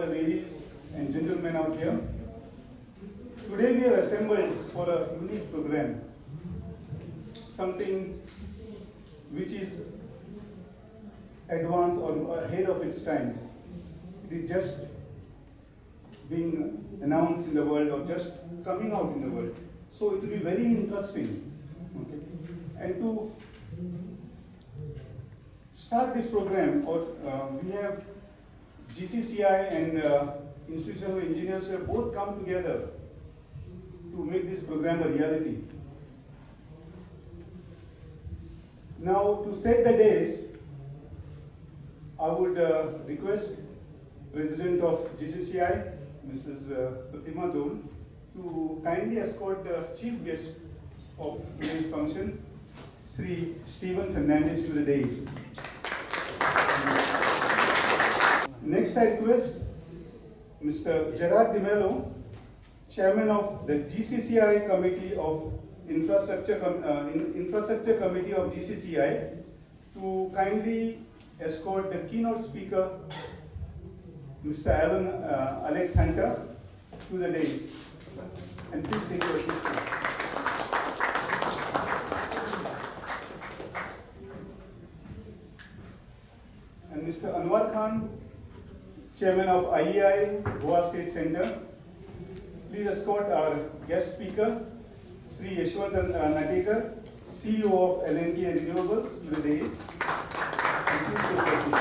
the ladies and gentlemen out here. Today we are assembled for a unique program, something which is advanced or ahead of its times. It is just being announced in the world or just coming out in the world. So it will be very interesting. Okay? And to start this program, we have GCCI and Institution of Engineers who have both come together to make this program a reality. Now, to set the days, I would request President of GCCI, Mrs. Pratima Dole, to kindly escort the chief guest of today's function, Sri Stephen Fernandez, to the dais. Next, I request Mr. Gerard De Mello, Chairman of the GCCI Committee of Infrastructure Committee of GCCI, to kindly escort the keynote speaker, Mr. Alex Hunter, to the dais. And please take your seat. And Mr. Anwar Khan, Chairman of IEI, Goa State Center. Please escort our guest speaker, Sri Yashwant Natekar, CEO of LNG and Renewables, to the dais. And please take your seat.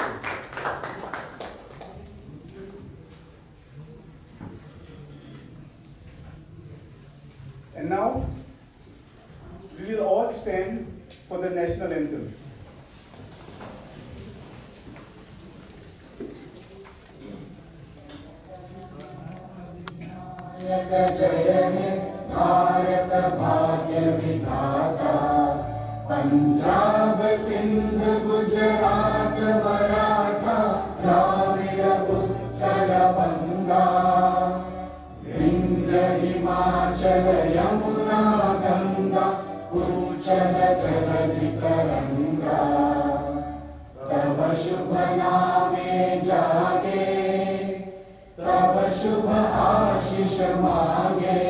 And now, we will all stand for the national anthem. जय हे भारत भाग्य विधाता, पंजाब सिंध गुजरात मराठा द्राविड़ उत्कल बंगा, विंध्य हिमाचल यमुना गंगा उच्चल जलधि तरंगा, तव शुभ नामे जागे, तब शुभ आशीष मांगे,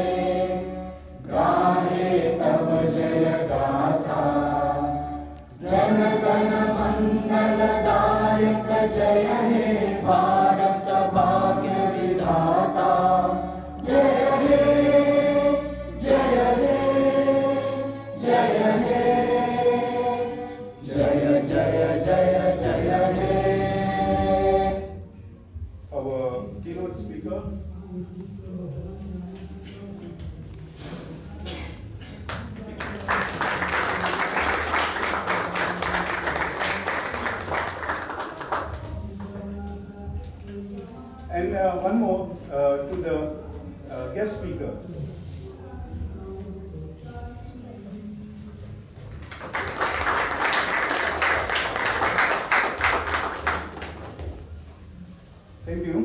गाहे तब जय गाथा, जन गण मंगल दायक जय हे भारत भाग्य विधाता, जय हे जय हे जय हे जय जय जय जय हे. Our keynote speaker, and one more to the guest speaker. Thank you.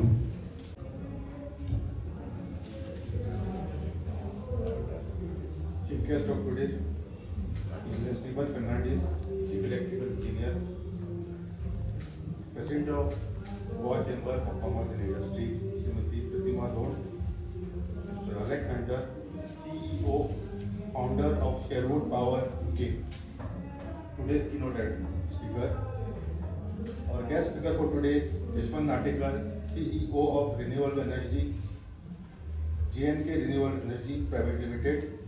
Chief guest of today, Engineer Stephen Fernandez, Chief Electrical Engineer, President of Goa Chamber of Commerce and Industry, Srimati Pratima Dole, Mr. Alex Hunter, CEO, founder of Sherwood Power UK. Today's keynote speaker. Our guest speaker for today, Yashwant Natekar, CEO of Renewable Energy, GNK Renewable Energy Private Limited.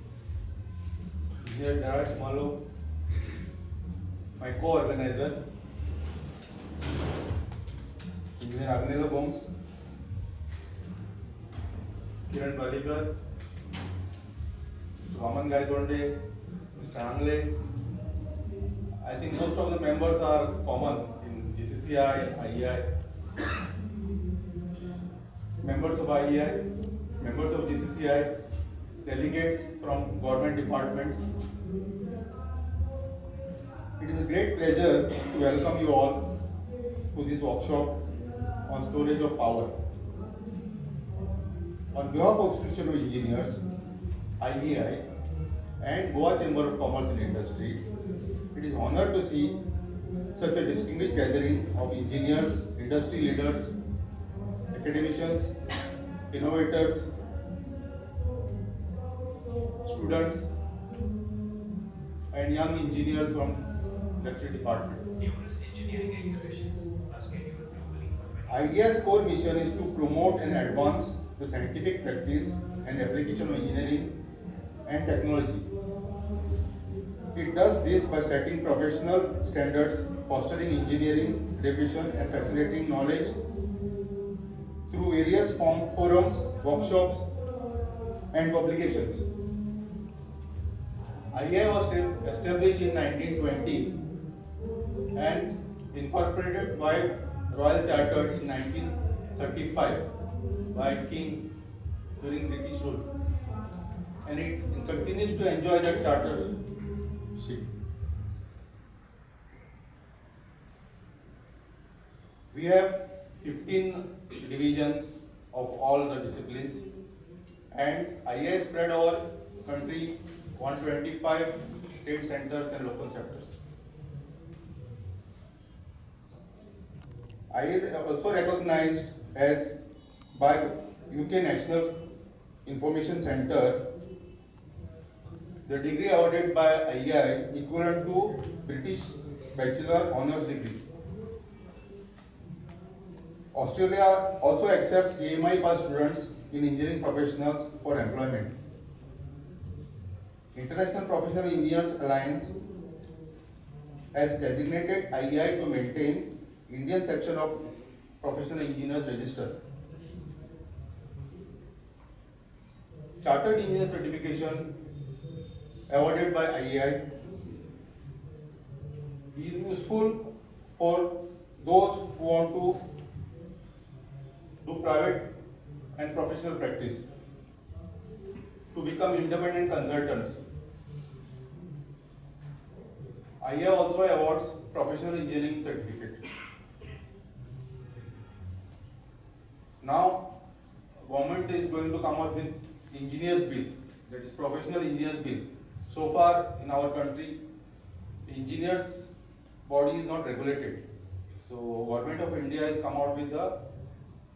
Engineer Gerard De Mello, my co-organizer. Engineer Agnello Gomes, Kiran Balikar, Mr. Vaman Gaitonde, Mr. Angle. I think most of the members are common in GCCI and IEI. Members of IEI, members of GCCI, delegates from government departments. It is a great pleasure to welcome you all to this workshop on storage of power. On behalf of Institution of Engineers, IEI, and Goa Chamber of Commerce and Industry, it is an honor to see such a distinguished gathering of engineers, industry leaders, academicians, innovators, students, and young engineers from electricity department. Numerous engineering exhibitions are scheduled globally for IEI's core mission is to promote and advance the scientific practice and application of engineering and technology. It does this by setting professional standards, fostering engineering education, and facilitating knowledge through various forums, workshops, and publications. IEI was established in 1920 and incorporated by Royal Charter in 1935 by King during British rule, and it continues to enjoy that chartership. We have 15 divisions of all the disciplines, and IEI spread over country 125 state centers and local chapters. IEI is also recognized as by UK National Information Center the degree awarded by IEI equivalent to British Bachelor Honours degree. Australia also accepts AMI pass students in engineering professionals for employment. International Professional Engineers Alliance has designated IEI to maintain Indian section of Professional Engineers Register. Chartered Engineer certification awarded by IEI is useful for those who want to do private and professional practice, to become independent consultants. IEI also awards professional engineering certificate. Now, government is going to come up with engineers bill, that is professional engineers bill. So far in our country, the engineers body is not regulated. So Government of India has come out with the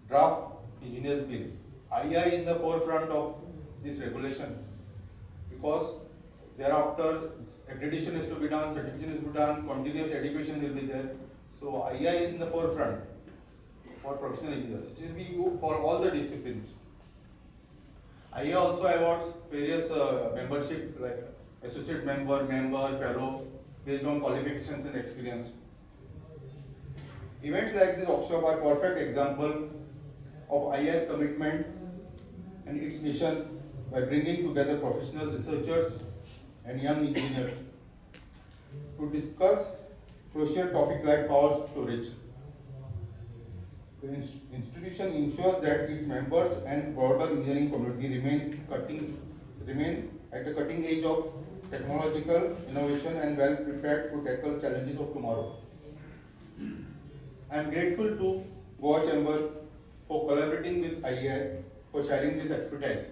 draft engineers bill. IEI is in the forefront of this regulation, because thereafter accreditation is to be done, certification is to be done, continuous education will be there. So IEI is in the forefront for professional engineers. It will be used for all the disciplines. IEI also awards various membership like associate member, fellow, based on qualifications and experience. Events like this workshop are perfect example of IEI's commitment and its mission by bringing together professional researchers and young engineers to discuss crucial topics like power storage. The institution ensures that its members and broader engineering community remain at the cutting edge of technological innovation and well prepared to tackle challenges of tomorrow. I am grateful to Goa Chamber for collaborating with IEI for sharing this expertise,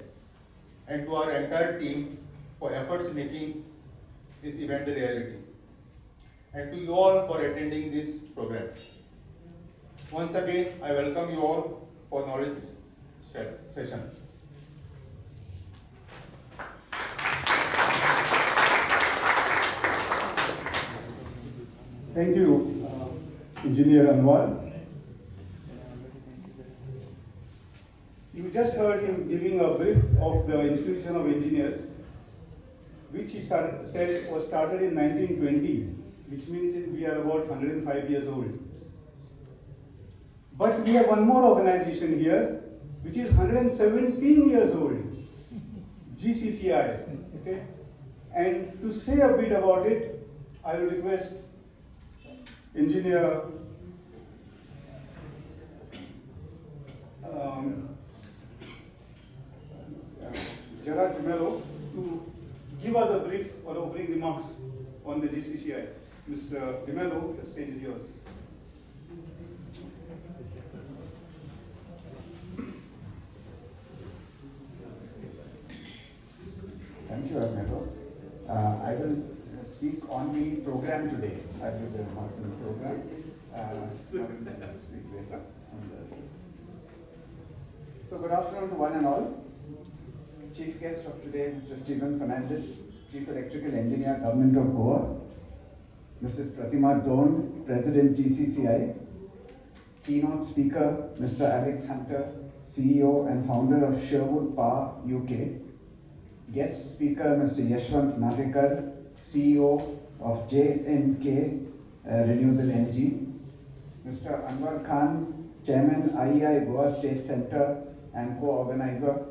and to our entire team for efforts in making this event a reality, and to you all for attending this program. Once again, I welcome you all for knowledge session. Thank you, Engineer Anwar. You just heard him giving a brief of the Institution of Engineers, which he said was started in 1920, which means we are about 105 years old. But we have one more organization here, which is 117 years old, GCCI. Okay? And to say a bit about it, I will request Engineer Gerard DeMello to give us a brief or opening remarks on the GCCI. Mr. DeMello, the stage is yours. Thank you, Arnaldo. I will speak on the program today. I will give the remarks on the program. I will speak later on the So good afternoon to one and all. Chief guest of today, Mr. Stephen Fernandez, Chief Electrical Engineer, Government of Goa. Mrs. Pratima Don, President GCCI. Keynote speaker, Mr. Alex Hunter, CEO and founder of Sherwood Power UK. Guest speaker, Mr. Yashwant Nagekar, CEO of J&K Renewable Energy. Mr. Anwar Khan, Chairman IEI Goa State Centre and co-organizer.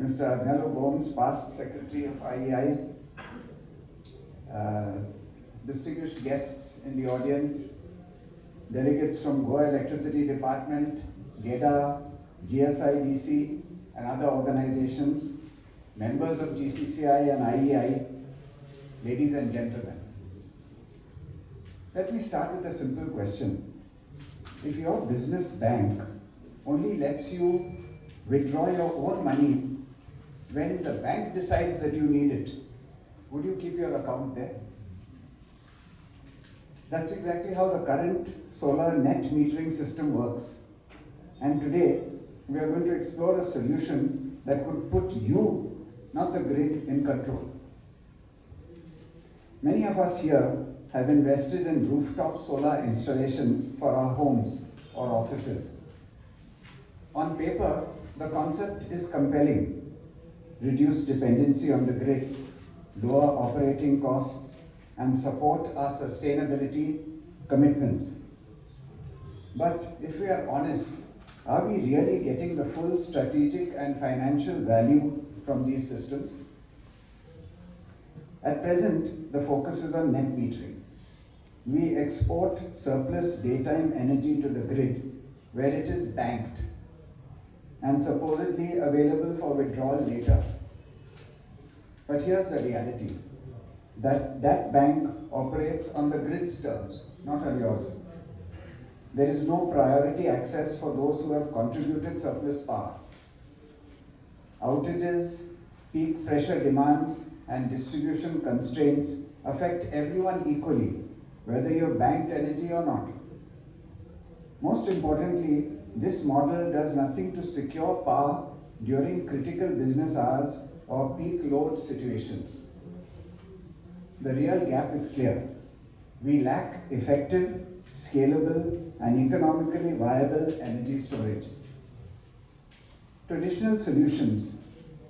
Mr. Agnello Gomes, past Secretary of IEI. Distinguished guests in the audience, delegates from Goa Electricity Department, GEDA, GSIDC and other organizations, members of GCCI and IEI, ladies and gentlemen. Let me start with a simple question. If your business bank only lets you withdraw your own money when the bank decides that you need it, would you keep your account there? That's exactly how the current solar net metering system works. And today, we are going to explore a solution that could put you, not the grid, in control. Many of us here have invested in rooftop solar installations for our homes or offices. On paper, the concept is compelling. Reduce dependency on the grid, lower operating costs, and support our sustainability commitments. But if we are honest, are we really getting the full strategic and financial value from these systems? At present, the focus is on net metering. We export surplus daytime energy to the grid where it is banked and supposedly available for withdrawal later. But here's the reality. That bank operates on the grid's terms, not on yours. There is no priority access for those who have contributed surplus power. Outages, peak pressure demands, and distribution constraints affect everyone equally, whether you've banked energy or not. Most importantly, this model does nothing to secure power during critical business hours or peak load situations. The real gap is clear. We lack effective, scalable, and economically viable energy storage. Traditional solutions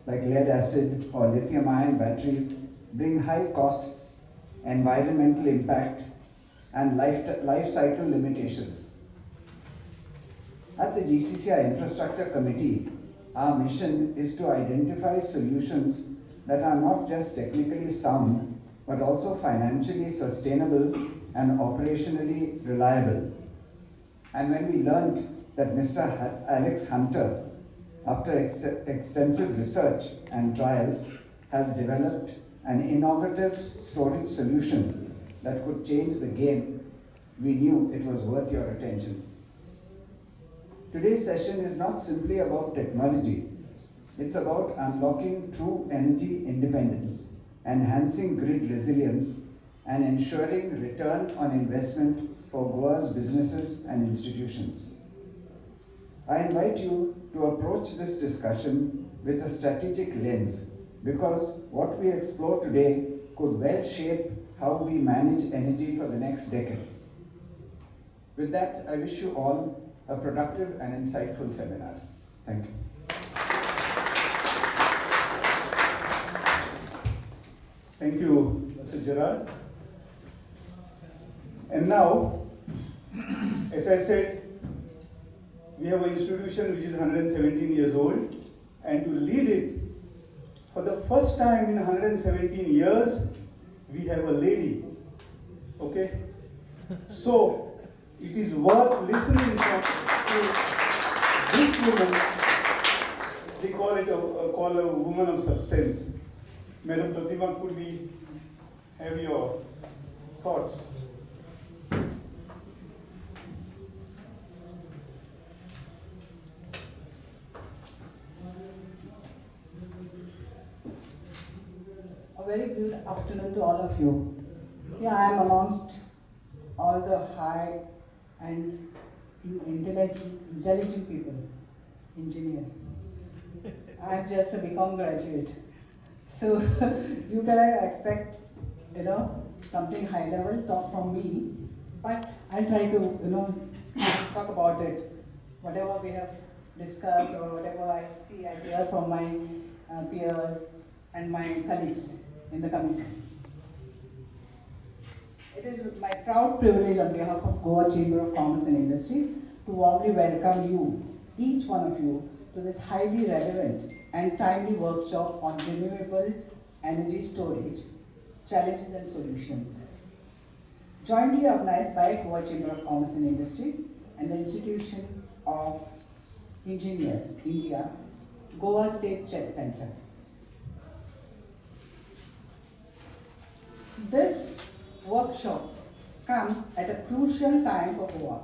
like lead acid or lithium-ion batteries bring high costs, environmental impact, and life cycle limitations. At the GCCI Infrastructure Committee, our mission is to identify solutions that are not just technically sound, but also financially sustainable and operationally reliable. And when we learned that Mr. Alex Hunter, after extensive research and trials, has developed an innovative storage solution that could change the game, we knew it was worth your attention. Today's session is not simply about technology. It's about unlocking true energy independence, enhancing grid resilience, and ensuring return on investment for Goa's businesses and institutions. I invite you to approach this discussion with a strategic lens, because what we explore today could well shape how we manage energy for the next decade. With that, I wish you all a productive and insightful seminar. Thank you. Thank you, Mr. Gerard. And now, as I said, we have an institution which is 117 years old, and to lead it, for the first time in 117 years, we have a lady. Okay? So, it is worth listening to this woman. They call a woman of substance. Madam Pratima, could we have your thoughts? A very good afternoon to all of you. See, I am amongst all the high and intelligent people. engineers. I'm just a BCom graduate. So you can expect, something high level talk from me, but I'll try to, talk about it. Whatever we have discussed or whatever I see, I hear from my peers and my colleagues in the committee. It is my proud privilege on behalf of Goa Chamber of Commerce and Industry to warmly welcome you, each one of you, to this highly relevant and timely workshop on renewable energy storage, challenges and solutions. Jointly organized by Goa Chamber of Commerce and Industry and the Institution of Engineers, India, Goa State Czech Center. This workshop comes at a crucial time for Goa,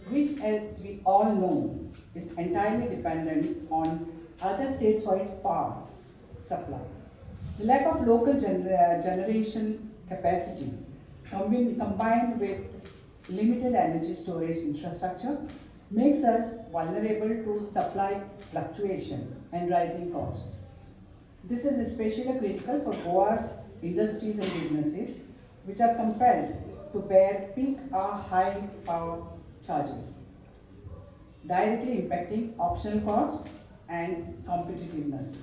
which, as we all know, is entirely dependent on other states for its power supply. The lack of local generation capacity, combined with limited energy storage infrastructure, makes us vulnerable to supply fluctuations and rising costs. This is especially critical for Goa's industries and businesses, which are compelled to bear peak or high power charges, directly impacting optional costs and competitiveness.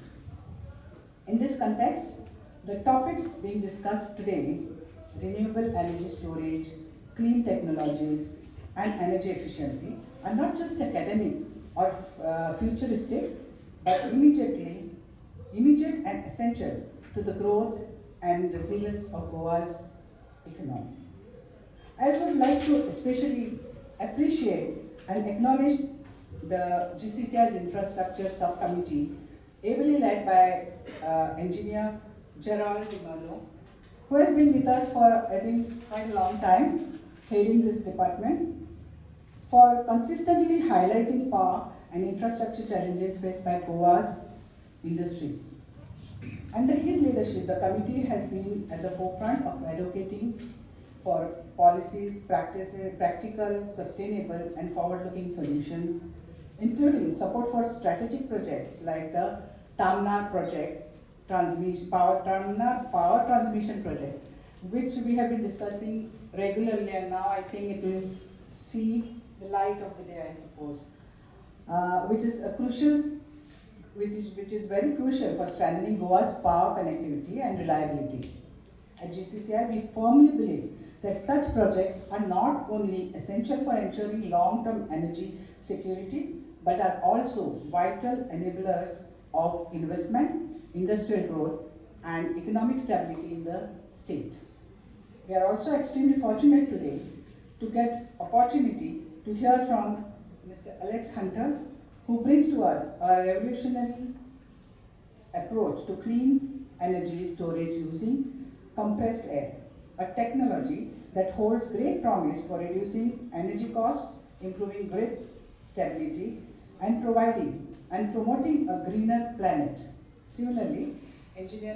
In this context, the topics being discussed today, renewable energy storage, clean technologies, and energy efficiency, are not just academic or futuristic, but immediate and essential to the growth and resilience of Goa's economy. I would like to especially appreciate and acknowledge the GCCI's infrastructure subcommittee, ably led by engineer Gerald Dimalo, who has been with us for, I think, quite a long time, heading this department, for consistently highlighting power and infrastructure challenges faced by Goa's industries. Under his leadership, the committee has been at the forefront of advocating for policies, practices, practical, sustainable, and forward-looking solutions, including support for strategic projects like the Tamnar project, Tamnar power transmission project, which we have been discussing regularly, and now I think it will see the light of the day, I suppose, which is a crucial, which is very crucial for strengthening Goa's power connectivity and reliability. At GCCI, we firmly believe that such projects are not only essential for ensuring long-term energy security, but are also vital enablers of investment, industrial growth, and economic stability in the state. We are also extremely fortunate today to get opportunity to hear from Mr. Alex Hunter, who brings to us a revolutionary approach to clean energy storage using compressed air, a technology that holds great promise for reducing energy costs, improving grid stability, and promoting a greener planet. Similarly, engineer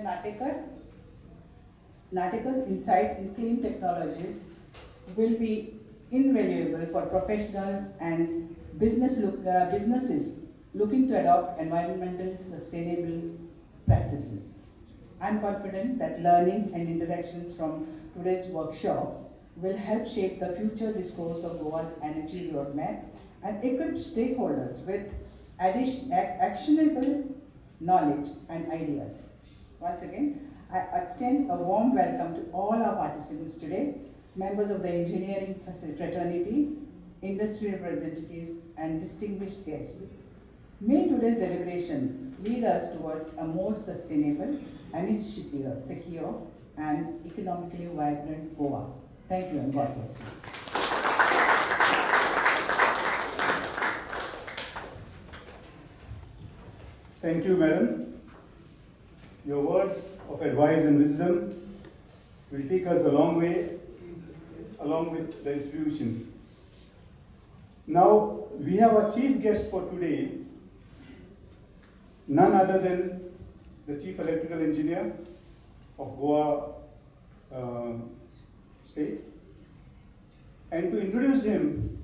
Natekar's insights in clean technologies will be invaluable for professionals and businesses looking to adopt environmentally sustainable practices. I'm confident that learnings and interactions from today's workshop will help shape the future discourse of Goa's energy roadmap and equip stakeholders with actionable knowledge and ideas. Once again, I extend a warm welcome to all our participants today, members of the engineering fraternity, industry representatives, and distinguished guests. May today's deliberation lead us towards a more sustainable, energy secure, and economically vibrant Goa. Thank you and God bless you. Thank you, madam. Your words of advice and wisdom will take us a long way along with the institution. Now, we have our chief guest for today, none other than the Chief Electrical Engineer of Goa State. And to introduce him,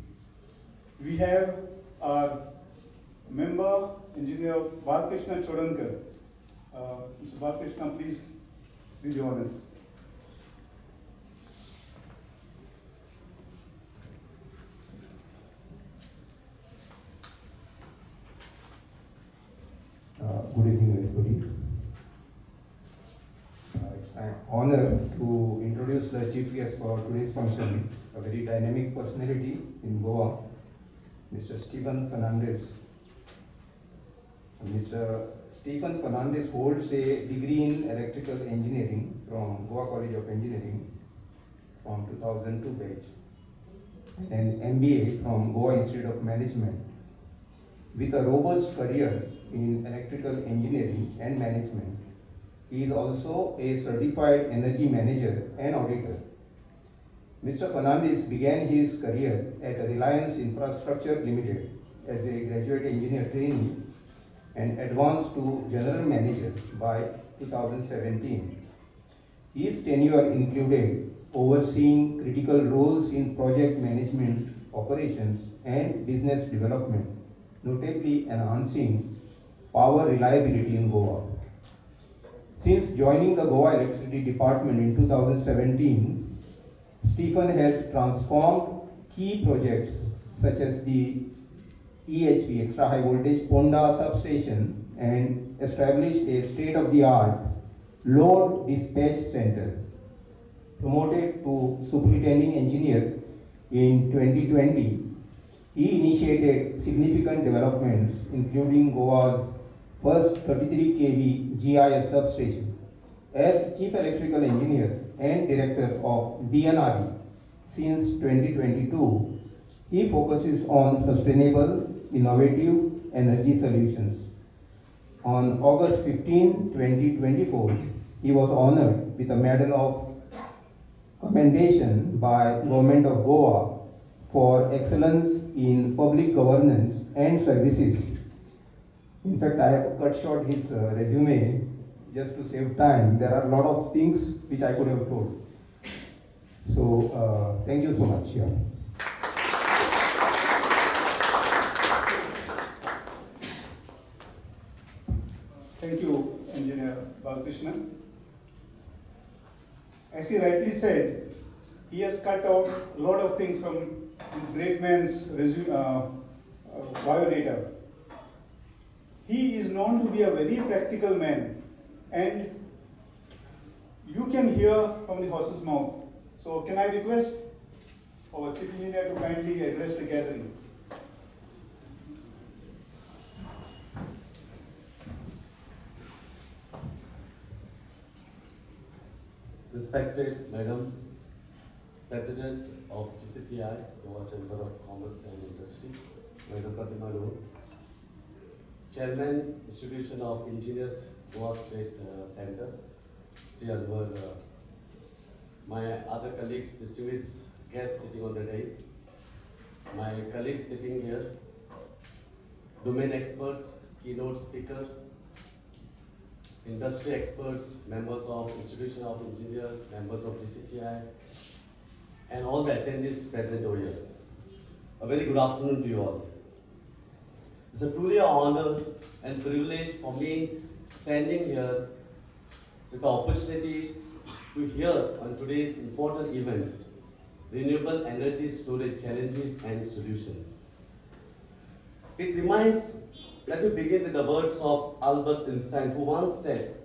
we have our member, Engineer Balkrishna Chodankar. Mr. Balkrishna, please do the honors. Good evening, everybody. It's my honor to introduce the chief guest for today's function, a very dynamic personality in Goa, Mr. Stephen Fernandez. Mr. Stephen Fernandez holds a degree in electrical engineering from Goa College of Engineering from 2002 batch, and an MBA from Goa Institute of Management. With a robust career in electrical engineering and management, he is also a certified energy manager and auditor. Mr. Fernandez began his career at Reliance Infrastructure Limited as a graduate engineer trainee and advanced to general manager by 2017. His tenure included overseeing critical roles in project management, operations, and business development, notably enhancing power reliability in Goa. Since joining the Goa Electricity Department in 2017, Stephen has transformed key projects such as the EHV, Extra High Voltage Ponda substation, and established a state-of-the-art load dispatch center. Promoted to superintending engineer in 2020, he initiated significant developments, including Goa's first 33 kV GIS substation. As Chief Electrical Engineer and Director of DNRE since 2022, he focuses on sustainable, innovative energy solutions. On August 15, 2024, he was honored with a Medal of Commendation by Government of Goa for excellence in public governance and services. In fact, I have cut short his resume just to save time. There are a lot of things which I could have told. So, thank you so much. Yeah. Thank you, Engineer Balkrishna. As he rightly said, he has cut out a lot of things from this great man's biodata. He is known to be a very practical man, and you can hear from the horse's mouth. So can I request our Chief Engineer to kindly address the gathering? Respected Madam President of GCCI, Goa Chamber of Commerce and Industry, Madam Pratima Loh, Chairman, Institution of Engineers, Goa State Center, Sri Anwar, my other colleagues, distinguished guests sitting on the dais, my colleagues sitting here, domain experts, keynote speaker, industry experts, members of Institution of Engineers, members of GCCI, and all the attendees present over here. A very good afternoon to you all. It's a truly an honor and privilege for me standing here with the opportunity to hear on today's important event, Renewable Energy Storage Challenges and Solutions. It reminds, let me begin with the words of Albert Einstein, who once said,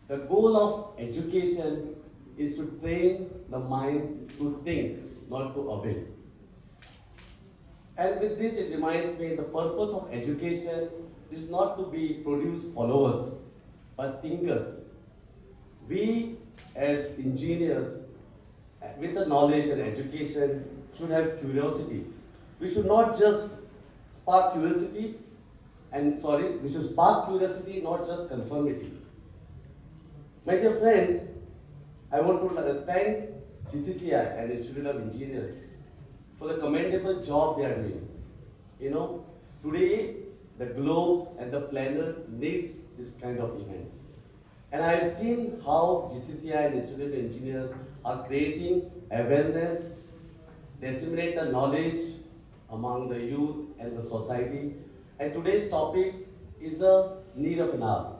the goal of education is to train the mind to think, not to obey. And with this, it reminds me the purpose of education is not to be produce followers, but thinkers. We as engineers, with the knowledge and education, should have curiosity. We should not just spark curiosity, we should spark curiosity, not just conformity. My dear friends, I want to thank GCCI and Institute of Engineers for the commendable job they are doing. You know, today the globe and the planet needs this kind of events. And I have seen how GCCI and Institute of Engineers are creating awareness, disseminate the knowledge among the youth and the society, And today's topic is a need of an hour.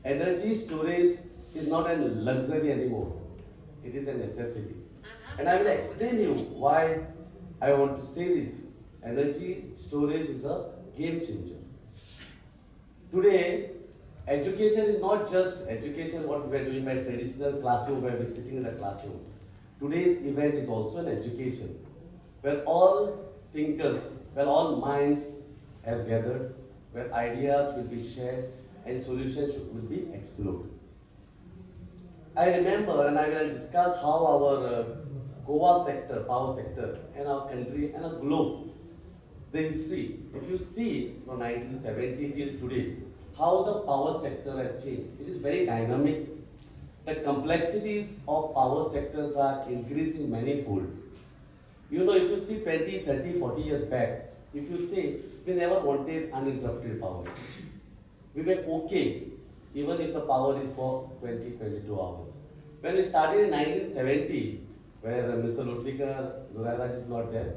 Energy storage is not a luxury anymore. It is a necessity. And I will explain you why I want to say this. Energy storage is a game changer. Today, education is not just education what we are doing by traditional classroom where we are sitting in the classroom. Today's event is also an education where all thinkers, where all minds has gathered, where ideas will be shared and solutions will be explored. I remember and I will discuss how our Goa sector, power sector, and our country and our globe, the history. If you see from 1970 till today, how the power sector has changed. It is very dynamic. The complexities of power sectors are increasing manifold. You know, if you see 20, 30, 40 years back, if you say, we never wanted uninterrupted power. We were okay, even if the power is for 20, 22 hours. When we started in 1970, where Mr. Lutkar, Duraraj is not there,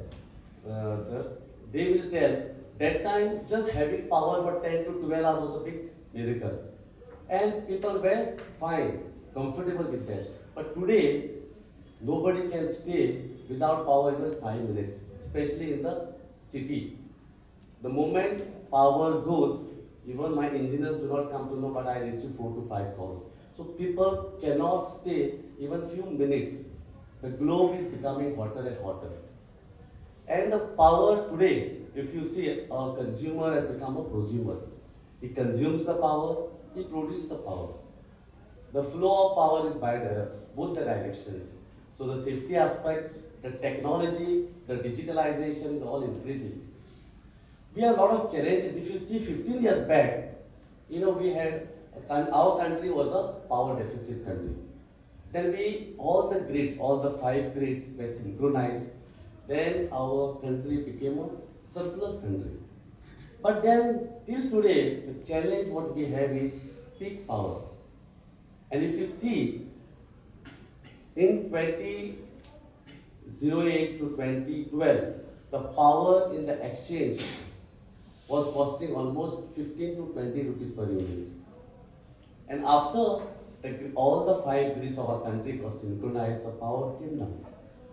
sir, they will tell, that time just having power for 10 to 12 hours was a big miracle. And people were fine, comfortable with that. But today, nobody can stay without power even 5 minutes, especially in the city. The moment power goes, even my engineers do not come to know, but I receive 4 to 5 calls. So people cannot stay even few minutes. The globe is becoming hotter and hotter. And the power today, if you see, a consumer has become a prosumer. He consumes the power, he produces the power. The flow of power is by both the directions. So the safety aspects, the technology, the digitalization is all increasing. We have a lot of challenges. If you see 15 years back, you know, we had, our country was a power deficit country. Then all the grids, all the 5 grids were synchronized. Then our country became a surplus country. But then, till today, the challenge what we have is peak power. And if you see, in 2008 to 2012, the power in the exchange was costing almost 15 to 20 rupees per unit. And after all the 5 grids of our country got synchronized, the power came down.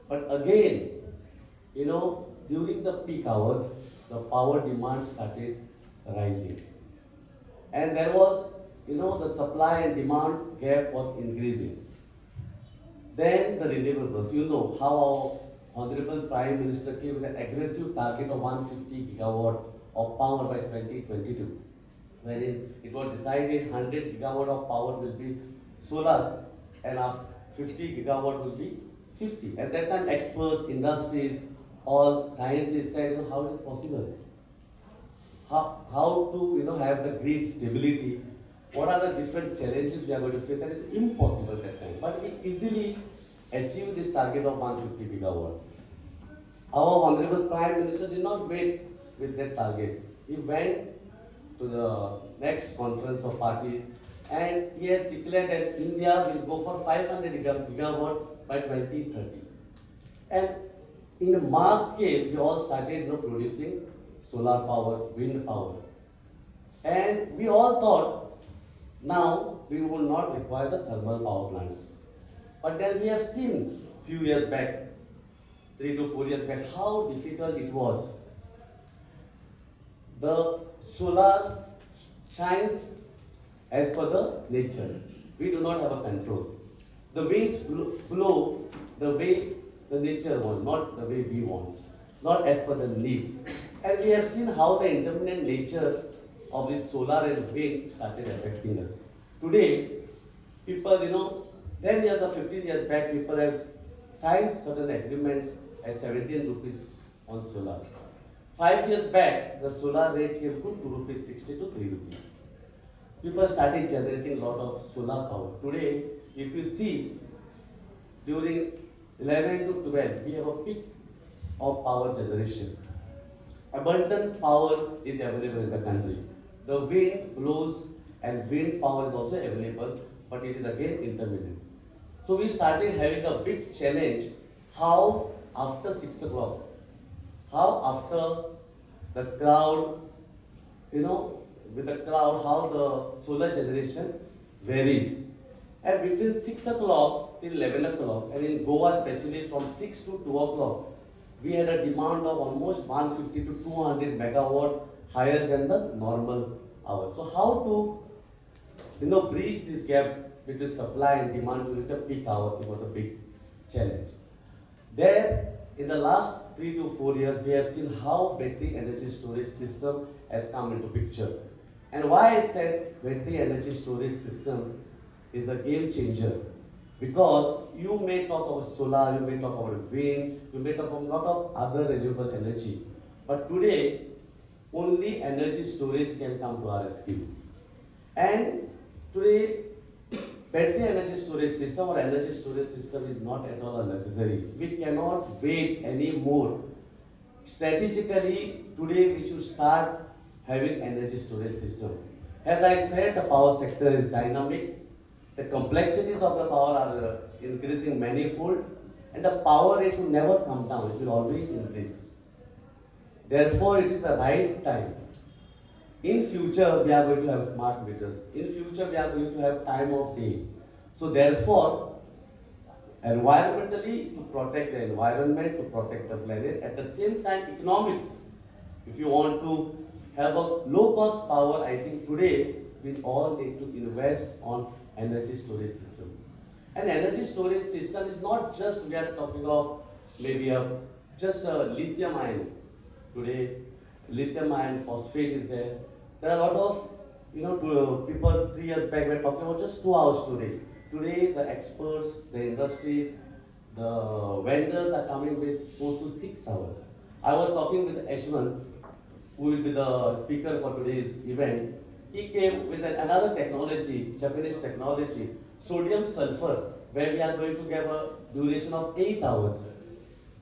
But again, you know, during the peak hours, the power demand started rising. And there was, you know, the supply and demand gap was increasing. Then the renewables, you know how our Honorable Prime Minister came with an aggressive target of 150 gigawatt of power by 2022, wherein it was decided 100 gigawatt of power will be solar and 50 gigawatt will be 50. At that time, experts, industries, all scientists said, you know, how it is possible? How to, you know, have the grid stability? What are the different challenges we are going to face? And it's impossible at that time. But we easily achieved this target of 150 gigawatt. Our Honorable Prime Minister did not wait with that target. He went to the next conference of parties and he has declared that India will go for 500 gigawatt by 2030. And in a mass scale, we all started, you know, producing solar power, wind power. And we all thought, now we will not require the thermal power plants. But then we have seen few years back, 3 to 4 years back, how difficult it was. The solar shines as per the nature. We do not have a control. The winds blow the way the nature wants, not the way we want, not as per the need. And we have seen how the intermittent nature of this solar and wind started affecting us. Today, people, you know, 10 years or 15 years back, people have signed certain agreements at 17 rupees on solar. 5 years back, the solar rate came to 2 rupees 60 to 3 rupees. People started generating a lot of solar power. Today, if you see, during 11 to 12, we have a peak of power generation. Abundant power is available in the country. The wind blows and wind power is also available, but it is again intermittent. So we started having a big challenge, how after 6 o'clock, how after the crowd with the cloud, how the solar generation varies. And between 6 o'clock till 11 o'clock, and in Goa especially from 6 to 2 o'clock, we had a demand of almost 150 to 200 megawatt higher than the normal hours. So how to bridge this gap between supply and demand during the peak hour? It was a big challenge. There, in the last 3 to 4 years, we have seen how battery energy storage system has come into picture. And why I said battery energy storage system is a game changer, because you may talk about solar, you may talk about wind, you may talk about a lot of other renewable energy. But today, only energy storage can come to our rescue. And today, battery energy storage system or energy storage system is not at all a luxury. We cannot wait anymore. Strategically, today we should start having energy storage system. As I said, the power sector is dynamic. The complexities of the power are increasing manifold, and the power rate should never come down. It will always increase. Therefore, it is the right time. In future, we are going to have smart meters. In future, we are going to have time of day. So therefore, environmentally, to protect the environment, to protect the planet, at the same time, economics. If you want to have a low-cost power, I think today we all need to invest on energy storage system. And energy storage system is not just, we are talking of maybe just a lithium ion. Today, lithium iron phosphate is there. There are a lot of, people 3 years back were talking about just 2 hours storage. Today, the experts, the industries, the vendors are coming with 4 to 6 hours. I was talking with Ashwin, who will be the speaker for today's event. He came with another technology, Japanese technology, sodium sulfur, where we are going to give a duration of 8 hours.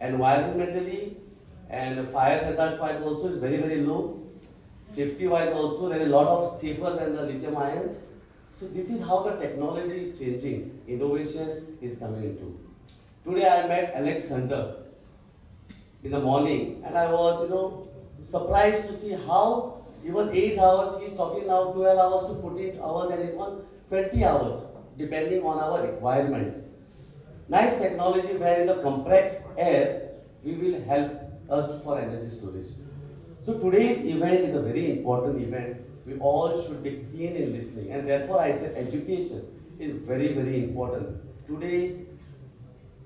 Environmentally and fire hazard wise also is very, very low. Safety wise also, there is a lot of safer than the lithium ions. So this is how the technology is changing. Innovation is coming into. Today I met Alex Hunter in the morning, and I was, surprised to see how even 8 hours, he is talking now 12 hours to 14 hours and even 20 hours, depending on our requirement. Nice technology where in the compressed air, we will help us for energy storage. So today's event is a very important event. We all should be keen in listening, and therefore I said education is very, very important. Today,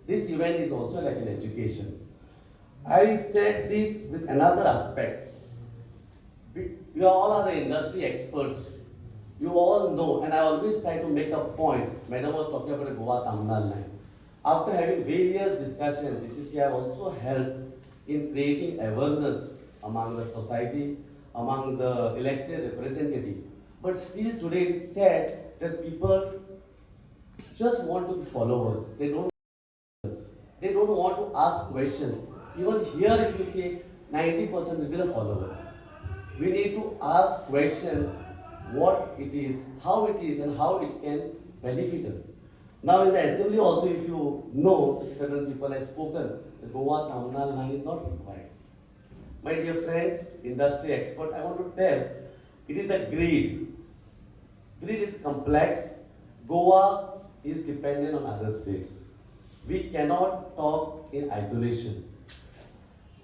this event is also like an education. I said this with another aspect. You all are the industry experts. You all know, and I always try to make a point. Madam was talking about the Goa Tamil line. After having various discussions, GCCI also helped in creating awareness among the society, among the elected representatives. But still today it is sad that people just want to be followers. They don't want to ask questions. Even here if you say 90% will be the followers. We need to ask questions, what it is, and how it can benefit us. Now in the assembly also, if you know, certain people have spoken, the Goa Tamil line is not required. My dear friends, industry expert, I want to tell, it is a grid. Grid is complex. Goa is dependent on other states. We cannot talk in isolation.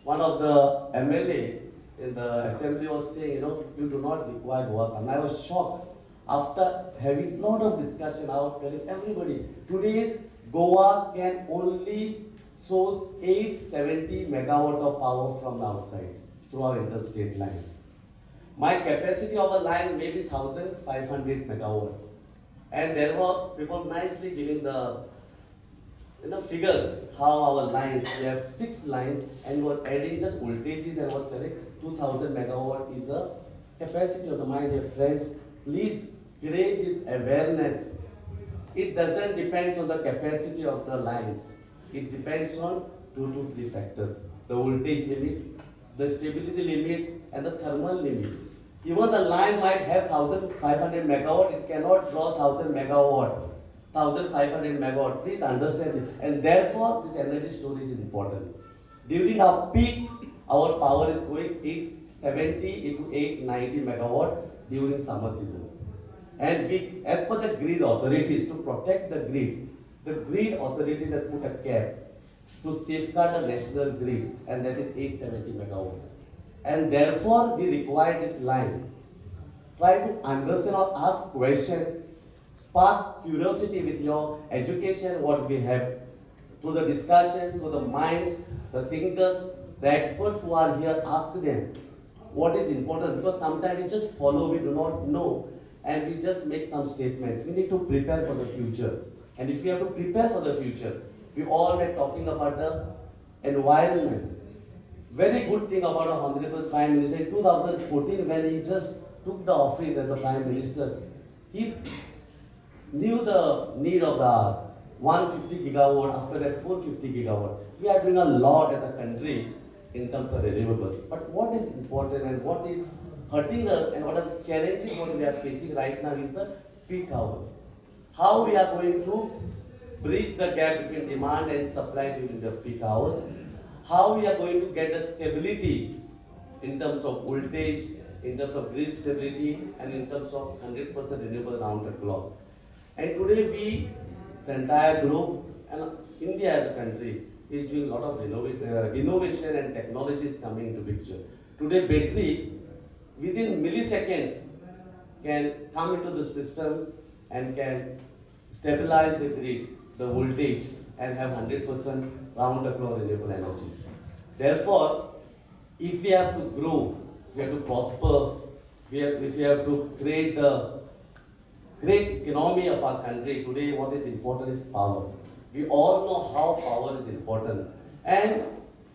One of the MLA in the assembly was saying, you do not require Goa. And I was shocked. After having a lot of discussion, I was telling everybody, today's Goa can only source 870 megawatt of power from the outside through our interstate line. My capacity of a line may be 1,500 megawatt. And there were people nicely giving the figures, how our lines, we have 6 lines, and we were adding just voltages and was telling 2,000 megawatt is the capacity of the mine. Dear friends, please create this awareness. It doesn't depend on the capacity of the lines. It depends on 2 to 3 factors. The voltage limit, the stability limit, and the thermal limit. Even the line might have 1,500 megawatt, it cannot draw 1,000 megawatt. 1,500 megawatt, please understand it. And therefore, this energy storage is important. During our peak, our power is going 870 into 890 megawatt during summer season. And we, as per the grid authorities, to protect the grid authorities has put a cap to safeguard the national grid, and that is 870 megawatt. And therefore, we require this line. Try to understand or ask question, spark curiosity with your education, what we have, through the discussion, through the minds, the thinkers, the experts who are here, ask them what is important, because sometimes we just follow, we do not know, and we just make some statements. We need to prepare for the future. And if we have to prepare for the future, we all were talking about the environment. Very good thing about our Honorable Prime Minister in 2014, when he just took the office as a Prime Minister, he knew the need of the 150 gigawatt, after that 450 gigawatt. We are doing a lot as a country in terms of renewables. But what is important and what is hurting us and what are the challenges what we are facing right now is the peak hours. How we are going to bridge the gap between demand and supply during the peak hours. How we are going to get the stability in terms of voltage, in terms of grid stability, and in terms of 100% renewable round the clock. And today we, the entire globe, and India as a country, is doing a lot of innovation and technologies coming into picture. Today battery, within milliseconds, can come into the system and can stabilize the grid, the voltage, and have 100% round the clock renewable energy. Therefore, if we have to grow, we have to prosper, if we have to create the great economy of our country, today what is important is power. We all know how power is important. And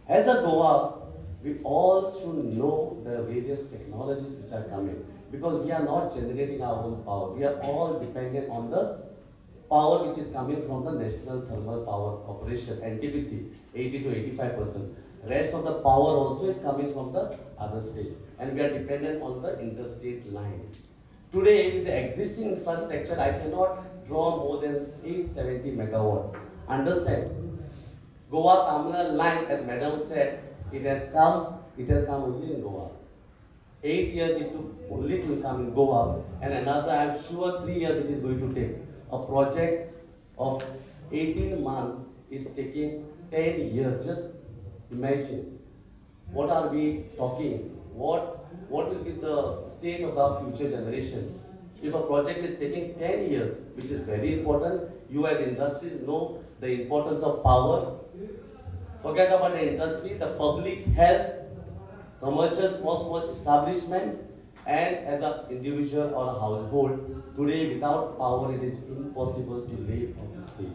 as a Goa, we all should know the various technologies which are coming. Because we are not generating our own power. We are all dependent on the power which is coming from the National Thermal Power Corporation, NTPC, 80 to 85%. Rest of the power also is coming from the other states. And we are dependent on the interstate line. Today, with the existing infrastructure, I cannot draw more than 870 megawatt. Understand? Goa Tamil Nadu line, as Madam said, it has come only in Goa. 8 years it took only to come in Goa, and another, I am sure 3 years it is going to take. A project of 18 months is taking 10 years. Just imagine. What are we talking? What will be the state of our future generations? If a project is taking 10 years, which is very important, you as industries know the importance of power. Forget about the industry, the public health, commercial small establishment, and as an individual or a household, today without power it is impossible to live or to stay.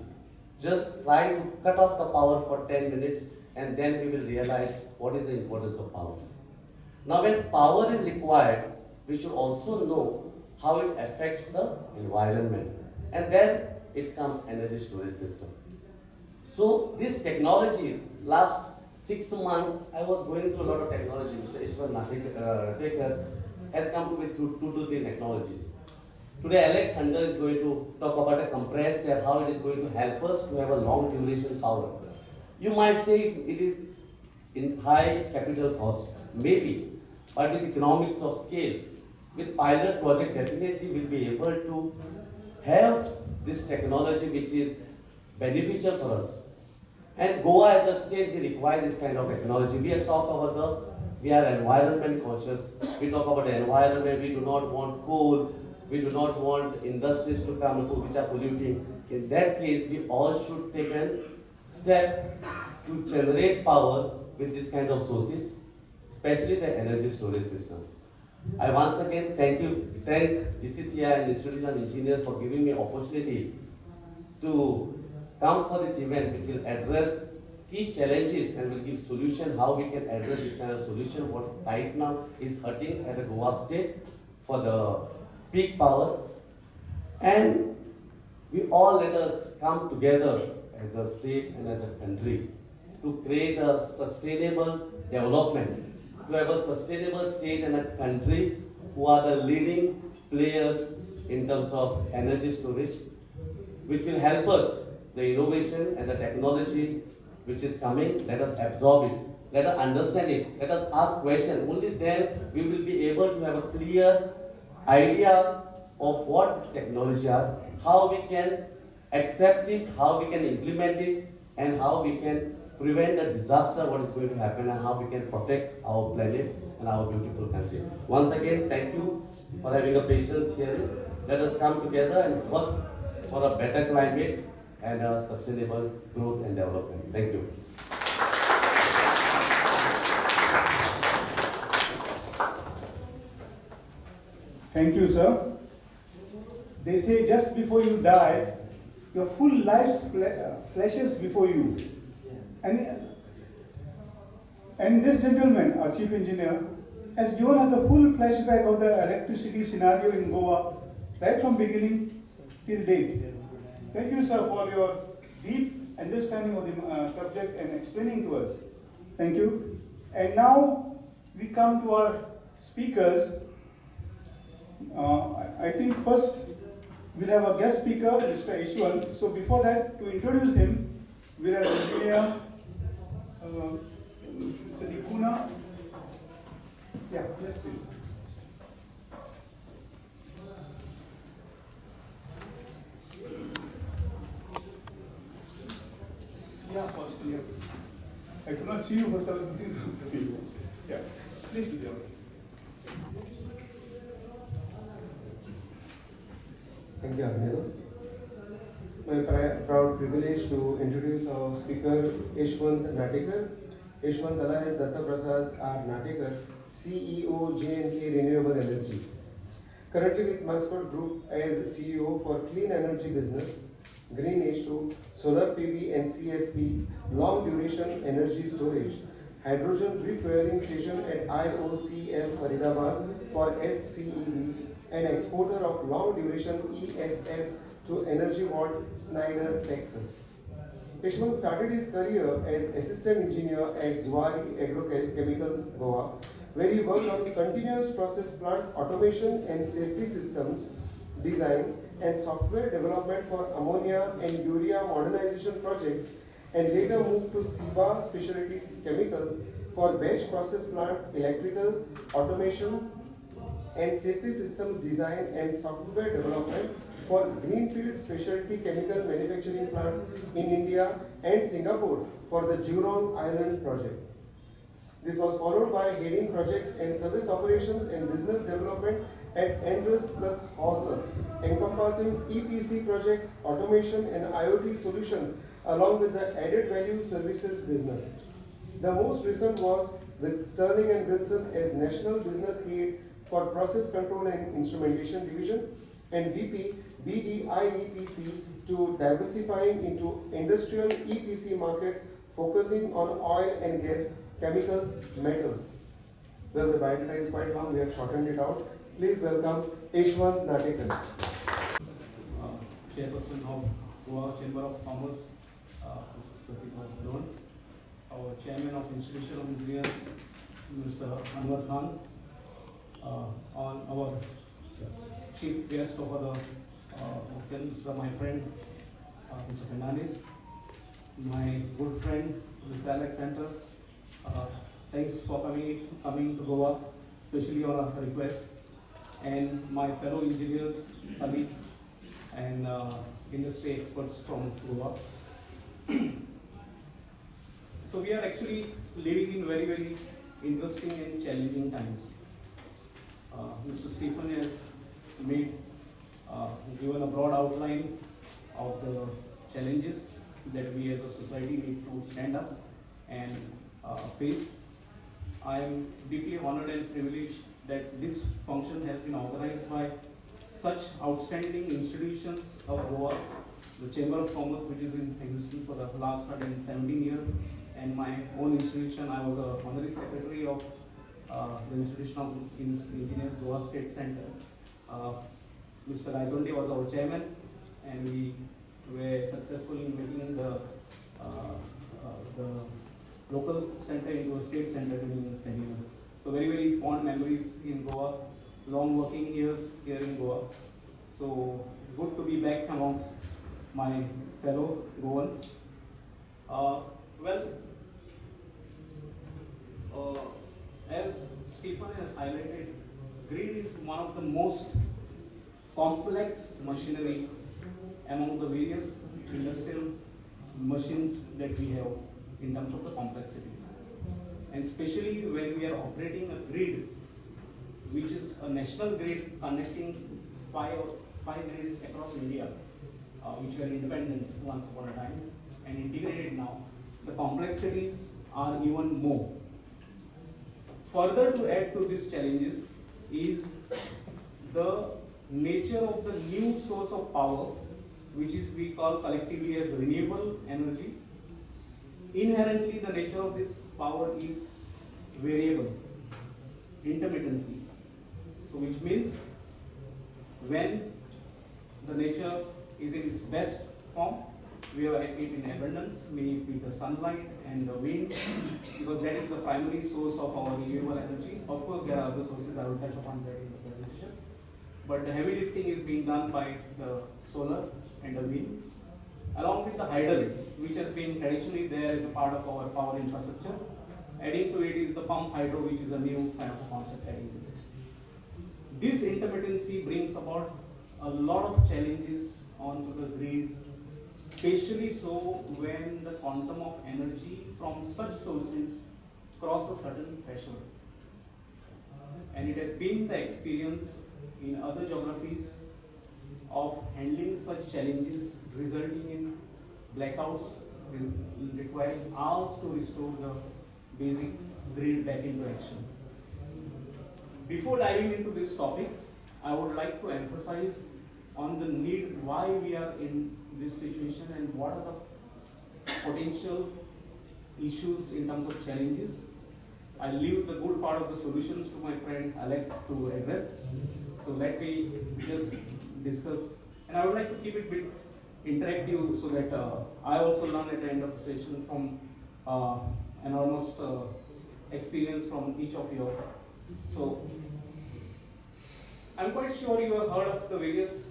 Just try to cut off the power for 10 minutes and then we will realize what is the importance of power. Now when power is required, we should also know how it affects the environment. And then it comes energy storage system. So this technology, last 6 months, I was going through a lot of technology. Mr. Ishwar Natekar has come to with 2 to 3 technologies. Today, Alex Hunter is going to talk about a compressed air, how it is going to help us to have a long duration power. You might say it is in high capital cost, maybe, but with economics of scale, with pilot project, definitely we'll be able to have this technology which is beneficial for us. And Goa as a state, we require this kind of technology. We are environment conscious. We talk about the environment. We do not want coal. We do not want industries to come which are polluting. In that case, we all should take a step to generate power with this kind of sources, especially the energy storage system. I once again thank GCCI and Institute of Engineers for giving me opportunity to come for this event, which will address key challenges and will give solution how we can address this kind of solution what right now is hurting as a Goa state for the peak power. And we all let us come together as a state and as a country to create a sustainable development, to have a sustainable state and a country who are the leading players in terms of energy storage, which will help us, the innovation and the technology which is coming, let us absorb it Let us understand it. Let us ask questions. Only then we will be able to have a clear idea of what this technology are, how we can accept it, how we can implement it, and how we can prevent a disaster, what is going to happen, and how we can protect our planet and our beautiful country. Once again, thank you for having a patience here. Let us come together and work for a better climate and a sustainable growth and development. Thank you. Thank you, sir. They say just before you die, your full life flashes before you. And this gentleman, our chief engineer, has given us a full flashback of the electricity scenario in Goa, right from beginning till date. Thank you, sir, for your deep understanding of the subject and explaining to us. Thank you. And now we come to our speakers. I think first we'll have a guest speaker, Mr. Ishwan. So before that, to introduce him, we'll have engineer Mr. Dipuna. Yeah, yes, please. Yeah, first, yeah. I could not see you for some reason. Yeah, please do that. Thank you, Agnedo. My proud privilege to introduce our speaker, Yashwant Natekar. Yashwant Dala is Datta Prasad R. Natekar, CEO, J&K Renewable Energy. Currently with Mascot Group as CEO for Clean Energy Business, Green H2, Solar PV and CSP, Long Duration Energy Storage, Hydrogen Refueling Station at IOCL Faridabad for FCEV, and exporter of long duration ESS to Energy Vault, Snyder, Texas. Yashwant started his career as assistant engineer at Zuari Agrochemicals, Goa, where he worked on continuous process plant automation and safety systems, designs and software development for ammonia and urea modernization projects, and later moved to SIBA Specialty Chemicals for batch process plant electrical automation and safety systems design and software development for greenfield specialty chemical manufacturing plants in India and Singapore for the Jurong Island project. This was followed by heading projects and service operations and business development at Andres plus Hauser, encompassing EPC projects, automation and IoT solutions along with the added value services business. The most recent was with Sterling and Wilson as National Business Head for Process Control and Instrumentation Division and VP BDIEPC to diversifying into industrial EPC market focusing on oil and gas, chemicals, metals. Well, the biodata is quite long, we have shortened it out. Please welcome Yashwant Natekar. Chairperson of Goa Chamber of Commerce, Mrs. Pratika Lone, our Chairman of Institution of Engineers, Mr. Anwar Khan, on our chief guest over the Mr. my friend, Mr. Fernandez, my good friend, Mr. Alex Center. Thanks for coming to Goa, especially on a request, and my fellow engineers, colleagues, and industry experts from Goa. So we are actually living in very, very interesting and challenging times. Mr. Stephen has given a broad outline of the challenges that we as a society need to stand up and face. I am deeply honored and privileged that this function has been organized by such outstanding institutions of Goa, the Chamber of Commerce, which is in existence for the last 117 years, and my own institution. I was an honorary secretary of the Institution of Engineers Goa State Center. Mr. Raitonde was our chairman, and we were successful in making the local center into a state center during his tenure. So very, very fond memories in Goa, long working years here in Goa. So good to be back amongst my fellow Goans. Well, as Stephen has highlighted, grid is one of the most complex machinery among the various industrial machines that we have in terms of the complexity. And especially when we are operating a grid, which is a national grid connecting five grids across India, which were independent once upon a time and integrated now, the complexities are even more. Further to add to these challenges is the nature of the new source of power, which is we call collectively as renewable energy. Inherently, the nature of this power is variable, intermittency. So which means when the nature is in its best form, we have it in abundance, may it be the sunlight and the wind, because that is the primary source of our renewable energy. Of course, there are other sources, I will touch upon that in the presentation. But the heavy lifting is being done by the solar and the wind, along with the hydel, which has been traditionally there as a part of our power infrastructure. Adding to it is the pump hydro, which is a new kind of concept adding to it. This intermittency brings about a lot of challenges onto the grid, especially so when the quantum of energy from such sources cross a certain threshold. And it has been the experience in other geographies of handling such challenges, resulting in blackouts, requiring hours to restore the basic grid back into action. Before diving into this topic, I would like to emphasize on the need, why we are in this situation and what are the potential issues in terms of challenges. I leave the good part of the solutions to my friend Alex to address. So let me just discuss, and I would like to keep it a bit interactive so that I also learn at the end of the session from enormous experience from each of you. So I'm quite sure you have heard of the various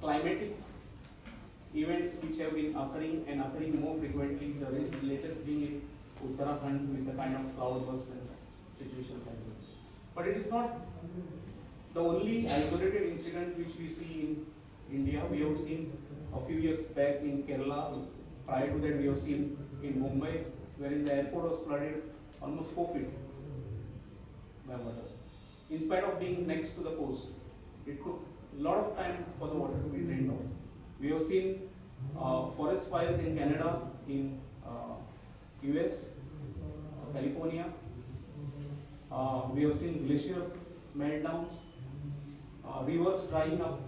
climatic events which have been occurring and occurring more frequently, the latest being in Uttarakhand with the kind of cloudburst and situation like this. But it is not the only isolated incident which we see in India. We have seen a few years back in Kerala. Prior to that, we have seen in Mumbai, wherein the airport was flooded almost 4 feet by water. In spite of being next to the coast, it took a lot of time for the water to be drained off. We have seen forest fires in Canada, in US, California. We have seen glacier meltdowns, rivers drying up,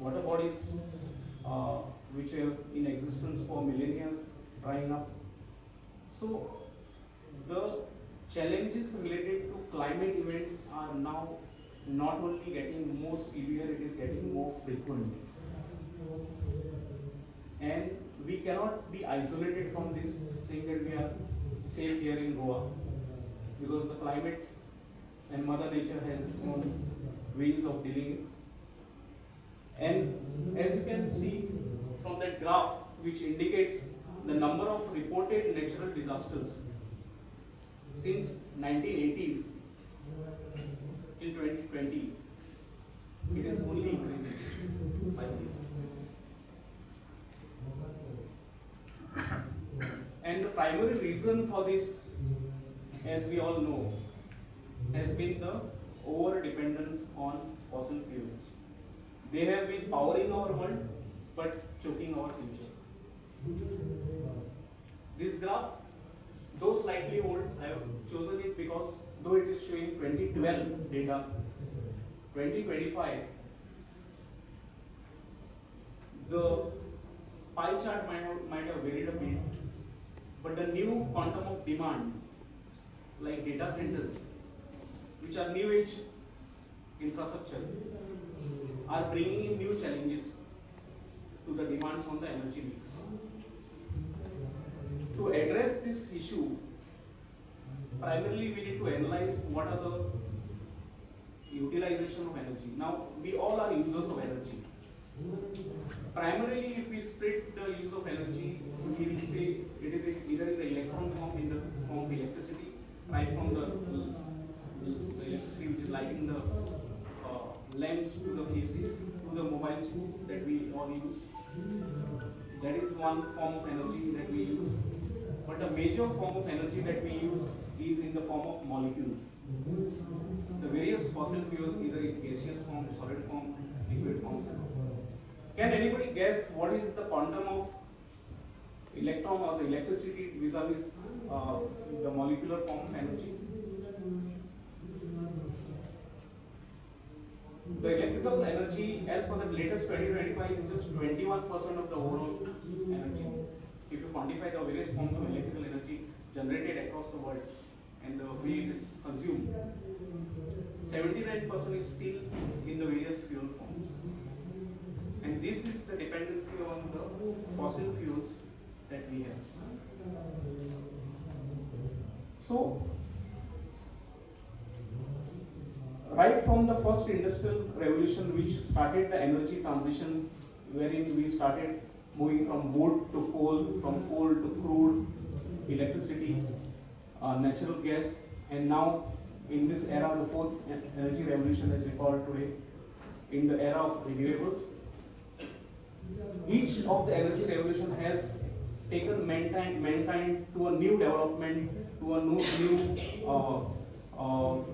water bodies which were in existence for millennia drying up. So the challenges related to climate events are now not only getting more severe, it is getting more frequent. And we cannot be isolated from this, saying that we are safe here in Goa, because the climate and Mother Nature has its own ways of dealing it. And as you can see from that graph, which indicates the number of reported natural disasters since 1980s till 2020, it is only increasing by the year. And the primary reason for this, as we all know, has been the over-dependence on fossil fuels. They have been powering our world, but choking our future. This graph, though slightly old, I have chosen it because though it is showing 2012 data, 2025, the pie chart might have varied a bit, but the new quantum of demand, like data centers, which are new age infrastructure, are bringing in new challenges to the demands on the energy mix. To address this issue, primarily we need to analyze what are the utilization of energy. Now, we all are users of energy. Primarily, if we split the use of energy, we will say it is either in the electron form, in the form of electricity, right from the electricity which is lighting the lamps to the ACs to the mobile that we all use. That is one form of energy that we use. But the major form of energy that we use is in the form of molecules. The various fossil fuels, either in gaseous form, solid form, liquid forms. Can anybody guess what is the quantum of electron or the electricity vis-a-vis the molecular form of energy? The electrical energy, as per the latest 2025, is just 21% of the overall energy. If you quantify the various forms of electrical energy generated across the world and the way it is consumed, 79% is still in the various fuel forms. And this is the dependency on the fossil fuels that we have. So, right from the first industrial revolution, which started the energy transition, wherein we started moving from wood to coal, from coal to crude, electricity, natural gas, and now in this era, the fourth energy revolution as we call it today, in the era of renewables. Each of the energy revolution has taken mankind to a new development, to a new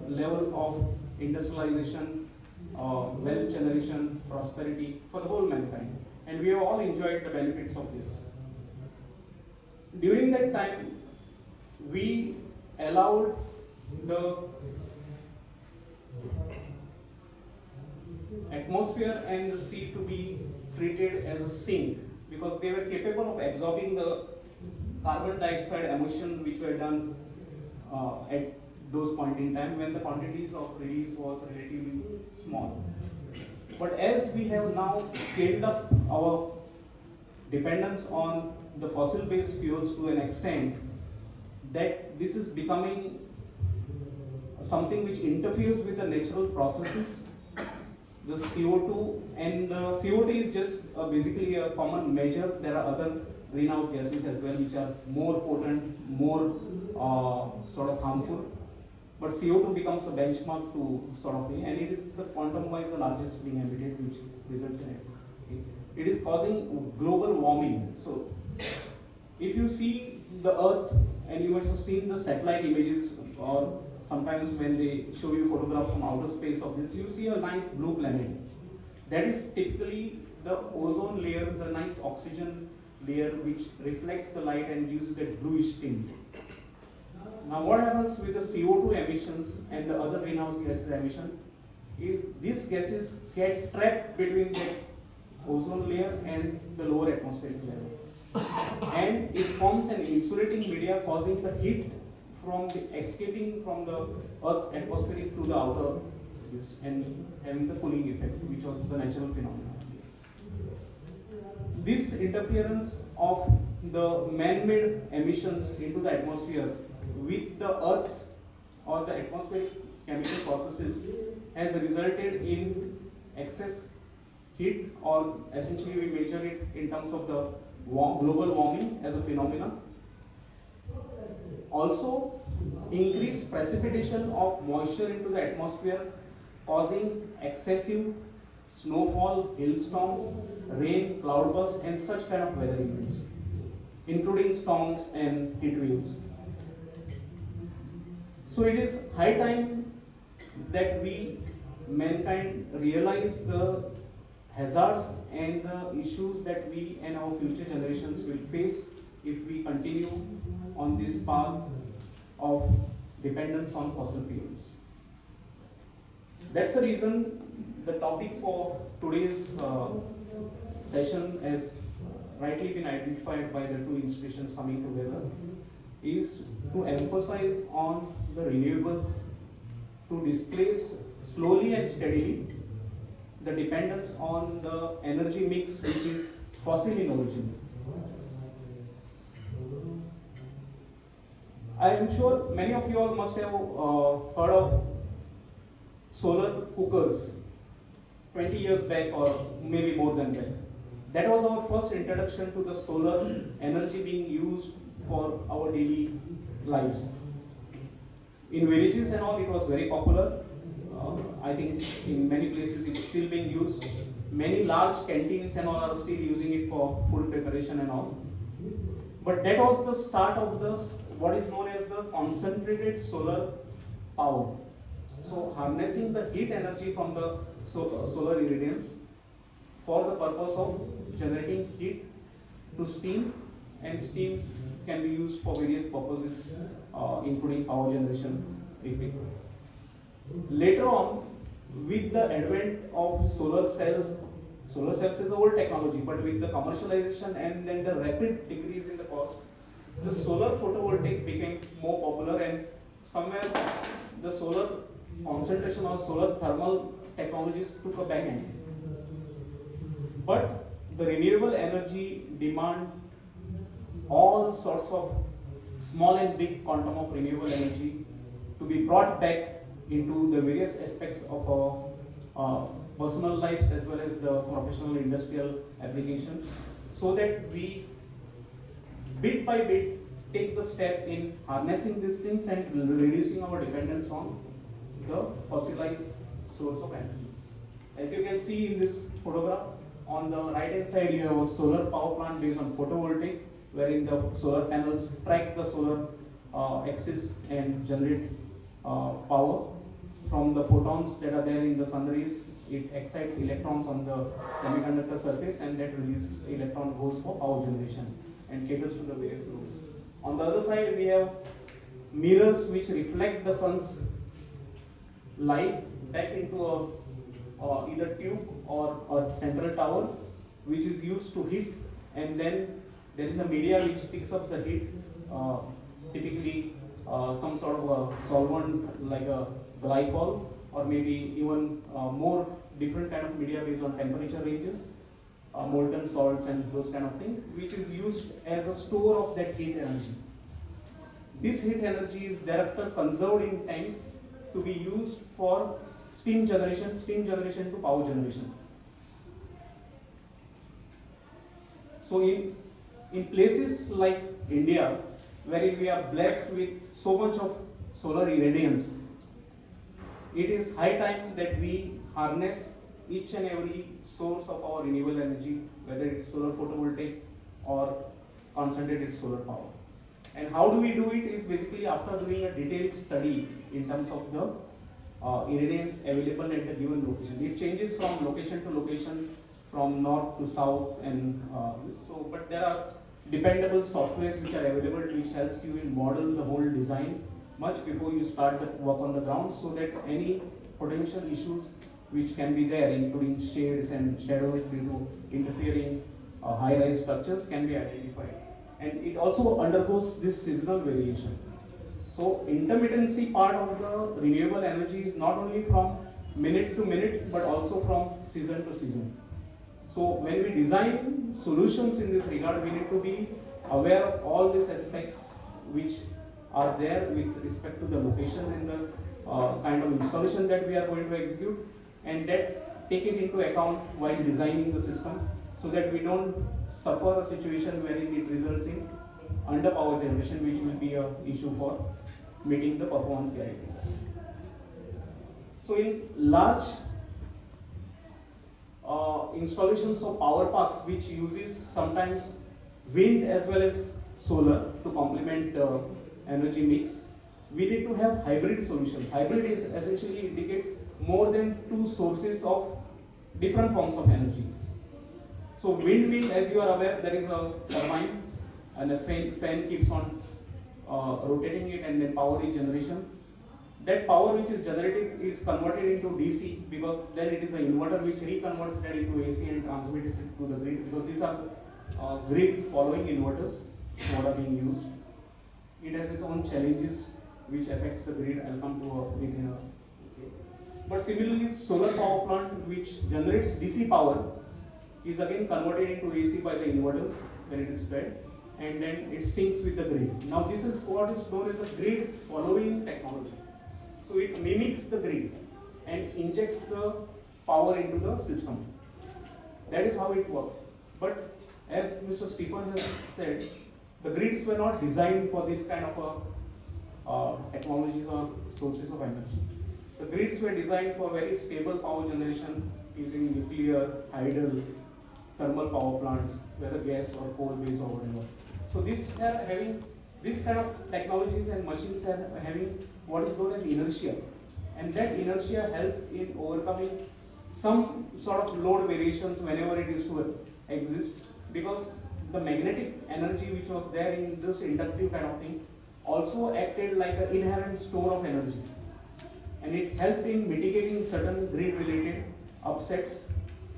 level of industrialization, wealth generation, prosperity for the whole mankind. And we have all enjoyed the benefits of this. During that time, we allowed the atmosphere and the sea to be treated as a sink because they were capable of absorbing the carbon dioxide emission which were done at those point in time when the quantities of release was relatively small. But as we have now scaled up our dependence on the fossil-based fuels to an extent that this is becoming something which interferes with the natural processes, the CO2, and CO2 is just basically a common measure. There are other greenhouse gases as well which are more potent, more sort of harmful. But CO2 becomes a benchmark to sort of thing, and it is the quantum-wise the largest being emitted, which results in it. It is causing global warming. So, if you see the Earth, and you must have seen the satellite images, or sometimes when they show you photographs from outer space of this, you see a nice blue planet. That is typically the ozone layer, the nice oxygen layer, which reflects the light and gives that bluish tint. Now what happens with the CO2 emissions and the other greenhouse gases emission is these gases get trapped between the ozone layer and the lower atmospheric layer. And it forms an insulating media causing the heat from escaping from the Earth's atmosphere to the outer and having the cooling effect, which was the natural phenomenon. This interference of the man-made emissions into the atmosphere with the Earth's or the atmospheric chemical processes has resulted in excess heat, or essentially we measure it in terms of the global warming as a phenomenon. Also, increased precipitation of moisture into the atmosphere causing excessive snowfall, hailstorms, rain, cloudbursts, and such kind of weather events, including storms and heat waves. So it is high time that we, mankind, realize the hazards and the issues that we and our future generations will face if we continue on this path of dependence on fossil fuels. That's the reason the topic for today's session has rightly been identified by the two institutions coming together is to emphasize on the renewables, to displace slowly and steadily the dependence on the energy mix which is fossil in origin. I am sure many of you all must have heard of solar cookers 20 years back or maybe more than that. That was our first introduction to the solar energy being used for our daily lives. In villages and all, it was very popular. I think in many places it's still being used. Many large canteens and all are still using it for food preparation and all. But that was the start of the what is known as the concentrated solar power. So harnessing the heat energy from the solar irradiance for the purpose of generating heat to steam, and steam can be used for various purposes, including power generation. Later on, with the advent of solar cells is old technology, but with the commercialization and then the rapid decrease in the cost, the solar photovoltaic became more popular, and somewhere the solar concentration or solar thermal technologies took a back end. But the renewable energy demand all sorts of small and big quantum of renewable energy to be brought back into the various aspects of our personal lives as well as the professional industrial applications, so that we bit by bit take the step in harnessing these things and reducing our dependence on the fossilized source of energy. As you can see in this photograph, on the right hand side you have a solar power plant based on photovoltaic, wherein the solar panels track the solar axis and generate power from the photons that are there in the sun rays. It excites electrons on the semiconductor surface, and that released electron goes for power generation and caters to the various loads. On the other side, we have mirrors which reflect the sun's light back into a either tube or a central tower, which is used to heat, and then there is a media which picks up the heat, typically some sort of a solvent like a glycol, or maybe even more different kind of media based on temperature ranges, molten salts and those kind of things, which is used as a store of that heat energy. This heat energy is thereafter conserved in tanks to be used for steam generation to power generation. So in places like India, wherein we are blessed with so much of solar irradiance, it is high time that we harness each and every source of our renewable energy, whether it's solar photovoltaic or concentrated solar power. And how do we do it is basically after doing a detailed study in terms of the irradiance available at the given location. It changes from location to location, from north to south, and but there are dependable softwares which are available which helps you in model the whole design much before you start the work on the ground, so that any potential issues which can be there, including shades and shadows due to interfering high-rise structures, can be identified. And it also undergoes this seasonal variation. So intermittency part of the renewable energy is not only from minute to minute, but also from season to season. So when we design solutions in this regard, we need to be aware of all these aspects which are there with respect to the location and the kind of installation that we are going to execute, and that take it into account while designing the system, so that we don't suffer a situation wherein it results in underpower generation, which will be an issue for meeting the performance guarantees. So in large installations of power parks which uses sometimes wind as well as solar to complement energy mix, we need to have hybrid solutions. Hybrid is essentially indicates more than two sources of different forms of energy. So windmill, as you are aware, there is a turbine and a fan keeps on rotating it, and then power is generation. That power which is generated is converted into DC, because then it is an inverter which reconverts that into AC and transmits it to the grid, because these are grid following inverters what are being used. It has its own challenges which affects the grid. I'll come to it in a okay. But similarly, solar power plant which generates DC power is again converted into AC by the inverters when it is fed, and then it syncs with the grid. Now this is what is known as a grid following technology. So it mimics the grid and injects the power into the system. That is how it works. But as Mr. Stephen has said, the grids were not designed for this kind of technologies or sources of energy. The grids were designed for very stable power generation using nuclear, hydel, thermal power plants, whether gas or coal based or whatever. So this kind of technologies and machines are having what is known as inertia, and that inertia help in overcoming some sort of load variations whenever it is to exist, because the magnetic energy which was there in this inductive kind of thing also acted like an inherent store of energy, and it helped in mitigating certain grid related upsets,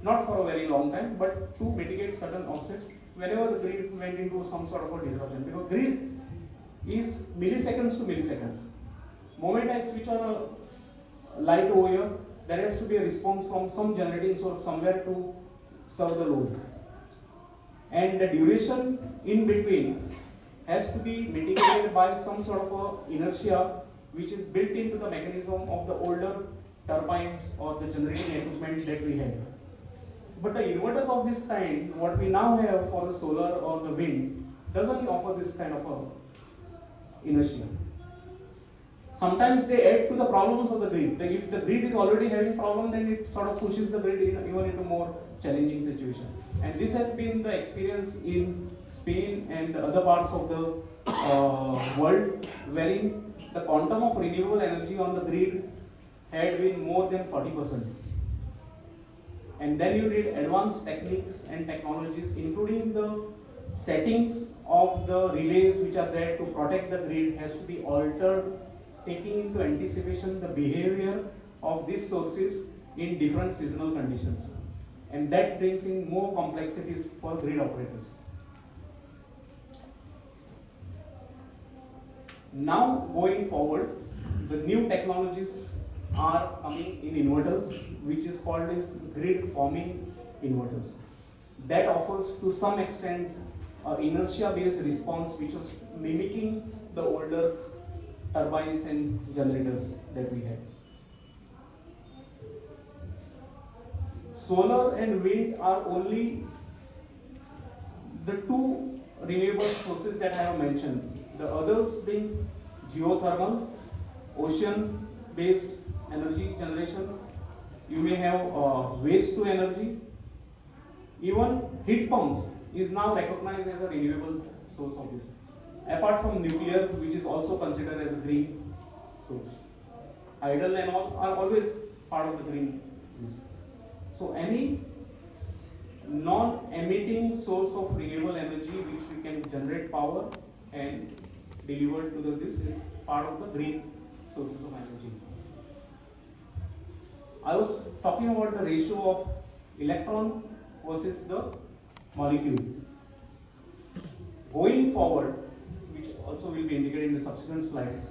not for a very long time, but to mitigate certain upsets whenever the grid went into some sort of a disruption, because grid is milliseconds to milliseconds. Moment I switch on a light over here, there has to be a response from some generating source somewhere to serve the load, and the duration in between has to be mitigated by some sort of a inertia which is built into the mechanism of the older turbines or the generating equipment that we had. But the inverters of this kind, what we now have for the solar or the wind, doesn't offer this kind of a inertia. Sometimes they add to the problems of the grid. Like if the grid is already having problem, then it sort of pushes the grid even into more challenging situation. And this has been the experience in Spain and other parts of the world, wherein the quantum of renewable energy on the grid had been more than 40%. And then you need advanced techniques and technologies, including the settings of the relays which are there to protect the grid has to be altered, taking into anticipation the behavior of these sources in different seasonal conditions. And that brings in more complexities for grid operators. Now going forward, the new technologies are coming in inverters, which is called as grid forming inverters. That offers to some extent inertia based response which was mimicking the older turbines and generators that we had. Solar and wind are only the two renewable sources that I have mentioned. The others being geothermal, ocean based energy generation. You may have waste to energy. Even heat pumps is now recognized as a renewable source of this. Apart from nuclear, which is also considered as a green source. Hydel and all are always part of the green list. So any non-emitting source of renewable energy which we can generate power and deliver to the this is part of the green sources of energy. I was talking about the ratio of electron versus the molecule. Going forward, which also will be indicated in the subsequent slides,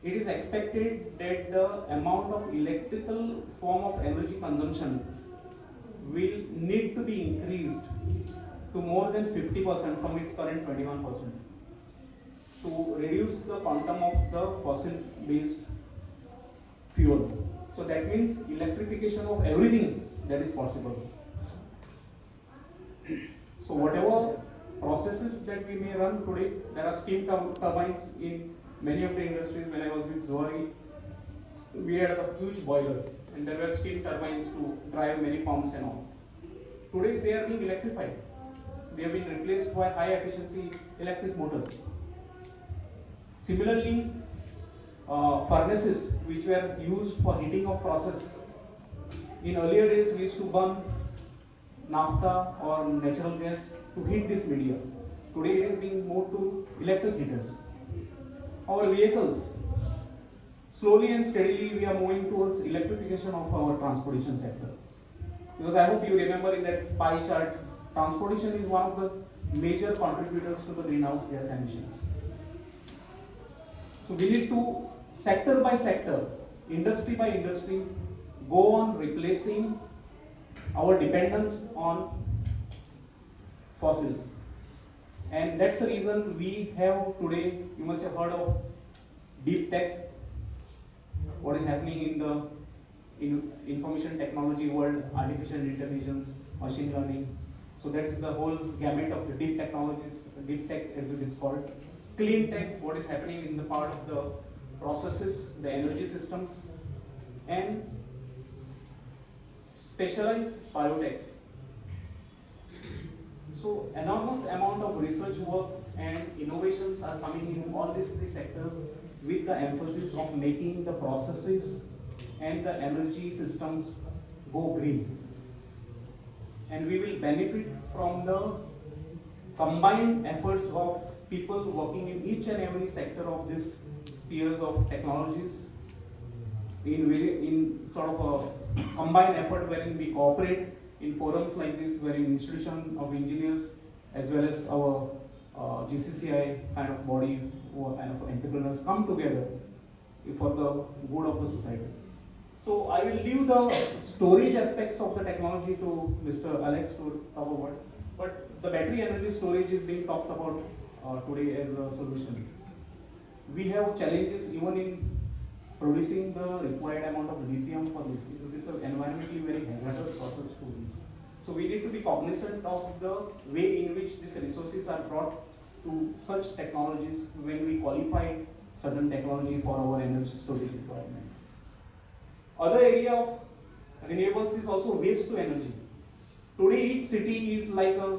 it is expected that the amount of electrical form of energy consumption will need to be increased to more than 50% from its current 21% to reduce the quantum of the fossil based fuel. So that means electrification of everything that is possible. So whatever processes that we may run today, there are steam turbines in many of the industries. When I was with Zuari, we had a huge boiler and there were steam turbines to drive many pumps and all. Today they are being electrified. They have been replaced by high efficiency electric motors. Similarly, furnaces which were used for heating of process. In earlier days we used to burn naphtha or natural gas to heat this media. Today it is being moved to electric heaters. Our vehicles, slowly and steadily we are moving towards electrification of our transportation sector. Because I hope you remember in that pie chart, transportation is one of the major contributors to the greenhouse gas emissions. So we need to, sector by sector, industry by industry, go on replacing our dependence on fossil. And that's the reason we have today, you must have heard of deep tech, what is happening in the information technology world, artificial intelligence, machine learning. So that's the whole gamut of the deep technologies, deep tech as it is called. clean tech, what is happening in the part of the processes, the energy systems, and specialized biotech. So enormous amount of research work and innovations are coming in all these three sectors with the emphasis of making the processes and the energy systems go green. And we will benefit from the combined efforts of people working in each and every sector of these spheres of technologies in sort of a combined effort wherein we cooperate in forums like this, wherein institution of engineers as well as our GCCI kind of body or kind of entrepreneurs come together for the good of the society. So I will leave the storage aspects of the technology to Mr. Alex to talk about, but the battery energy storage is being talked about today as a solution. We have challenges even in producing the required amount of lithium for this, because this is an environmentally very hazardous process to use. So we need to be cognizant of the way in which these resources are brought to such technologies when we qualify certain technology for our energy storage requirement. Other area of renewables is also waste to energy. Today each city is like a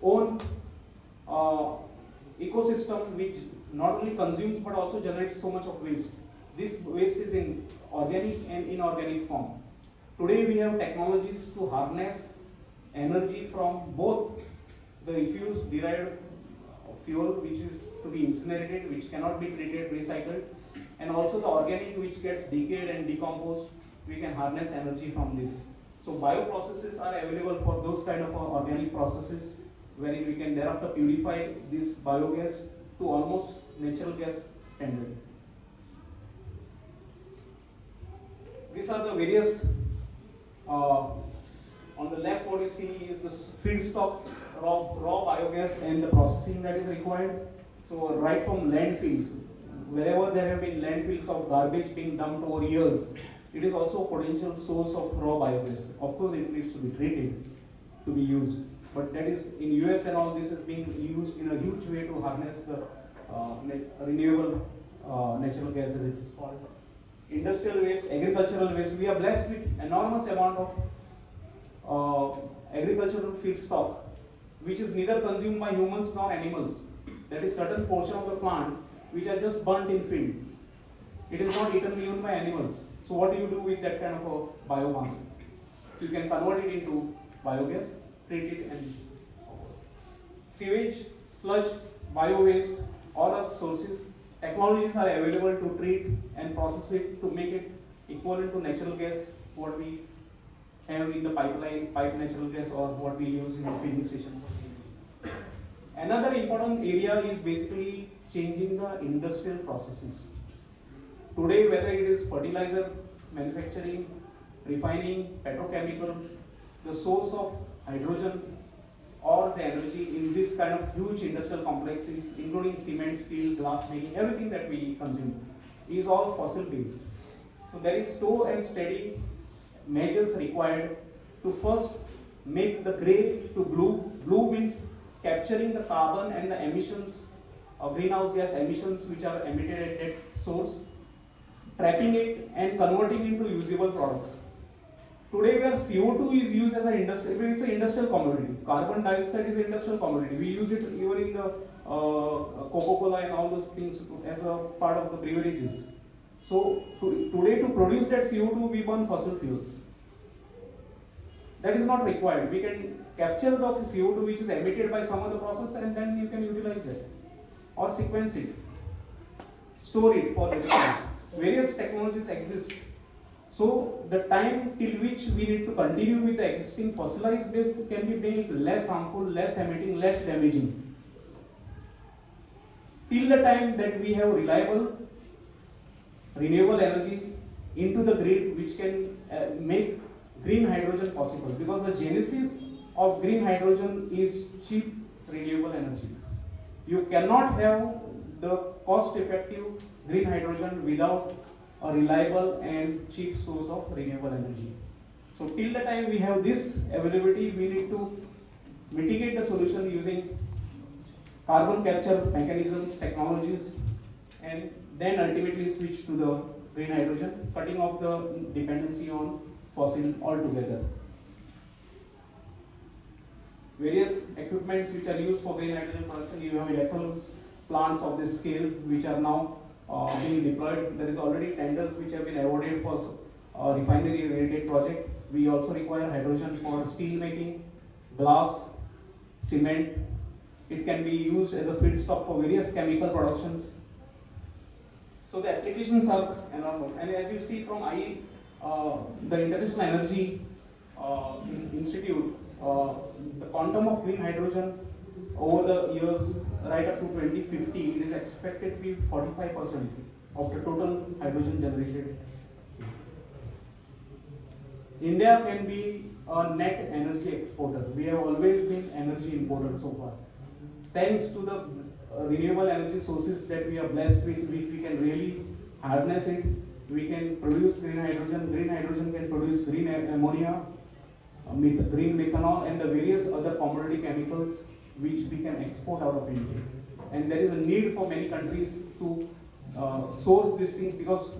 own ecosystem which not only consumes but also generates so much of waste. This waste is in organic and inorganic form. Today we have technologies to harness energy from both the refuse derived fuel which is to be incinerated, which cannot be treated, recycled, and also the organic which gets decayed and decomposed. We can harness energy from this. So bioprocesses are available for those kind of organic processes wherein we can thereafter purify this biogas to almost natural gas standard. These are the various, on the left what you see is the feedstock, raw biogas and the processing that is required. So right from landfills, wherever there have been landfills of garbage being dumped over years, it is also a potential source of raw biogas. Of course it needs to be treated to be used, but that is in US and all this is being used in a huge way to harness the renewable natural gas as it is called. Industrial waste, agricultural waste, we are blessed with enormous amount of agricultural feedstock which is neither consumed by humans nor animals. That is certain portion of the plants which are just burnt in field. It is not eaten even by animals. So what do you do with that kind of a biomass? You can convert it into biogas, treat it, and sewage, sludge, bio-waste, all other sources. Technologies are available to treat and process it to make it equivalent to natural gas, what we have in the pipe natural gas, or what we use in the filling station. Another important area is basically changing the industrial processes. Today, whether it is fertilizer manufacturing, refining, petrochemicals, the source of hydrogen or the energy in this kind of huge industrial complexes, including cement, steel, glass making, everything that we consume, is all fossil based. So there is slow and steady measures required to first make the gray to blue. Blue means capturing the carbon and the emissions of greenhouse gas emissions which are emitted at that source, trapping it and converting into usable products. Today where CO2 is used as an industrial commodity, carbon dioxide is an industrial commodity. We use it even in the Coca-Cola and all those things as a part of the beverages. So today to produce that CO2 we burn fossil fuels. That is not required. We can capture the CO2 which is emitted by some other process and then you can utilize it or sequence it, store it for later. Various technologies exist. So the time till which we need to continue with the existing fossilized waste can be made less harmful, less emitting, less damaging. Till the time that we have reliable renewable energy into the grid which can make green hydrogen possible, because the genesis of green hydrogen is cheap renewable energy. You cannot have the cost-effective green hydrogen without a reliable and cheap source of renewable energy. So till the time we have this availability, we need to mitigate the solution using carbon capture mechanisms, technologies, and then ultimately switch to the green hydrogen, cutting off the dependency on fossil altogether. Various equipments which are used for green hydrogen production, you have electrolysis plants of this scale which are now being deployed. There is already tenders which have been awarded for refinery related project. We also require hydrogen for steel making, glass, cement. It can be used as a feedstock for various chemical productions. So the applications are enormous. And as you see from the International Energy Institute, the quantum of green hydrogen over the years right up to 2050, it is expected to be 45% of the total hydrogen generation. India can be a net energy exporter. We have always been energy importer so far. Thanks to the renewable energy sources that we are blessed with, if we can really harness it, we can produce green hydrogen. Green hydrogen can produce green ammonia, green methanol, and the various other commodity chemicals which we can export out of India. And there is a need for many countries to source these things because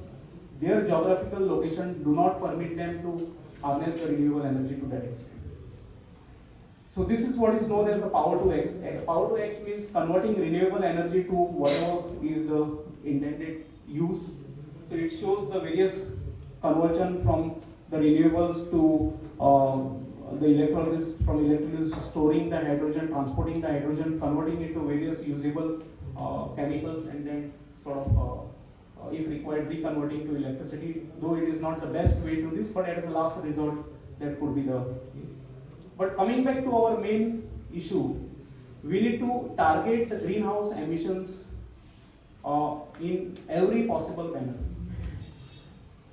their geographical location do not permit them to harness the renewable energy to that extent. So this is what is known as the power to X. Power to X means converting renewable energy to whatever is the intended use. So it shows the various conversion from the renewables to the electrolysis, from electrolysis storing the hydrogen, transporting the hydrogen, converting it to various usable chemicals, and then sort of, if required, reconverting to electricity. Though it is not the best way to do this, but as a last resort, that could be the. But coming back to our main issue, we need to target the greenhouse emissions in every possible manner.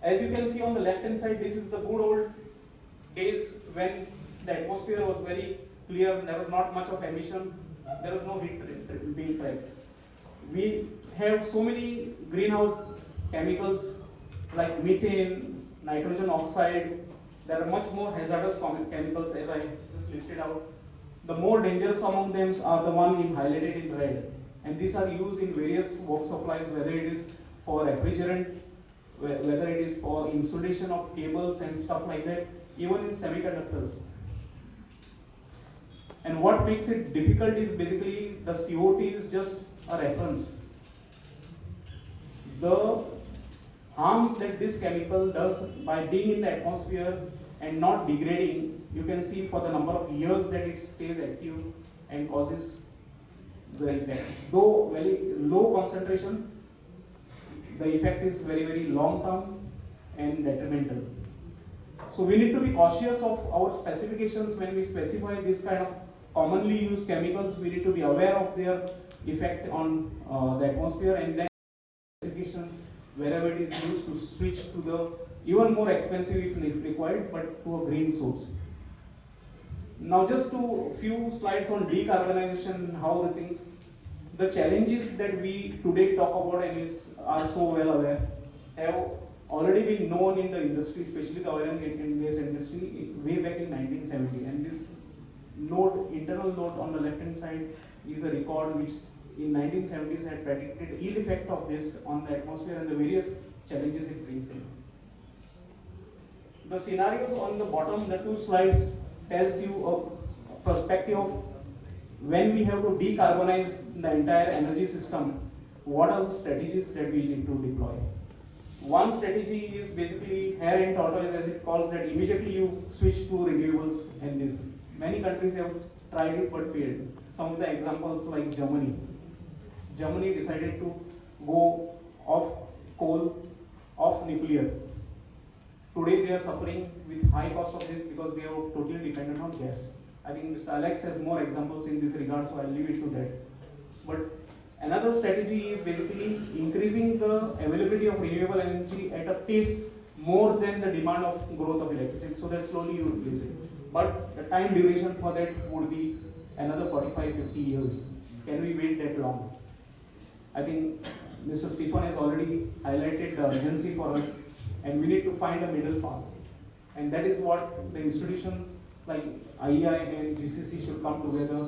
As you can see on the left hand side, this is the good old days when the atmosphere was very clear, there was not much of emission, there was no heat being trapped. We have so many greenhouse chemicals like methane, nitrogen oxide. There are much more hazardous chemicals as I just listed out. The more dangerous among them are the one highlighted in red. And these are used in various walks of life, whether it is for refrigerant, whether it is for insulation of cables and stuff like that, even in semiconductors. And what makes it difficult is basically the COT is just a reference. The harm that this chemical does by being in the atmosphere and not degrading, you can see for the number of years that it stays active and causes the effect. Though very low concentration, the effect is very, very long term and detrimental. So we need to be cautious of our specifications when we specify this kind of commonly used chemicals. We need to be aware of their effect on the atmosphere, and then specifications wherever it is used to switch to the even more expensive if required, but to a green source. Now just to few slides on decarbonization, how the things, the challenges that we today talk about and are so well aware have already been known in the industry, especially the oil and gas industry, way back in 1970. And this note, internal note on the left hand side is a record which in 1970s had predicted ill effect of this on the atmosphere and the various challenges it brings in. The scenarios on the bottom, the two slides, tells you a perspective of when we have to decarbonize the entire energy system, what are the strategies that we need to deploy. One strategy is basically hare and tortoise, as it calls, that immediately you switch to renewables, and this. Many countries have tried it but failed. Some of the examples like Germany. Germany decided to go off coal, off nuclear. Today they are suffering with high cost of this because they are totally dependent on gas. I think Mr. Alex has more examples in this regard, so I'll leave it to that. But another strategy is basically increasing the availability of renewable energy at a pace more than the demand of growth of electricity, so that slowly you replace it. But the time duration for that would be another 45-50 years. Can we wait that long? I think Mr. Stephen has already highlighted the urgency for us, and we need to find a middle path. And that is what the institutions like IEI and GCC should come together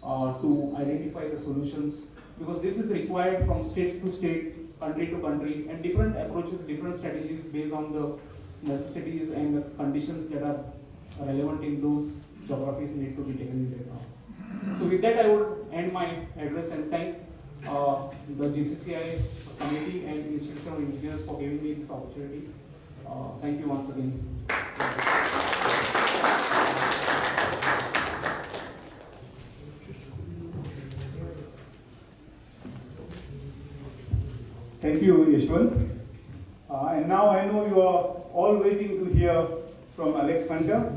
to identify the solutions, because this is required from state to state, country to country, and different approaches, different strategies based on the necessities and the conditions that are relevant in those geographies need to be taken into account. So with that, I would end my address and thank the GCCI committee and Institution of Engineers for giving me this opportunity. Thank you once again. Thank you, Yashwant. And now I know you are all waiting to hear from Alex Hunter,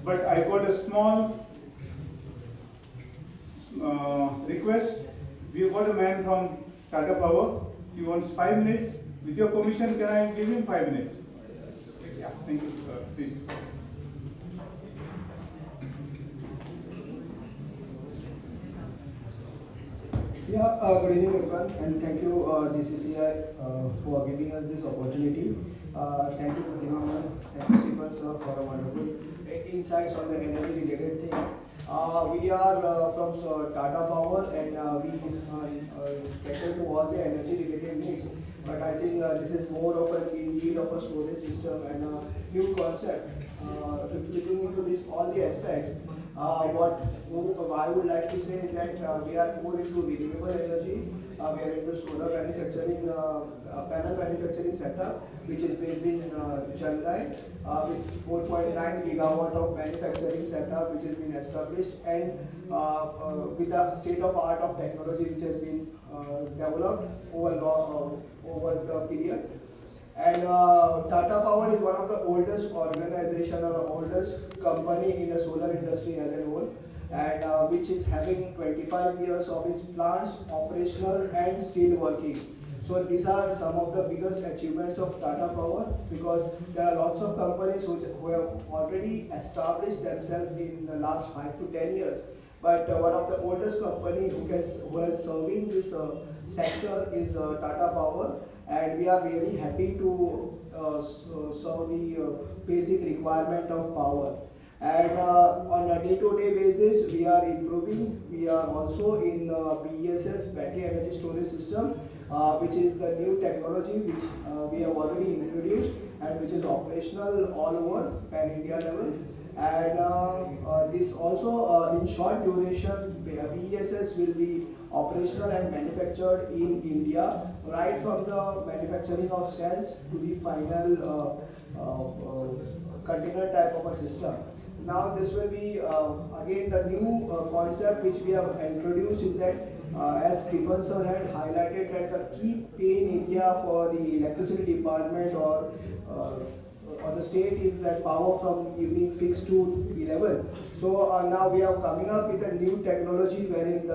but I got a small request. We got a man from Tata Power. He wants 5 minutes. With your permission, can I give him 5 minutes? Yeah, thank you. Please. Yeah, good evening everyone, and thank you GCCI for giving us this opportunity. Thank you Pratima, thank you Stephen sir for a wonderful insights on the energy related thing. We are from Tata Power, and we cater to all the energy related needs. But I think this is more of an indeed of a storage system and a new concept. Looking into this all the aspects, what I would like to say is that we are more into renewable energy. We are into solar manufacturing, panel manufacturing setup, which is based in Chennai, with 4.9 gigawatt of manufacturing setup, which has been established, and with a state of art of technology, which has been developed over the period. And Tata Power is one of the oldest organization or oldest company in the solar industry as a whole, and which is having 25 years of its plants operational and still working. So these are some of the biggest achievements of Tata Power, because there are lots of companies who have already established themselves in the last 5 to 10 years. But one of the oldest company who is serving this sector is Tata Power, and we are really happy to serve the basic requirement of power. And on a day-to-day basis, we are improving. We are also in BESS, Battery Energy Storage System, which is the new technology which we have already introduced and which is operational all over pan-India level. And this also, in short duration, BESS will be operational and manufactured in India, right from the manufacturing of cells to the final container type of a system. Now this will be, again, the new concept which we have introduced is that, as Stephen sir had highlighted, that the key pain area for the electricity department or the state is that power from evening 6 to 11. So now we are coming up with a new technology wherein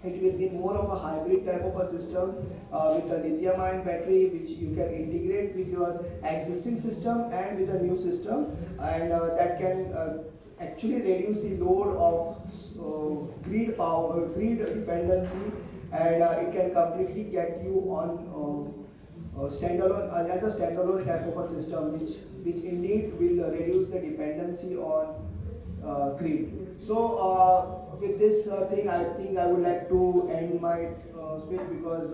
it will be more of a hybrid type of a system with a lithium-ion battery, which you can integrate with your existing system and with a new system, and that can actually reduce the load of grid power, grid dependency, and it can completely get you on standalone as a standalone type of a system, which indeed will reduce the dependency on grid. So with this thing, I think I would like to end my speech, because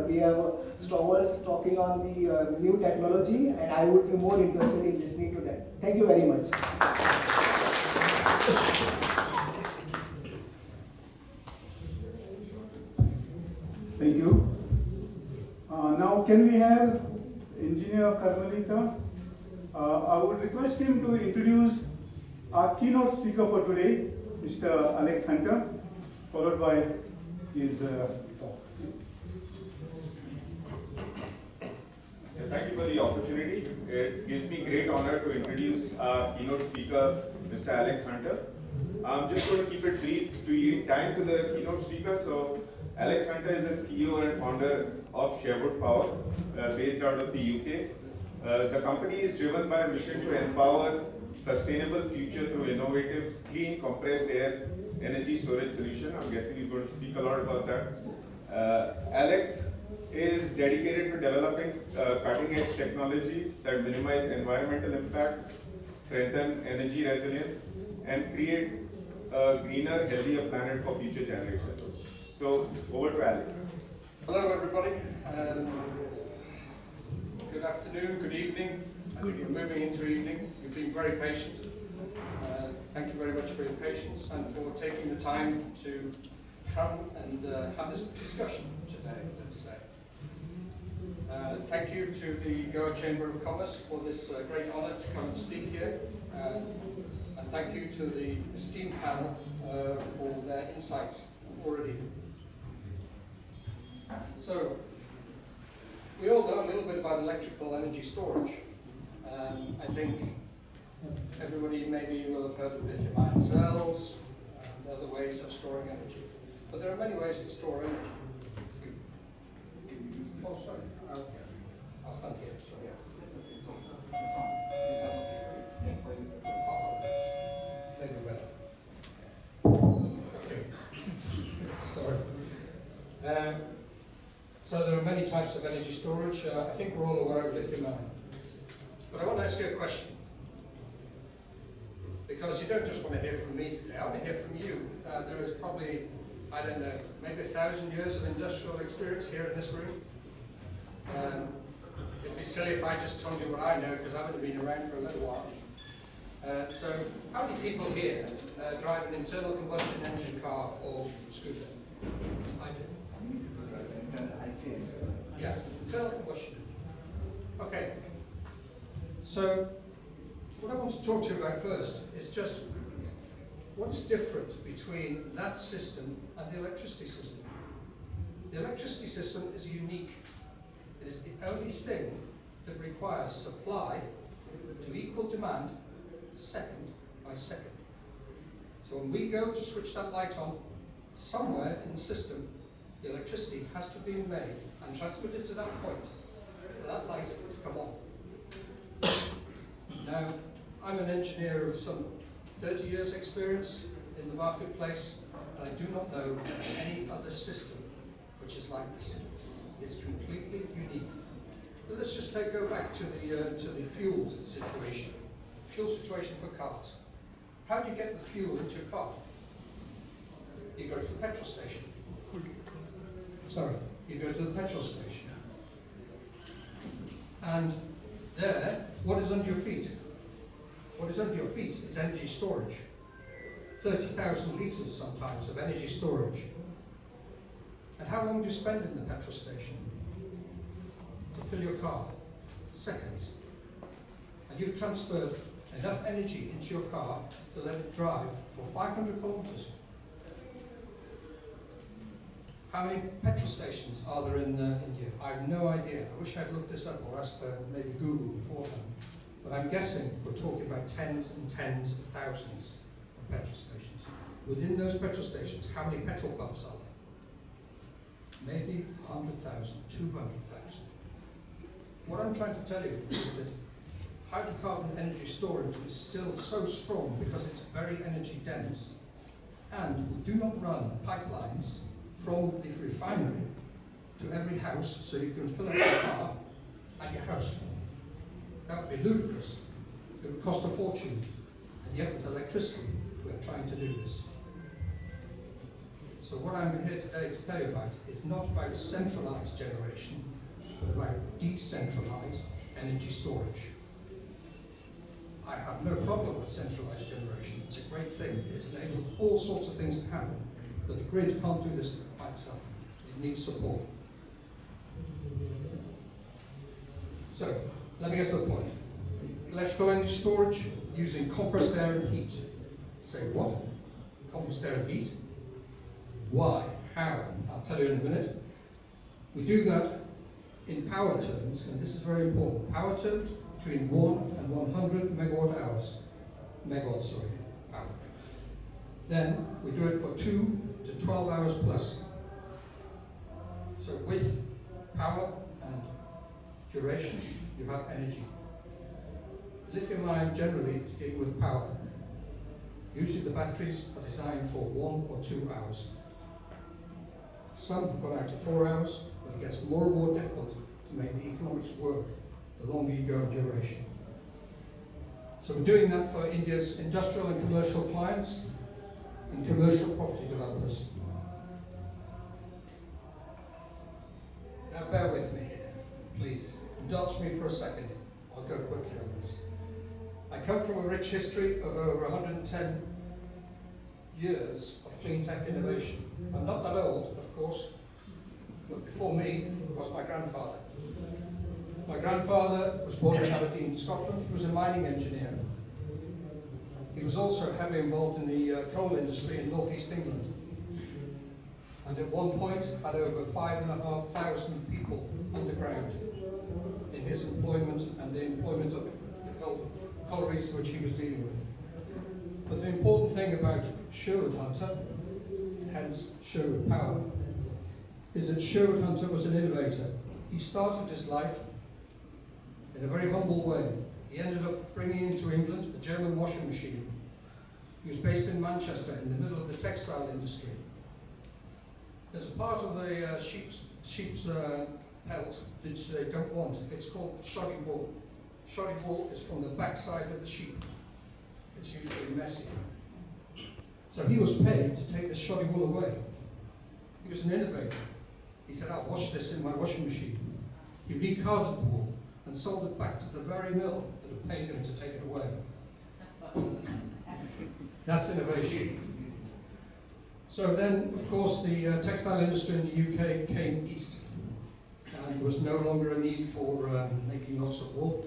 we have stalwarts talking on the new technology, and I would be more interested in listening to that. Thank you very much. Thank you. Now can we have Engineer Karmalita? I would request him to introduce our keynote speaker for today, Mr. Alex Hunter, followed by his talk. Thank you for the opportunity. It gives me great honor to introduce our keynote speaker, Mr. Alex Hunter. I'm just going to keep it brief to yield time to the keynote speaker. So, Alex Hunter is the CEO and founder of Sherwood Power, based out of the UK. The company is driven by a mission to empower sustainable future through innovative, clean, compressed air energy storage solution. I'm guessing he's going to speak a lot about that. Alex is dedicated to developing cutting-edge technologies that minimize environmental impact, strengthen energy resilience, and create a greener, healthier planet for future generations. So, over to Alex. Hello everybody. Good afternoon, good evening. I think you're moving into evening. You've been very patient. Thank you very much for your patience and for taking the time to come and have this discussion today, let's say. Thank you to the Goa Chamber of Commerce for this great honour to come and speak here. And thank you to the esteemed panel for their insights already. So, we all know a little bit about electrical energy storage. I think everybody maybe will have heard of lithium-ion cells and other ways of storing energy. But there are many ways to store energy. Oh, sorry. I'll stand here. Sorry. Maybe better. Okay. Sorry. So there are many types of energy storage. I think we're all aware of lithium-ion. But I want to ask you a question. Because you don't just want to hear from me today, I want to hear from you. There is probably, I don't know, maybe 1,000 years of industrial experience here in this room. It'd be silly if I just told you what I know, because I've only been around for a little while. So, how many people here drive an internal combustion engine car or scooter? I do. I see it. Yeah, internal combustion. Okay. So, what I want to talk to you about first is just what is different between that system and the electricity system. The electricity system is unique. It is the only thing that requires supply to equal demand second by second. So when we go to switch that light on, somewhere in the system, the electricity has to be made and transmitted to that point for that light to come on. Now, I'm an engineer of some 30 years experience in the marketplace, and I do not know any other system which is like this. It's completely unique. But let's just go back to the fuel situation. Fuel situation for cars. How do you get the fuel into your car? You go to the petrol station. Sorry, you go to the petrol station. And there, what is under your feet? What is under your feet is energy storage. 30,000 litres sometimes of energy storage. And how long do you spend in the petrol station to fill your car? Seconds. And you've transferred enough energy into your car to let it drive for 500 kilometres. How many petrol stations are there in India? I have no idea. I wish I'd looked this up or asked maybe Google beforehand. But I'm guessing we're talking about tens and tens of thousands of petrol stations. Within those petrol stations, how many petrol pumps are there? Maybe 100,000, 200,000. What I'm trying to tell you is that hydrocarbon energy storage is still so strong because it's very energy dense. And we do not run pipelines from the refinery to every house so you can fill up your car at your house. That would be ludicrous. It would cost a fortune. And yet with electricity, we're trying to do this. So what I'm here today to tell you about is not about centralized generation, but about decentralized energy storage. I have no problem with centralized generation. It's a great thing. It's enabled all sorts of things to happen. But the grid can't do this by itself. It needs support. So, let me get to the point. Electrical energy storage using compressed air and heat. Say what? Compressed air and heat? Why? How? I'll tell you in a minute. We do that in power terms, and this is very important. Power terms between 1 and 100 megawatt hours. Megawatts, sorry, power. Then we do it for 2 to 12 hours plus. So with power and duration, you have energy. Lithium-ion generally is dealing with power. Usually the batteries are designed for 1 or 2 hours. Some have gone out to 4 hours, but it gets more and more difficult to make the economics work the longer you go in duration. So we're doing that for India's industrial and commercial clients and commercial property developers. Now bear with me here, please. Indulge me for a second. I'll go quickly on this. I come from a rich history of over 110 years of clean tech innovation. I'm not that old, of course, but before me was my grandfather. My grandfather was born in Aberdeen, Scotland. He was a mining engineer. He was also heavily involved in the coal industry in northeast England. And at one point had over 5,500 people underground in his employment and the employment of the collieries which he was dealing with. But the important thing about Sherwood Hunter, hence Sherwood Power, is that Sherwood Hunter was an innovator. He started his life in a very humble way. He ended up bringing into England a German washing machine. He was based in Manchester in the middle of the textile industry. There's a part of the sheep's pelt which they don't want. It's called shoddy wool. Shoddy wool is from the backside of the sheep. It's usually messy. So he was paid to take the shoddy wool away. He was an innovator. He said, I'll wash this in my washing machine. He recarded the wool and sold it back to the very mill that had paid him to take it away. That's innovation. So then, of course, the textile industry in the UK came east. And there was no longer a need for making lots of wool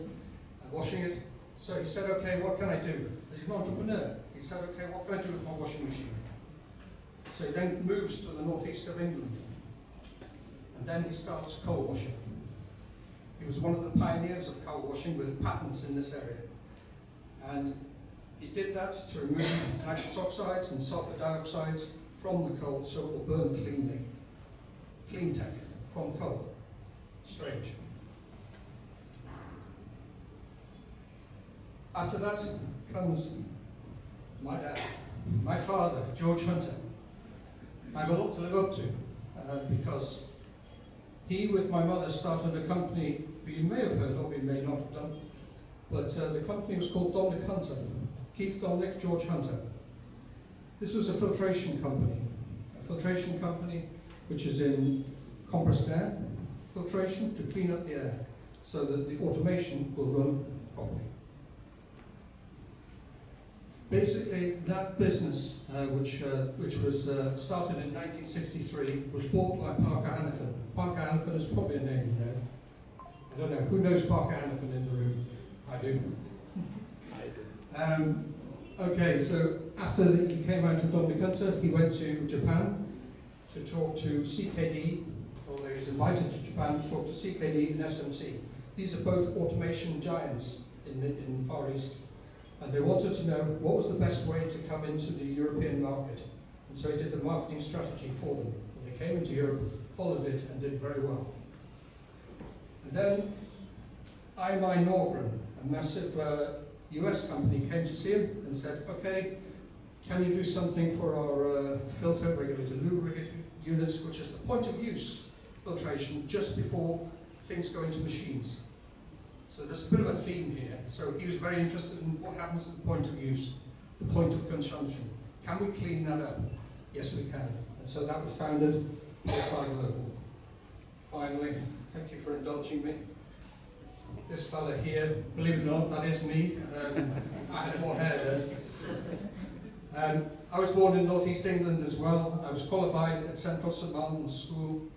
and washing it. So he said, okay, what can I do? As an entrepreneur, he said, okay, what can I do with my washing machine? So he then moves to the northeast of England. And then he starts coal washing. He was one of the pioneers of coal washing with patents in this area. And he did that to remove nitrous oxides and sulfur dioxides from the coal so it will burn cleanly. Clean tech from coal. Strange. After that comes my dad, my father, George Hunter. I have a lot to live up to because he, with my mother, started a company you may have heard of, you may not have done, but the company was called Dominic Hunter. Keith Dominic, George Hunter. This was a filtration company which is in compressed air filtration to clean up the air so that the automation will run properly. Basically, that business, which was started in 1963, was bought by Parker Hannifin. Parker Hannifin is probably a name you know. I don't know, who knows Parker Hannifin in the room? I do. Okay, so after he came out of Dominic Hunter, he went to Japan to talk to CKD, or he was invited to Japan to talk to CKD and SMC. These are both automation giants in the Far East. And they wanted to know what was the best way to come into the European market. And so he did the marketing strategy for them. And they came into Europe, followed it, and did very well. And then IEI Norgren, a massive US company, came to see him and said, okay, can you do something for our filter regulator, lubricant units, which is the point of use filtration just before things go into machines. So there's a bit of a theme here. So he was very interested in what happens at the point of use, the point of consumption. Can we clean that up? Yes, we can. And so that was founded SI Global. Finally, thank you for indulging me. This fella here, believe it or not, that is me. I had more hair then. I was born in northeast England as well. I was qualified at Central St Martin's School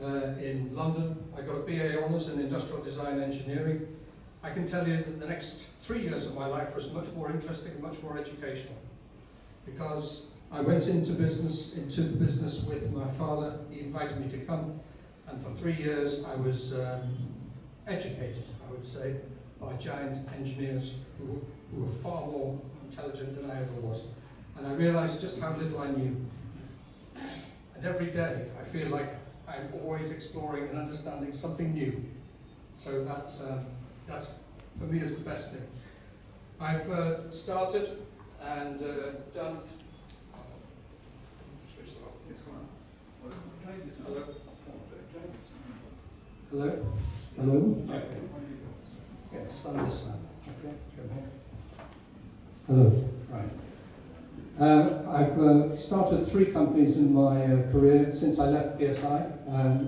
in London. I got a BA Honours in Industrial Design Engineering. I can tell you that the next 3 years of my life was much more interesting and much more educational, because I went into the business with my father. He invited me to come, and for 3 years I was educated, I would say, by giant engineers who were far more intelligent than I ever was. And I realized just how little I knew. And every day I feel like I'm always exploring and understanding something new. So that's for me is the best thing. I've started and done. Switch that off. Hello. Hello. Hello. Okay, start this side. Okay. Hello. Right. I've started 3 companies in my career since I left PSI.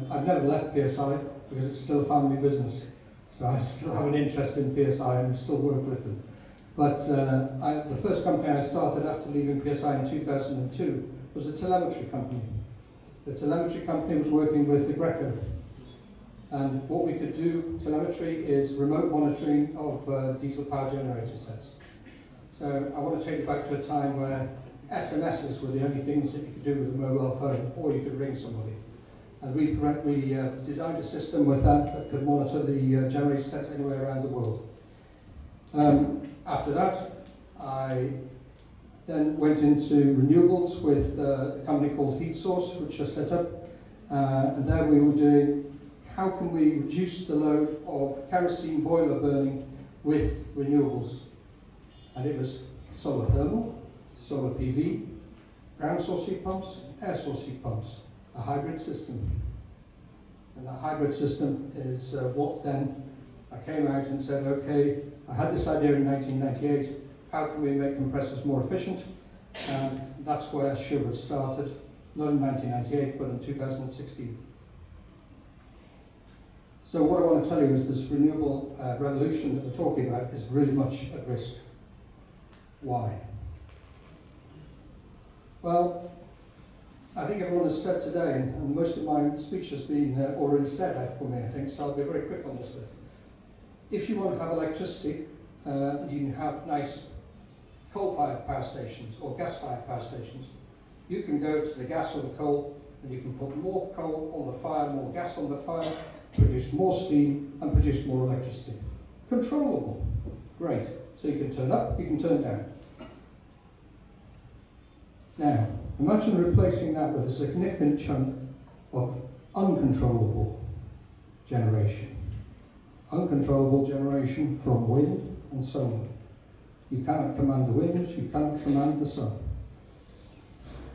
I've never left PSI because it's still a family business. So I still have an interest in PSI and still work with them. But the first company I started after leaving PSI in 2002 was a telemetry company. The telemetry company was working with the Greco. And what we could do, telemetry, is remote monitoring of diesel power generator sets. So I want to take you back to a time where SMSs were the only things that you could do with a mobile phone, or you could ring somebody. And we designed a system with that could monitor the generator sets anywhere around the world. After that, I then went into renewables with a company called Heat Source, which I set up. And there we were doing, how can we reduce the load of kerosene boiler burning with renewables? And it was solar thermal, solar PV, ground source heat pumps, air source heat pumps, a hybrid system. And that hybrid system is what then I came out and said, okay, I had this idea in 1998, how can we make compressors more efficient? And that's where Sherwood started, not in 1998, but in 2016. So what I want to tell you is this renewable revolution that we're talking about is really much at risk. Why? Well, I think everyone has said today, and most of my speech has been already said for me, I think, so I'll be very quick on this bit. If you want to have electricity, you can have nice coal-fired power stations or gas-fired power stations. You can go to the gas or the coal, and you can put more coal on the fire, more gas on the fire, produce more steam, and produce more electricity. Controllable. Great. So you can turn up, you can turn down. Now, imagine replacing that with a significant chunk of uncontrollable generation. Uncontrollable generation from wind and solar. You cannot command the wind, you cannot command the sun.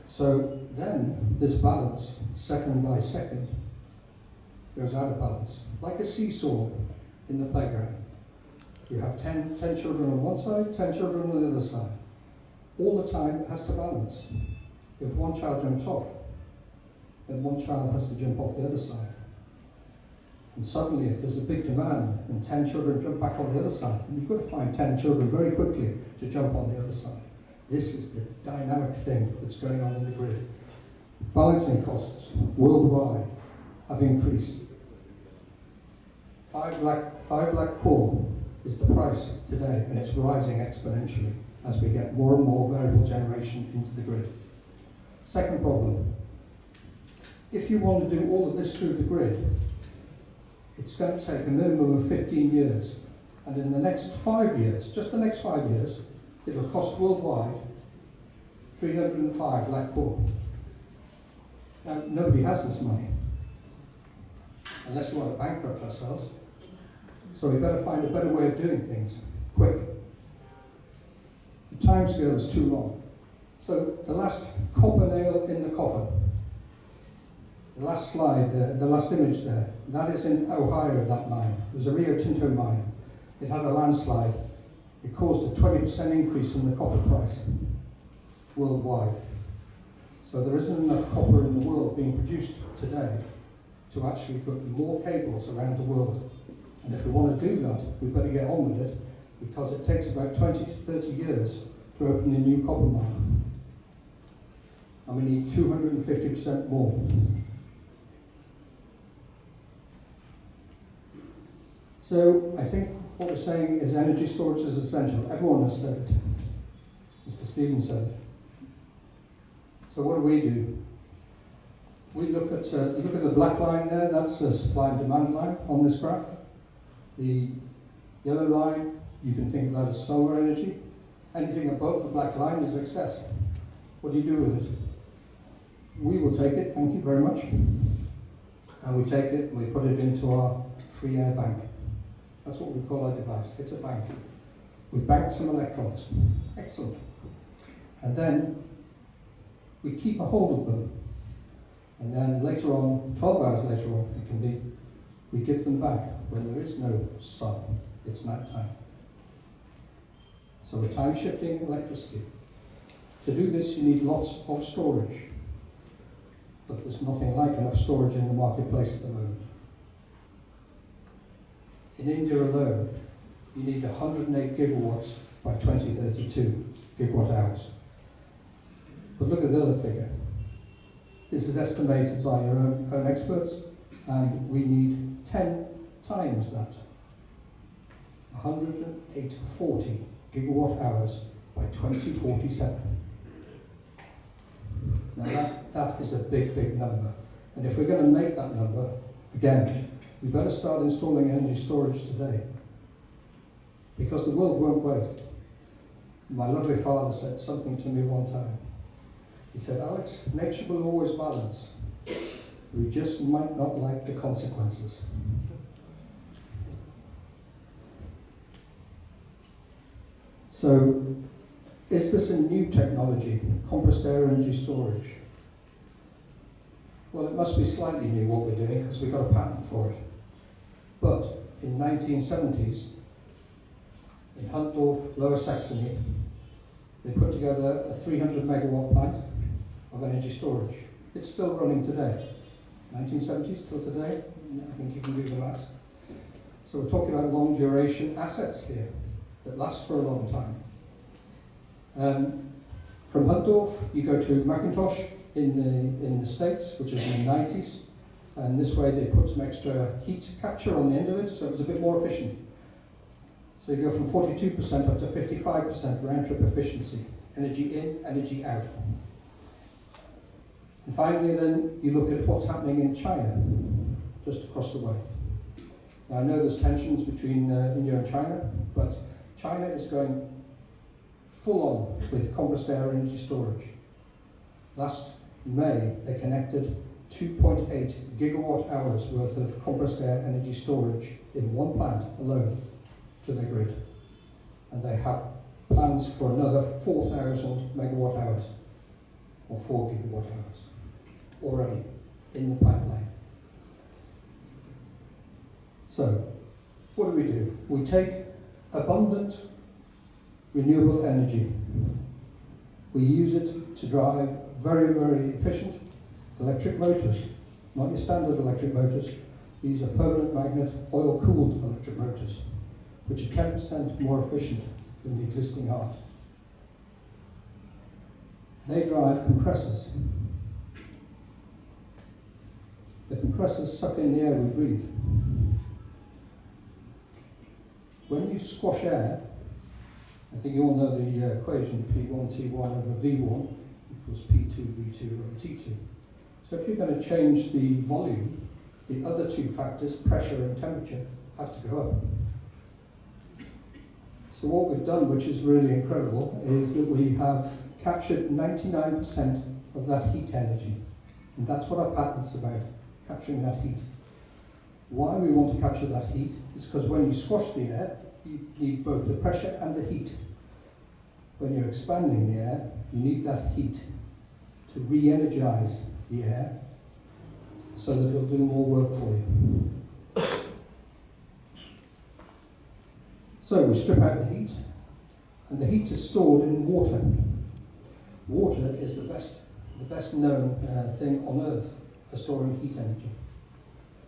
So then this balance, second by second, goes out of balance. Like a seesaw in the playground. You have 10 children on one side, 10 children on the other side. All the time it has to balance. If one child jumps off, then one child has to jump off the other side. And suddenly, if there's a big demand and 10 children jump back on the other side, then you've got to find 10 children very quickly to jump on the other side. This is the dynamic thing that's going on in the grid. Balancing costs worldwide have increased. 5 lakh core is the price today, and it's rising exponentially as we get more and more variable generation into the grid. Second problem, if you want to do all of this through the grid, it's going to take a minimum of 15 years. And in the next 5 years, just the next 5 years, it will cost worldwide 305 lakh core. Now, nobody has this money, unless we want to bankrupt ourselves. So we better find a better way of doing things, quick. The time scale is too long. So the last copper nail in the coffin, the last slide, the last image there, that is in Ohio, that mine. It was a Rio Tinto mine. It had a landslide. It caused a 20% increase in the copper price worldwide. So there isn't enough copper in the world being produced today to actually put more cables around the world. And if we want to do that, we better get on with it, because it takes about 20 to 30 years to open a new copper mine. And we need 250% more. So I think what we're saying is energy storage is essential. Everyone has said it. Mr. Stevens said it. So what do? We look at the black line there, that's a supply and demand line on this graph. The yellow line, you can think of that as solar energy. Anything above the black line is excess. What do you do with it? We will take it, thank you very much. And we take it and we put it into our free air bank. That's what we call our device. It's a bank. We bank some electrons. Excellent. And then we keep a hold of them. And then later on, 12 hours later on, it can be, we give them back when there is no sun. It's night time. So we're time shifting electricity. To do this, you need lots of storage. But there's nothing like enough storage in the marketplace at the moment. In India alone, you need 108 gigawatts by 2032 gigawatt hours. But look at the other figure. This is estimated by your own experts, and we need 10 times that. 108.40 gigawatt hours by 2047. Now that is a big, big number. And if we're going to make that number, again, we better start installing energy storage today. Because the world won't wait. My lovely father said something to me one time. He said, Alex, nature will always balance. We just might not like the consequences. So, is this a new technology, compressed air energy storage? Well, it must be slightly new what we're doing because we got a patent for it. But in 1970s, in Huntdorf, Lower Saxony, they put together a 300 megawatt plant of energy storage. It's still running today. 1970s till today, I think you can do the maths. So we're talking about long duration assets here that last for a long time. From Huntdorf, you go to Macintosh in the States, which is in the 90s, and this way they put some extra heat capture on the end of it, so it was a bit more efficient. So you go from 42% up to 55% round trip efficiency, energy in, energy out. And finally then, you look at what's happening in China, just across the way. Now I know there's tensions between India and China, but China is going full on with compressed air energy storage. Last May, they connected 2.8 gigawatt hours worth of compressed air energy storage in one plant alone to their grid. And they have plans for another 4,000 megawatt hours, or 4 gigawatt hours, already in the pipeline. So, what do? We take abundant renewable energy. We use it to drive very, very efficient electric motors, not your standard electric motors. These are permanent magnet, oil-cooled electric motors, which are 10% more efficient than the existing art. They drive compressors. The compressors suck in the air we breathe. When you squash air, I think you all know the equation, P1T1 over V1 equals P2V2 over T2. So if you're going to change the volume, the other two factors, pressure and temperature, have to go up. So what we've done, which is really incredible, is that we have captured 99% of that heat energy. And that's what our patent's about, capturing that heat. Why we want to capture that heat is because when you squash the air, you need both the pressure and the heat. When you're expanding the air, you need that heat to re-energize the air so that it'll do more work for you. So we strip out the heat, and the heat is stored in water. Water is the best known thing on Earth for storing heat energy.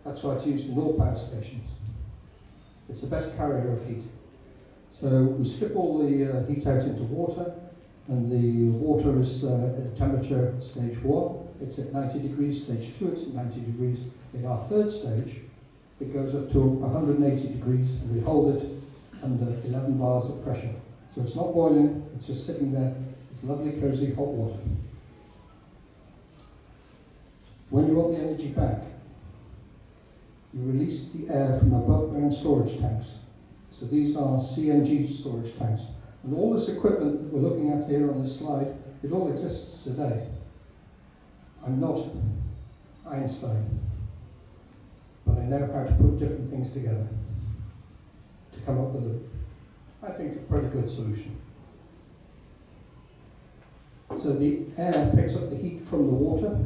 That's why it's used in all power stations. It's the best carrier of heat. So we strip all the heat out into water, and the water is at a temperature stage 1. It's at 90 degrees, stage 2 it's at 90 degrees. In our third stage, it goes up to 180 degrees, and we hold it under 11 bars of pressure. So it's not boiling, it's just sitting there. It's lovely, cozy, hot water. When you want the energy back, you release the air from above ground storage tanks. So these are CNG storage tanks. And all this equipment that we're looking at here on this slide, it all exists today. I'm not Einstein, but I know how to put different things together to come up with I think, a pretty good solution. So the air picks up the heat from the water,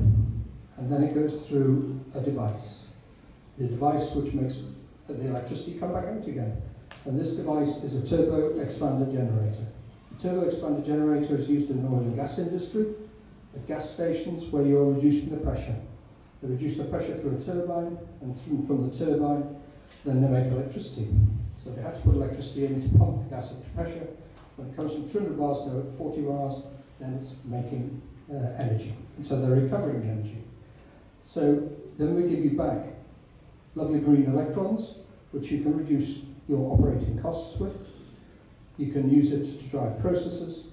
and then it goes through a device. The device which makes the electricity come back out again. And this device is a turbo expander generator. The turbo expander generator is used in the oil and gas industry, at gas stations where you're reducing the pressure. They reduce the pressure through a turbine, and from the turbine, then they make electricity. So they had to put electricity in to pump the gas up to pressure. When it comes from 200 bars to 40 bars, then it's making energy. And so they're recovering the energy. So then we give you back lovely green electrons, which you can reduce your operating costs with. You can use it to drive processes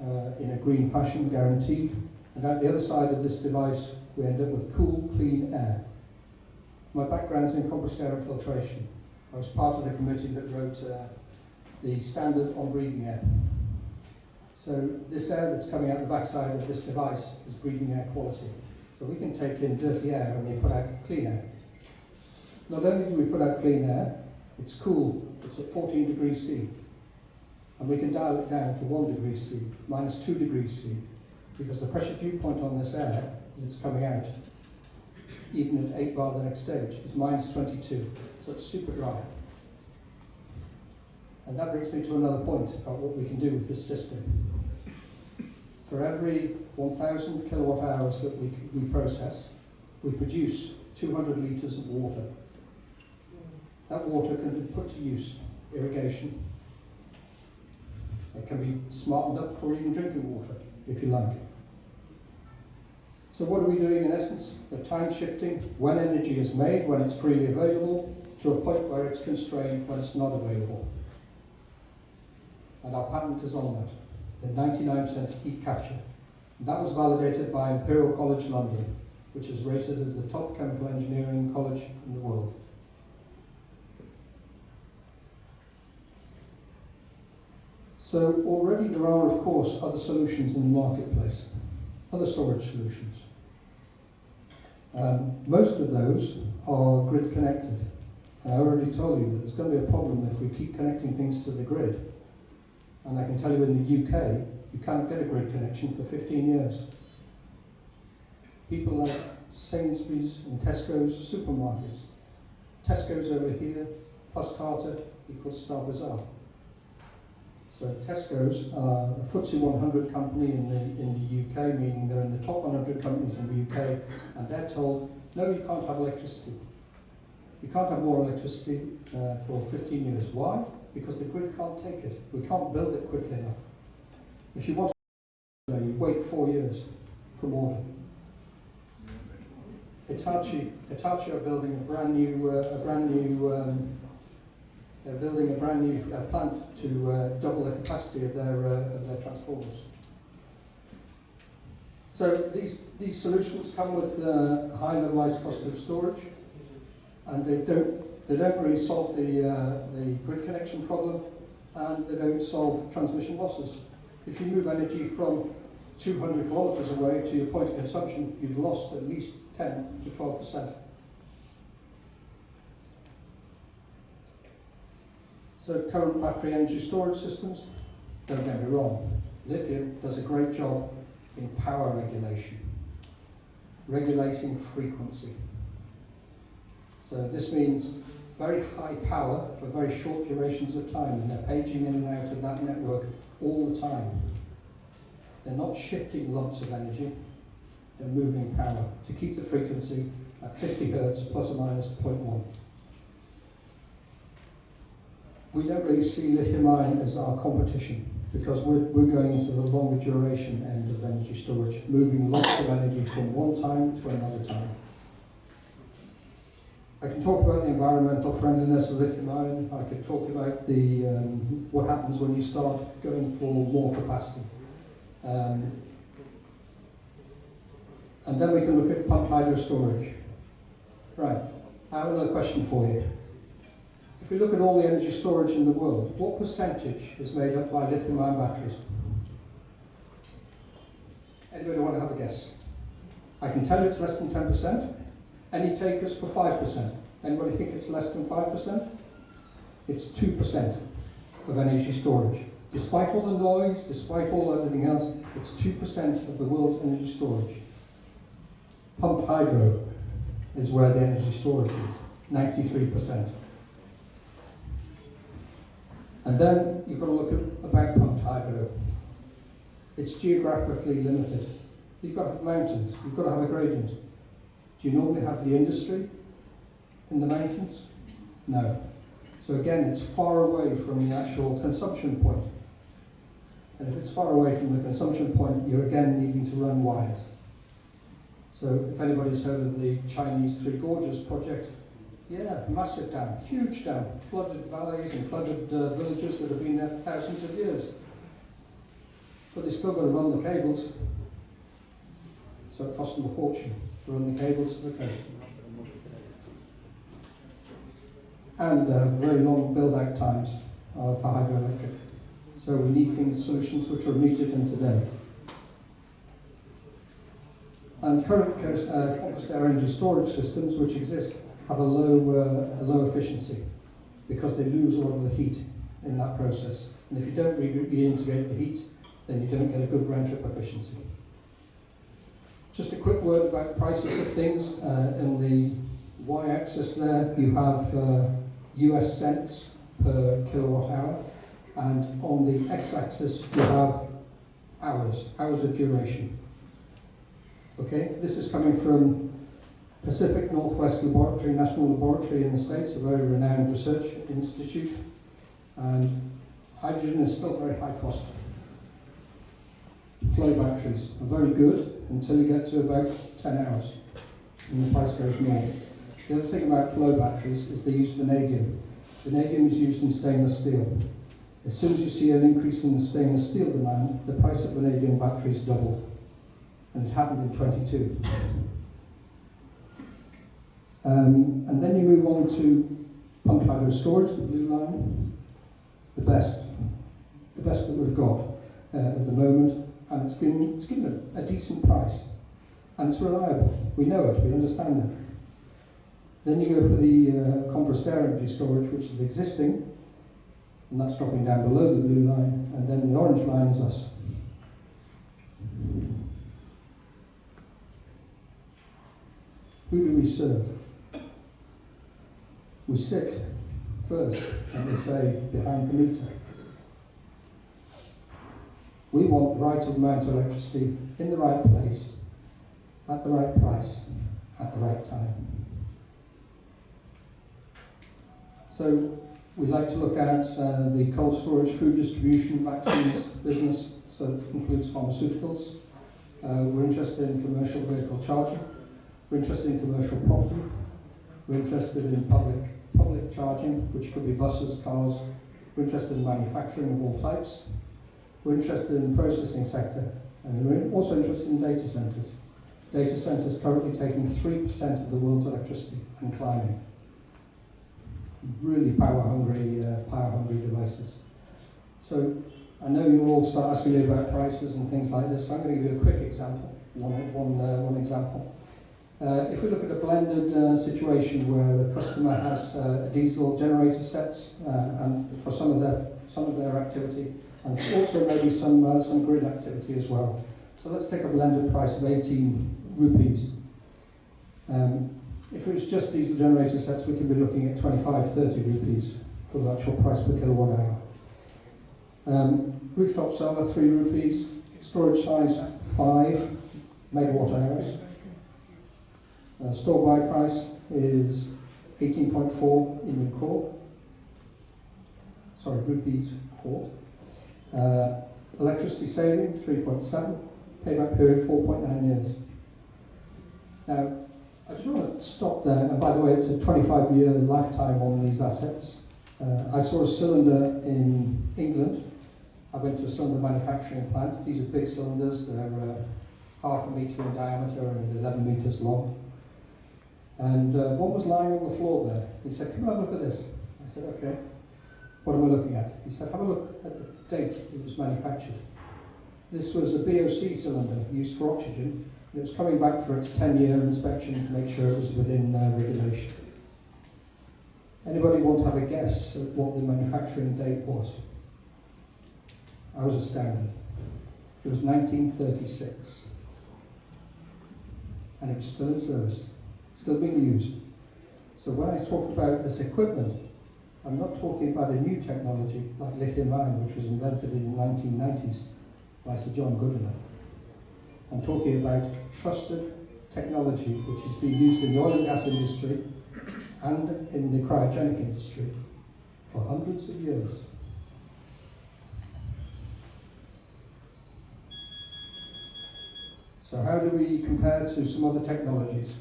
in a green fashion, guaranteed. And at the other side of this device, we end up with cool, clean air. My background's in compressed air and filtration. I was part of the committee that wrote the standard on breathing air. So this air that's coming out the backside of this device is breathing air quality. So we can take in dirty air and we put out clean air. Not only do we put out clean air, it's cool, it's at 14 degrees C. And we can dial it down to 1 degree C, minus 2 degrees C, because the pressure dew point on this air, as it's coming out, even at 8 bar the next stage, is minus 22. So it's super dry. And that brings me to another point about what we can do with this system. For every 1,000 kilowatt hours that we process, we produce 200 litres of water. That water can be put to use, irrigation. It can be smartened up for even drinking water, if you like. So what are we doing in essence? We're time shifting when energy is made, when it's freely available, to a point where it's constrained when it's not available. And our patent is on that, the 99% heat capture. And that was validated by Imperial College London, which is rated as the top chemical engineering college in the world. So already there are, of course, other solutions in the marketplace, other storage solutions. Most of those are grid connected. And I already told you that there's going to be a problem if we keep connecting things to the grid. And I can tell you in the UK, you can't get a grid connection for 15 years. People like Sainsbury's and Tesco's supermarkets. Tesco's over here, plus Tata equals Star Bazaar. So Tesco's are a FTSE 100 company in the UK, meaning they're in the top 100 companies in the UK, and they're told, no, you can't have electricity. You can't have more electricity for 15 years. Why? Because the grid can't take it. We can't build it quickly enough. If you want to, you wait 4 years from order. Hitachi are building a brand new plant to double the capacity of their transformers. So these solutions come with a high levelized cost of storage, and they don't really solve the grid connection problem, and they don't solve transmission losses. If you move energy from 200 kilometers away to your point of consumption, you've lost at least 10 to 12%. So current battery energy storage systems, don't get me wrong, lithium does a great job in power regulation, regulating frequency. So this means very high power for very short durations of time, and they're paging in and out of that network all the time. They're not shifting lumps of energy, they're moving power to keep the frequency at 50 hertz plus or minus 0.1. We don't really see lithium-ion as our competition because we're going into the longer duration end of energy storage, moving lots of energy from one time to another time. I can talk about the environmental friendliness of lithium-ion. I could talk about the what happens when you start going for more capacity. And then we can look at pumped hydro storage. Right, I have another question for you. If we look at all the energy storage in the world, what percentage is made up by lithium-ion batteries? Anybody want to have a guess? I can tell you it's less than 10%. Any takers for 5%? Anybody think it's less than 5%? It's 2% of energy storage. Despite all the noise, despite all everything else, it's 2% of the world's energy storage. Pumped hydro is where the energy storage is, 93%. And then you've got to look at about pumped hydro. It's geographically limited. You've got to have mountains, you've got to have a gradient. Do you normally have the industry in the mountains? No. So again, it's far away from the actual consumption point. And if it's far away from the consumption point, you're again needing to run wires. So if anybody's heard of the Chinese Three Gorges project, yeah, massive dam, huge dam, flooded valleys and flooded villages that have been there for thousands of years. But they've still got to run the cables, so it costs them a fortune to run the cables to the coast. And very long build-out times for hydroelectric. So we need solutions which are immediate and today. And current compressed air energy storage systems which exist have a low efficiency because they lose a lot of the heat in that process. And if you don't reintegrate the heat, then you don't get a good round-trip efficiency. Just a quick word about prices of things. In the y-axis there, you have US cents per kilowatt hour, and on the x-axis you have hours of duration. Okay, this is coming from Pacific Northwest Laboratory, National Laboratory in the States, a very renowned research institute, and hydrogen is still very high cost. Flow batteries are very good until you get to about 10 hours, and the price goes north. The other thing about flow batteries is they use vanadium. Vanadium is used in stainless steel. As soon as you see an increase in the stainless steel demand, the price of vanadium batteries double. And it happened in 22. And then you move on to pumped hydro storage, the blue line, the best that we've got at the moment, and it's given a decent price, and it's reliable. We know it, we understand it. Then you go for the compressed air energy storage, which is existing, and that's dropping down below the blue line, and then the orange line is us. Who do we serve? We sit first, and we say, behind the meter. We want the right amount of electricity in the right place, at the right price, at the right time. So we like to look at the cold storage, food distribution, vaccines business, so that includes pharmaceuticals. We're interested in commercial vehicle charging. We're interested in commercial property. We're interested in public charging, which could be buses, cars. We're interested in manufacturing of all types. We're interested in the processing sector, and we're also interested in data centers. Data centers currently taking 3% of the world's electricity and climbing. Really power-hungry devices. So I know you'll all start asking me about prices and things like this, so I'm going to give you a quick example, one example. If we look at a blended situation where the customer has a diesel generator sets and for some of their activity, and also maybe some grid activity as well. So let's take a blended price of 18 rupees. If it was just diesel generator sets, we could be looking at 25, 30 rupees for the actual price per kilowatt hour. Rooftop solar, 3 rupees. Storage size, 5 megawatt hours. Store buy price is 18.4 Indian core. Sorry, rupees core. Electricity saving, 3.7. Payback period, 4.9 years. Now, I just want to stop there, and by the way, it's a 25-year lifetime on these assets. I saw a cylinder in England. I went to a cylinder manufacturing plant. These are big cylinders. They're half a metre in diameter and 11 metres long. And one was lying on the floor there. He said, come and have a look at this. I said, okay. What am I looking at? He said, have a look at the date it was manufactured. This was a BOC cylinder used for oxygen. It was coming back for its 10-year inspection to make sure it was within regulation. Anybody want to have a guess at what the manufacturing date was? I was astounded. It was 1936. And it was still in service, still being used. So when I talk about this equipment, I'm not talking about a new technology like lithium ion, which was invented in the 1990s by Sir John Goodenough. I'm talking about trusted technology which has been used in the oil and gas industry and in the cryogenic industry for hundreds of years. So how do we compare to some other technologies?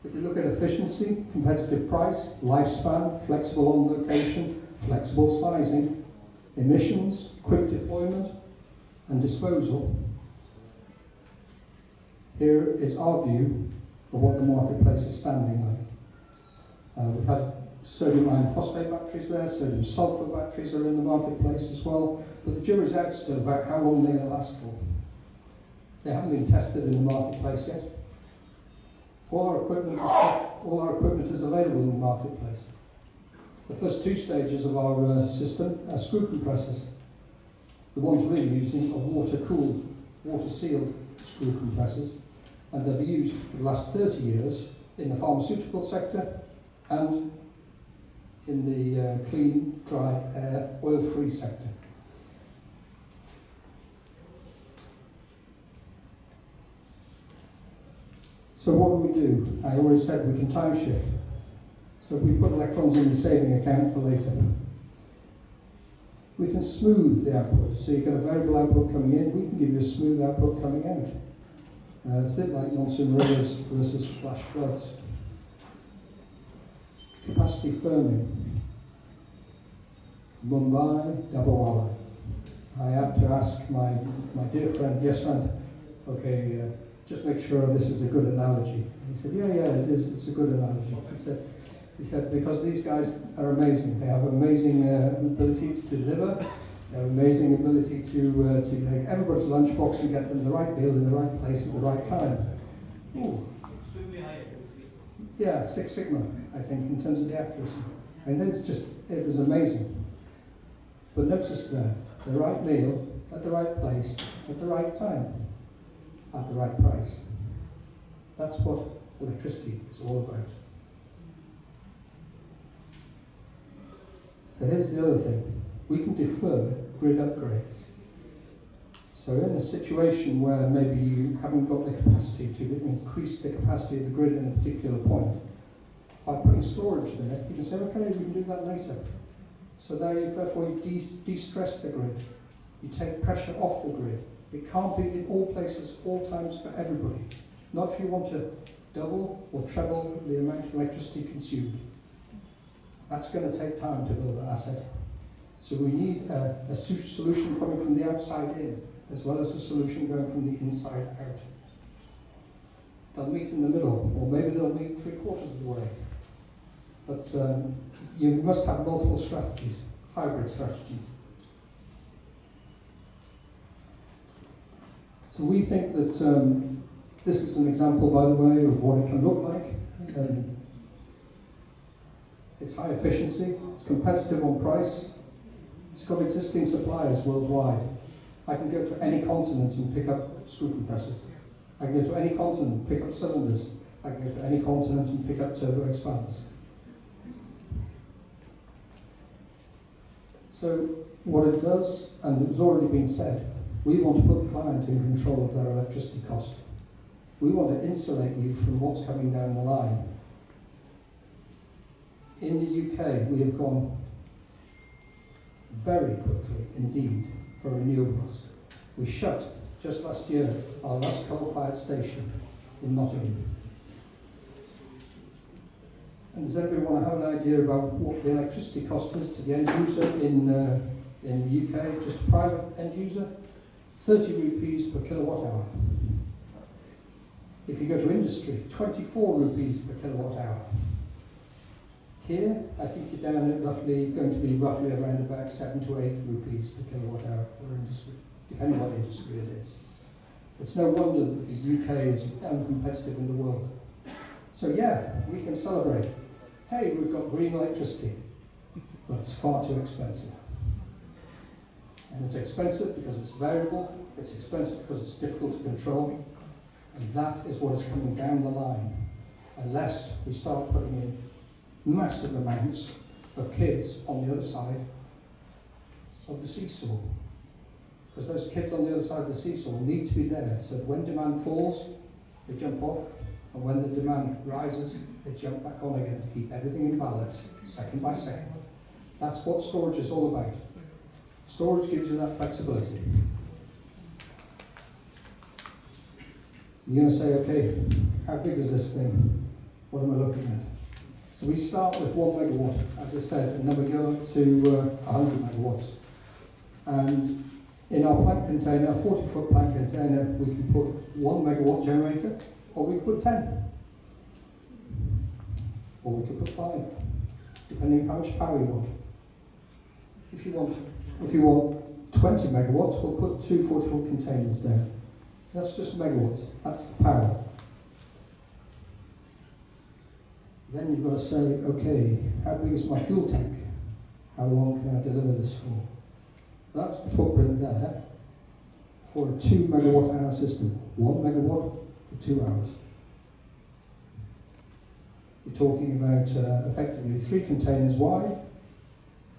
If we look at efficiency, competitive price, lifespan, flexible on location, flexible sizing, emissions, quick deployment, and disposal, here is our view of what the marketplace is standing like. We've had sodium iron phosphate batteries there, sodium sulfur batteries are in the marketplace as well, but the jury's out still about how long they're going to last for. They haven't been tested in the marketplace yet. All our equipment is available in the marketplace. The first two stages of our system are screw compressors. The ones we're using are water-cooled, water-sealed screw compressors, and they'll be used for the last 30 years in the pharmaceutical sector and in the clean, dry air, oil-free sector. So what do? I already said we can time shift. So we put electrons in the saving account for later. We can smooth the output. So you've got a variable output coming in, we can give you a smooth output coming out. It's a bit like monsoon rivers versus flash floods. Capacity firming. Mumbai, Dabawala. I had to ask my dear friend, yes friend, okay, just make sure this is a good analogy. He said, yeah, it is, it's a good analogy. He said, because these guys are amazing. They have amazing ability to deliver, they have amazing ability to take everybody's lunchbox and get them the right meal in the right place at the right time. Ooh. Extremely high accuracy. Yeah, 6 Sigma, I think, in terms of the accuracy. And it is amazing. But notice there, the right meal, at the right place, at the right time, at the right price. That's what electricity is all about. So here's the other thing. We can defer grid upgrades. So in a situation where maybe you haven't got the capacity to increase the capacity of the grid in a particular point, by putting storage there, you can say, okay, we can do that later. So therefore you de-stress the grid. You take pressure off the grid. It can't be in all places, all times for everybody. Not if you want to double or treble the amount of electricity consumed. That's going to take time to build an asset. So we need a solution coming from the outside in, as well as a solution going from the inside out. They'll meet in the middle, or maybe they'll meet 3/4 of the way. But you must have multiple strategies, hybrid strategies. So we think that this is an example, by the way, of what it can look like. It's high efficiency, it's competitive on price, it's got existing suppliers worldwide. I can go to any continent and pick up screw compressors. I can go to any continent and pick up cylinders. I can go to any continent and pick up turbo expands. So what it does, and it's already been said, we want to put the client in control of their electricity cost. We want to insulate you from what's coming down the line. In the UK, we have gone very quickly indeed for renewables. We shut, just last year, our last coal-fired station in Nottingham. And does anybody want to have an idea about what the electricity cost is to the end user in the UK, just a private end user? 30 rupees per kilowatt hour. If you go to industry, 24 rupees per kilowatt hour. Here, I think you're down at going to be roughly around about 7 to 8 rupees per kilowatt hour for industry, depending on what industry it is. It's no wonder that the UK is uncompetitive in the world. So yeah, we can celebrate. Hey, we've got green electricity, but it's far too expensive. And it's expensive because it's variable, it's expensive because it's difficult to control, and that is what is coming down the line, unless we start putting in massive amounts of kids on the other side of the seesaw. Because those kids on the other side of the seesaw need to be there, so that when demand falls, they jump off, and when the demand rises, they jump back on again to keep everything in balance, second by second. That's what storage is all about. Storage gives you that flexibility. You're going to say, okay, how big is this thing? What am I looking at? So we start with 1 megawatt, as I said, and then we go up to 100 megawatts. And in our plant container, a 40-foot plant container, we can put 1 megawatt generator, or we can put 10. Or we can put 5, depending on how much power you want. If you want 20 megawatts, we'll put 2 40-foot containers there. That's just megawatts, that's the power. Then you've got to say, okay, how big is my fuel tank? How long can I deliver this for? That's the footprint there for a 2 megawatt hour system. 1 megawatt for 2 hours. We're talking about effectively 3 containers wide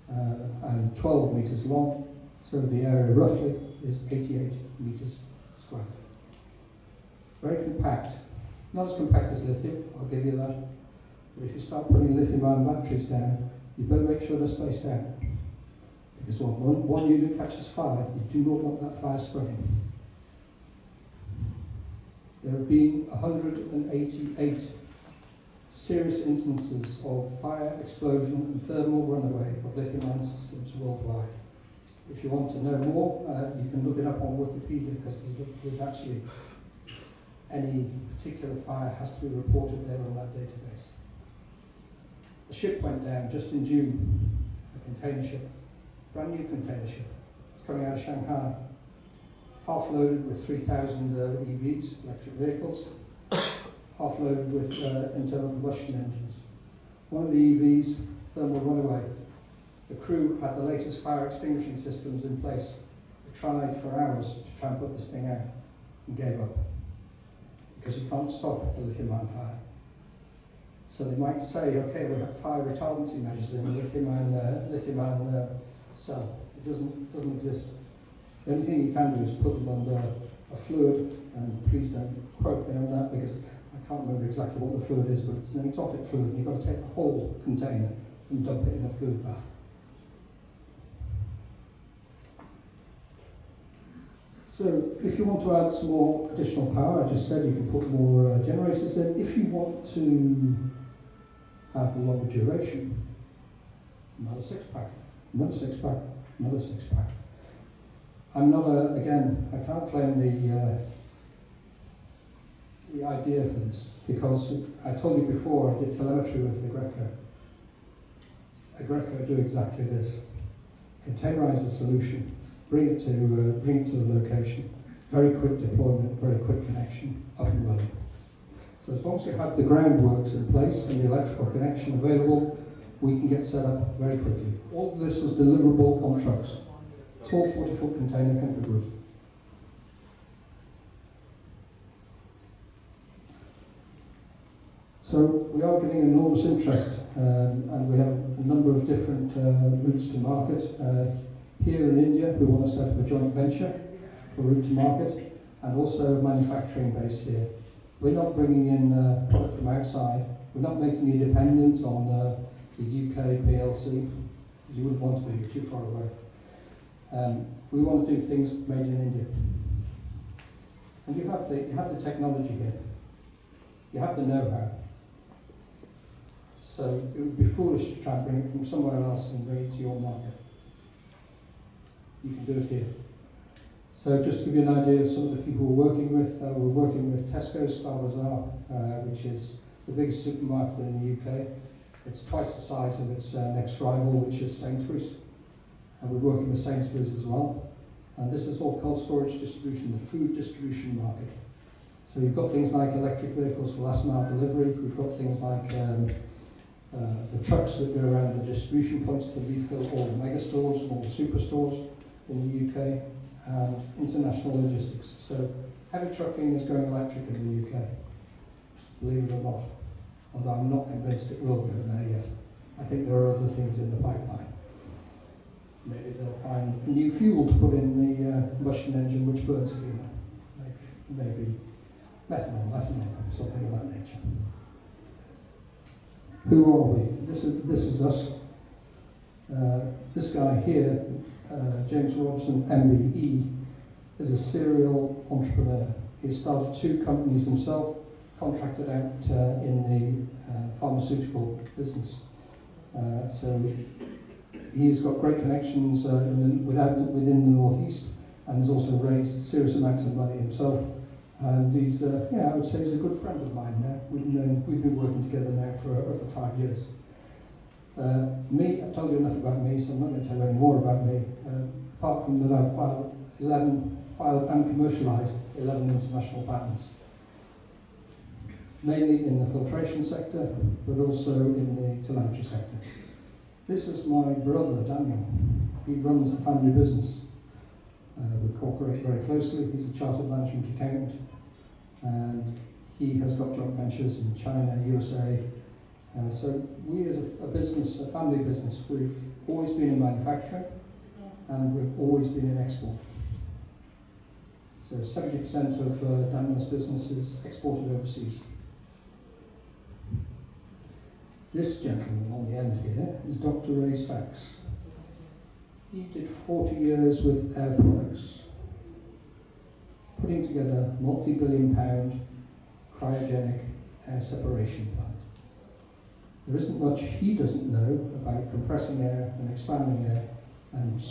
and 12 meters long, so the area roughly is 88 meters squared. Very compact. Not as compact as lithium, I'll give you that. But if you start putting lithium-ion batteries down, you better make sure they're spaced out. Because when one unit catches fire, you do not want that fire spreading. There have been 188 serious instances of fire, explosion and thermal runaway of lithium-ion systems worldwide. If you want to know more, you can look it up on Wikipedia, because there's actually any particular fire has to be reported there on that database. The ship went down just in June, a container ship, brand new container ship. It's coming out of Shanghai, half loaded with 3,000 EVs, electric vehicles, half loaded with internal combustion engines. One of the EVs, thermal runaway. The crew had the latest fire extinguishing systems in place. They tried for hours to try and put this thing out and gave up. Because you can't stop a lithium-ion fire. So they might say, okay, we have fire retardancy measures in a lithium-ion cell. It doesn't exist. The only thing you can do is put them under a fluid, and please don't quote me on that because I can't remember exactly what the fluid is, but it's an exotic fluid, and you've got to take the whole container and dump it in a fluid bath. So if you want to add some more additional power, I just said you can put more generators in. If you want to have a longer duration, another 6-pack, another 6-pack, another 6-pack. I'm not again, I can't claim the idea for this, because I told you before I did telemetry with Aggreko. Aggreko do exactly this. Containerize the solution, bring it to the location. Very quick deployment, very quick connection, up and running. So as long as you have the groundworks in place and the electrical connection available, we can get set up very quickly. All of this is deliverable on trucks. It's all 40-foot container configured. So we are getting enormous interest, and we have a number of different routes to market. Here in India, we want to set up a joint venture for route to market, and also a manufacturing base here. We're not bringing in product from outside. We're not making you dependent on the UK PLC, because you wouldn't want to be, you're too far away. We want to do things made in India. And you have the technology here. You have the know-how. So it would be foolish to try and bring it from somewhere else and bring it to your market. You can do it here. So just to give you an idea of some of the people we're working with Tesco Star Bazaar, which is the biggest supermarket in the UK. It's twice the size of its next rival, which is Sainsbury's. And we're working with Sainsbury's as well. And this is all cold storage distribution, the food distribution market. So you've got things like electric vehicles for last mile delivery. We've got things like the trucks that go around the distribution points to refill all the mega stores and all the superstores in the UK, and international logistics. So heavy trucking is going electric in the UK, believe it or not. Although I'm not convinced it will go there yet. I think there are other things in the pipeline. Maybe they'll find a new fuel to put in the combustion engine which burns cleaner. Like maybe methanol, something of that nature. Who are we? This is us. This guy here, James Robson, MBE, is a serial entrepreneur. He started 2 companies himself, contracted out in the pharmaceutical business. So he's got great connections within the Northeast, and has also raised serious amounts of money himself. And he's, I would say he's a good friend of mine now. We've been working together now for 5 years. Me, I've told you enough about me, so I'm not going to tell you any more about me. Apart from that, I've filed and commercialised 11 international patents. Mainly in the filtration sector, but also in the telemetry sector. This is my brother, Daniel. He runs the family business. We cooperate very closely. He's a chartered management accountant, and he has got joint ventures in China, USA. So we as a business, a family business, we've always been in manufacturing, and we've always been in export. So 70% of Daniel's business is exported overseas. This gentleman on the end here is Dr. Ray Sachs. He did 40 years with Air Products, putting together multi-billion-pound cryogenic air separation plant. There isn't much he doesn't know about compressing air and expanding air and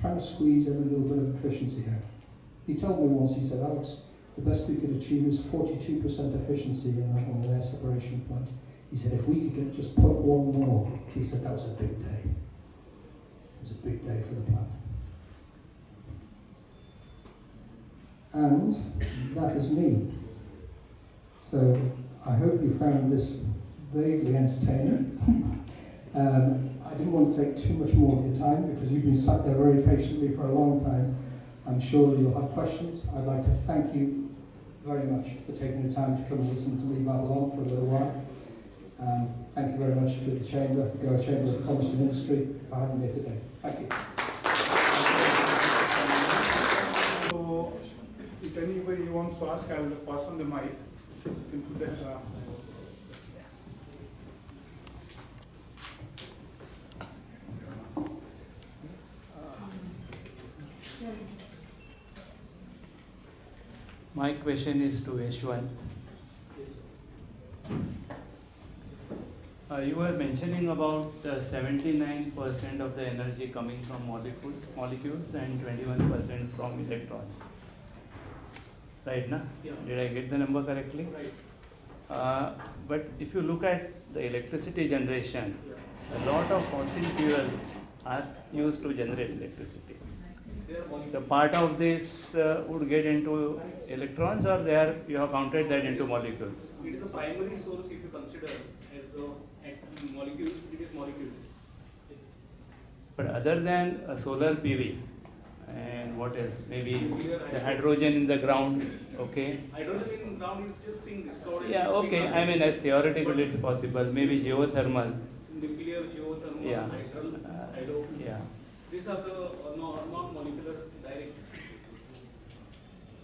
trying to squeeze every little bit of efficiency out. He told me once, he said, Alex, the best we could achieve is 42% efficiency on an air separation plant. He said, if we could get just 0.1 more, he said that was a big day. It was a big day for the plant. And that is me. So I hope you found this vaguely entertaining. I didn't want to take too much more of your time because you've been sat there very patiently for a long time. I'm sure you'll have questions. I'd like to thank you very much for taking the time to come and listen to me babble on for a little while. Thank you very much to the Chamber, the Goa Chamber of Commerce and Industry for having me today. Thank you. So, if anybody wants to ask, I'll pass on the mic. You can put that, My question is to Yashwant. Yes, sir. You were mentioning about 79% of the energy coming from molecules and 21% from electrons. Right, na? Yeah. Did I get the number correctly? Right. But if you look at the electricity generation, a lot of fossil fuel are used to generate electricity. The part of this would get into electrons, or you have counted that into molecules? It is a primary source if you consider as molecules, it is molecules. Yes. But other than solar PV, and what else? Maybe the hydrogen in the ground, okay? Hydrogen in the ground is just being discovered. Yeah, okay. I mean, as theoretically it's possible. Maybe geothermal. Nuclear, geothermal, Yeah. hydro. Yeah. These are the non-molecular direct.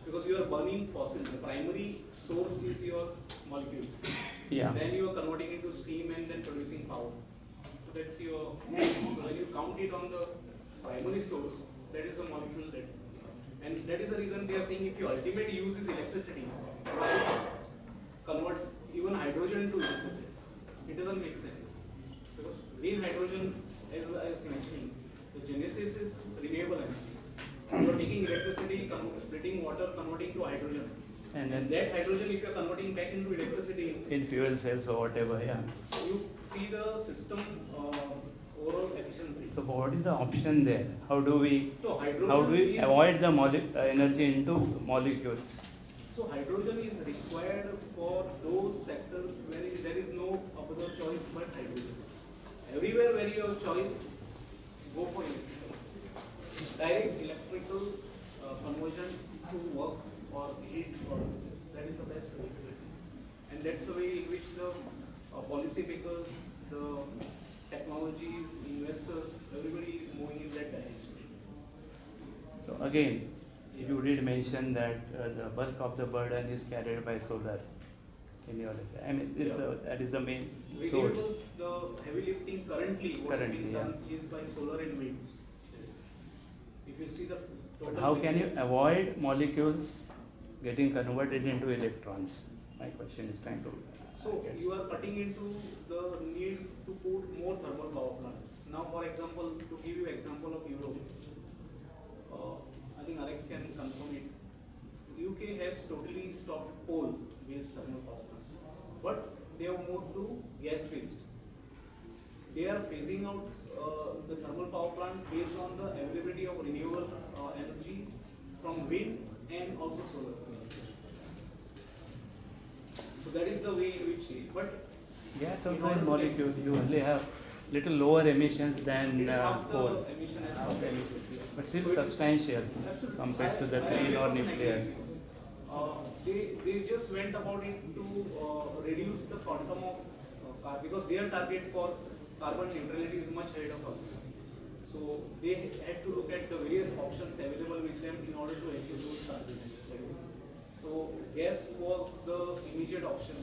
Because you are burning fossil. The primary source is your molecule. Yeah. Then you are converting into steam and then producing power. So that's your, so when you count it on the primary source, that is the molecule that. And that is the reason they are saying if your ultimate use is electricity, why convert even hydrogen to electricity? It doesn't make sense. Because green hydrogen, as I was mentioning, the genesis is renewable energy. You are taking electricity, splitting water, converting to hydrogen. And then that hydrogen, if you are converting back into electricity, in fuel cells or whatever, yeah. you see the system overall efficiency. So what is the option there? How do we So hydrogen avoid the energy into molecules? So hydrogen is required for those sectors where there is no other choice but hydrogen. Everywhere where you have choice, go for electrical. Direct electrical conversion to work or heat or this. That is the best way. And that's the way in which the policy makers, the technologies, investors, everybody is moving in that direction. So again, you did mention that the bulk of the burden is carried by solar in your, I mean, that is the main source. Renewables, the heavy lifting currently, what is being done is by solar and wind. If you see the total. But how can you avoid molecules getting converted into electrons? My question is trying to. So you are cutting into the need to put more thermal power plants. Now, for example, to give you example of Europe, I think Alex can confirm it. UK has totally stopped coal-based thermal power plants, but they have moved to gas-based. They are phasing out the thermal power plant based on the availability of renewable energy from wind and also solar. So that is the way in which but gas also is molecule. You only have little lower emissions than coal. But still substantial compared to the green or nuclear. They just went about it to reduce the quantum of because their target for carbon neutrality is much ahead of us. So they had to look at the various options available with them in order to achieve those targets. So gas was the immediate option.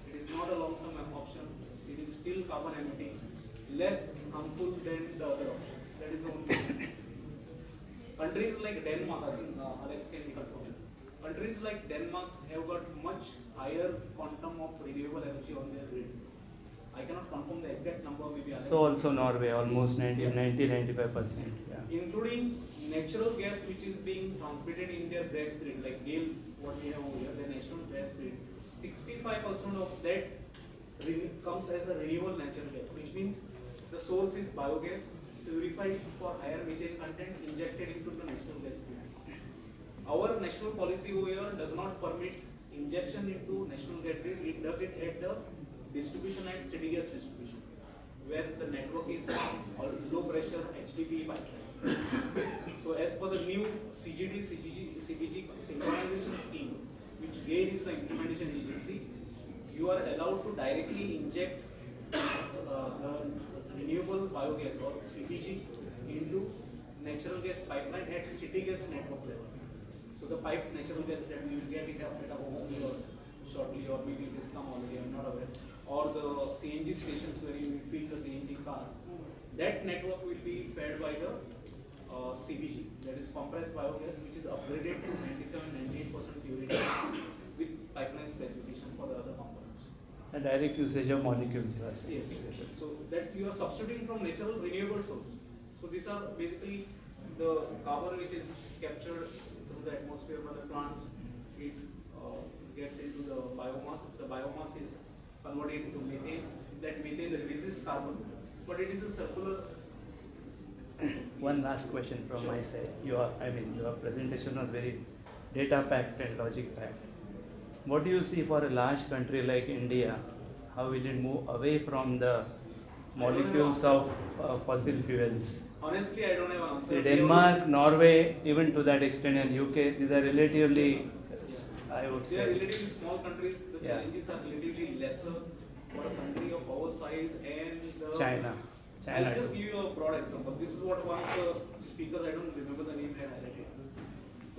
It is not a long-term option. It is still carbon emitting, less harmful than the other options. That is the only thing. Countries like Denmark, I think Alex can confirm. Countries like Denmark have got much higher quantum of renewable energy on their grid. I cannot confirm the exact number, maybe Alex. So also Norway, almost 90-95%. Yeah. Including natural gas which is being transmitted in their gas grid, like GAIL, what we have over here, the national gas grid. 65% of that comes as a renewable natural gas, which means the source is biogas, purified for higher methane content, injected into the national gas grid. Our national policy over here does not permit injection into national gas grid. It does it at the distribution and city gas distribution, where the network is low pressure HDPE pipeline. So as per the new CPG synchronization scheme, which GAIL is the implementation agency, you are allowed to directly inject the renewable biogas or CPG into natural gas pipeline at city gas network level. So the piped natural gas that we will get it at a home or shortly, or maybe it has come already, I'm not aware, or the CNG stations where you feed the CNG cars. That network will be fed by the CBG, that is compressed biogas, which is upgraded to 97-98% purity with pipeline specification for the other components. A direct usage of molecules. Yes. So that you are substituting from natural renewable source. So these are basically the carbon which is captured through the atmosphere by the plants. It gets into the biomass. The biomass is converted into methane. That methane releases carbon, but it is a circular. One last question from my side. Your presentation was very data packed and logic packed. What do you see for a large country like India? How will it move away from the molecules of fossil fuels? Honestly, I don't have an answer. See, Denmark, Norway, even to that extent, and UK, these are relatively, I would say. They are relatively small countries. The challenges are relatively lesser for a country of our size and China. I'll just give you a broad example. This is what one of the speakers, I don't remember the name, had highlighted.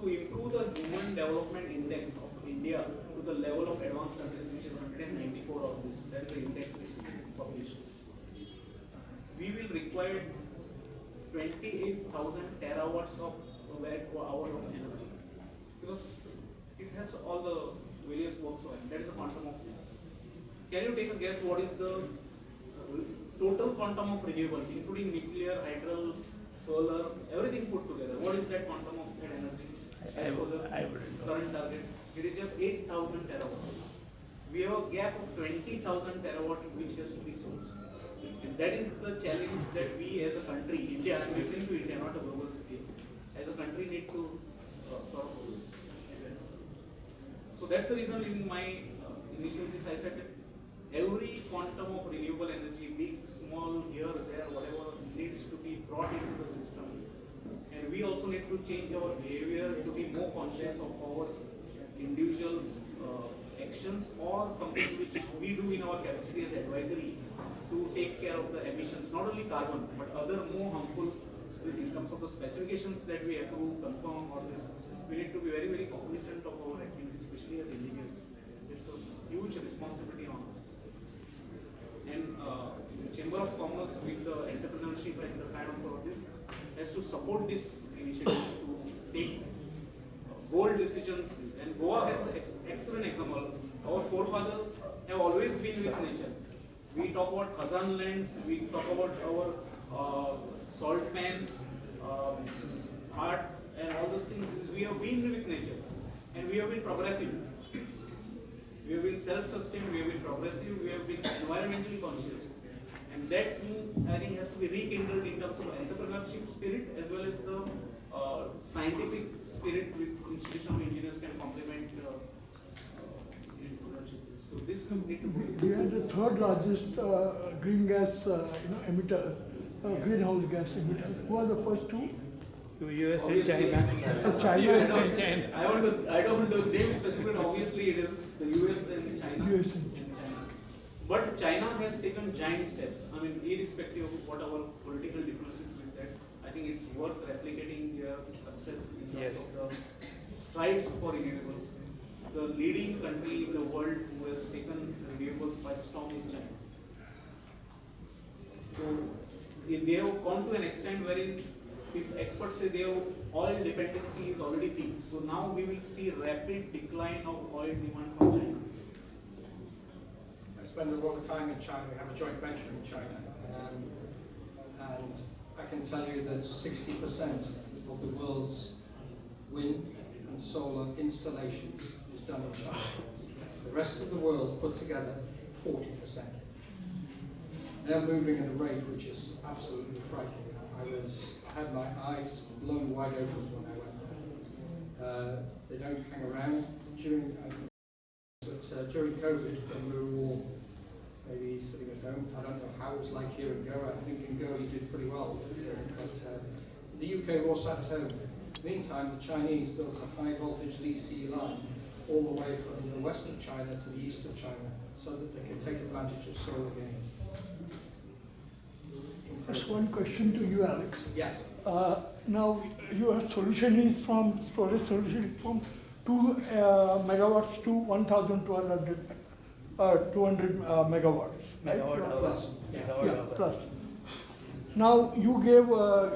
To improve the Human Development Index of India to the level of advanced countries, which is 194 of this, that is the index which is published. We will require 28,000 terawatts of hour of energy, because it has all the various works of it. That is the quantum of this. Can you take a guess what is the total quantum of renewable, including nuclear, hydro, solar, everything put together? What is that quantum of that energy? As for the current target, it is just 8,000 terawatt. We have a gap of 20,000 terawatt which has to be sourced. And that is the challenge that we as a country, India, I'm referring to India, not a global city, as a country need to sort of address. So that's the reason in my initial piece I said that every quantum of renewable energy, big, small, here, there, whatever, needs to be brought into the system. And we also need to change our behavior to be more conscious of our individual actions or something which we do in our capacity as advisory to take care of the emissions, not only carbon, but other more harmful, this in terms of the specifications that we have to confirm or this, we need to be very, very cognizant of our activities, especially as engineers. It's a huge responsibility on us. And the Chamber of Commerce with the entrepreneurship and the kind of this has to support these initiatives to take bold decisions. And Goa has an excellent example. Our forefathers have always been with nature. We talk about Khazan lands, we talk about our salt pans, art and all those things. We have been with nature and we have been progressive. We have been self-sustained, we have been progressive, we have been environmentally conscious. And that thing, I think, has to be rekindled in terms of entrepreneurship spirit as well as the scientific spirit with institutional engineers can complement so this need to be. We are the third largest green gas emitter, greenhouse gas emitter. Who are the first two? US and China. China US and China. I don't want to name specifically, obviously it is the US and China. US and China. But China has taken giant steps. I mean, irrespective of what our political differences with that, I think it's worth replicating their success in terms of the strides for renewables. The leading country in the world who has taken renewables by storm is China. So they have gone to an extent wherein if experts say their oil dependency is already peaked. So now we will see rapid decline of oil demand from China. I spend a lot of time in China. We have a joint venture in China. And I can tell you that 60% of the world's wind and solar installations is done in China. The rest of the world put together, 40%. They're moving at a rate which is absolutely frightening. I had my eyes blown wide open when I went there. They don't hang around during COVID, when we were all maybe sitting at home. I don't know how it was like here in Goa. I think in Goa you did pretty well. But the UK was at home. Meantime, the Chinese built a high voltage DC line all the way from the west of China to the east of China so that they can take advantage of solar gain. Just one question to you, Alex. Yes. Now, your solution is from storage solution is from 2 megawatts to 1,200 megawatts. Right? Plus. Yeah, plus. Now, you gave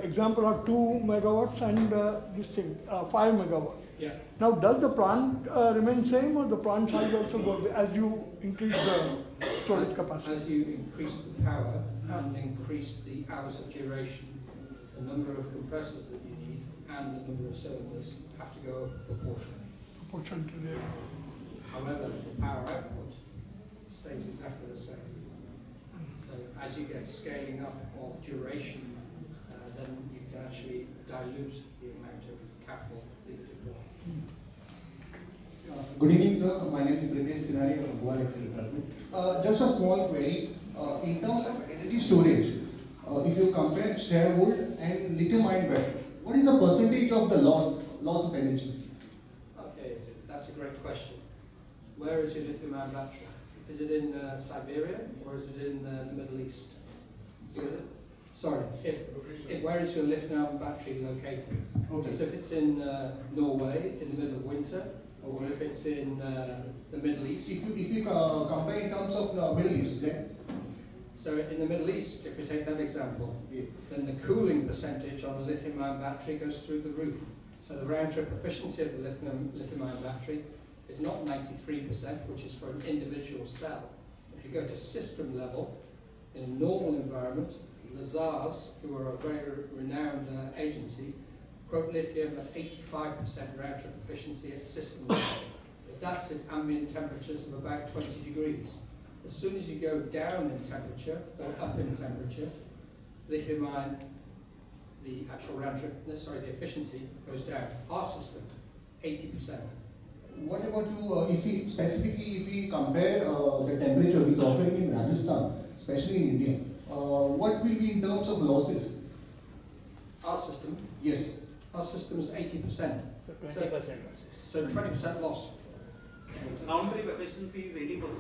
example of 2 megawatts and this thing, 5 megawatts. Yeah. Now, does the plant remain same or the plant size also go as you increase the storage capacity? As you increase the power and increase the hours of duration, the number of compressors that you need and the number of cylinders have to go proportionally. Proportionally. However, the power output stays exactly the same. So as you get scaling up of duration, then you can actually dilute the amount of capital that you deploy. Good evening, sir. My name is Britesh Sinari of Goa Excel Department. Just a small query. In terms of energy storage, if you compare sharehold and lithium-ion battery, what is the percentage of the loss of energy? Okay, that's a great question. Where is your lithium-ion battery? Is it in Siberia or is it in the Middle East? Where is your lithium-ion battery located? Okay. Because if it's in Norway in the middle of winter, or if it's in the Middle East. If you compare in terms of the Middle East, then? So in the Middle East, if you take that example, then the cooling percentage on a lithium-ion battery goes through the roof. So the round-trip efficiency of the lithium-ion battery is not 93%, which is for an individual cell. If you go to system level, in a normal environment, Lazars, who are a very renowned agency, quote lithium at 85% round-trip efficiency at system level. But that's at ambient temperatures of about 20 degrees. As soon as you go down in temperature, or up in temperature, lithium-ion, the actual the efficiency goes down. Our system, 80%. What about you, if we compare the temperature which is occurring in Rajasthan, especially in India, what will be in terms of losses? Our system? Yes. Our system is 80%. So 20% losses. So 20% loss. round trip efficiency is 80%.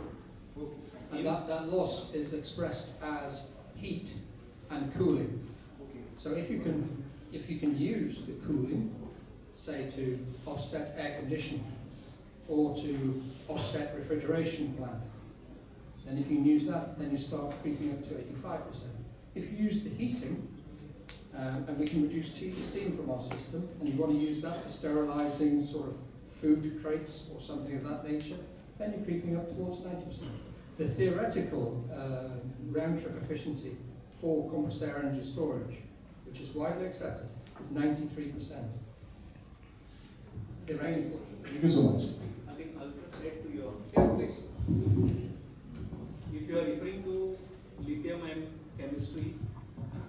And that loss is expressed as heat and cooling. So if you can use the cooling, say to offset air conditioning or to offset refrigeration plant, then if you can use that, then you start creeping up to 85%. If you use the heating, and we can reduce steam from our system, and you want to use that for sterilizing sort of food crates or something of that nature, then you're creeping up towards 90%. The theoretical round-trip efficiency for compressed air energy storage, which is widely accepted, is 93%. Theoretical. Thank you so much. I think I'll just add to your... Yeah, please. If you are referring to lithium-ion chemistry,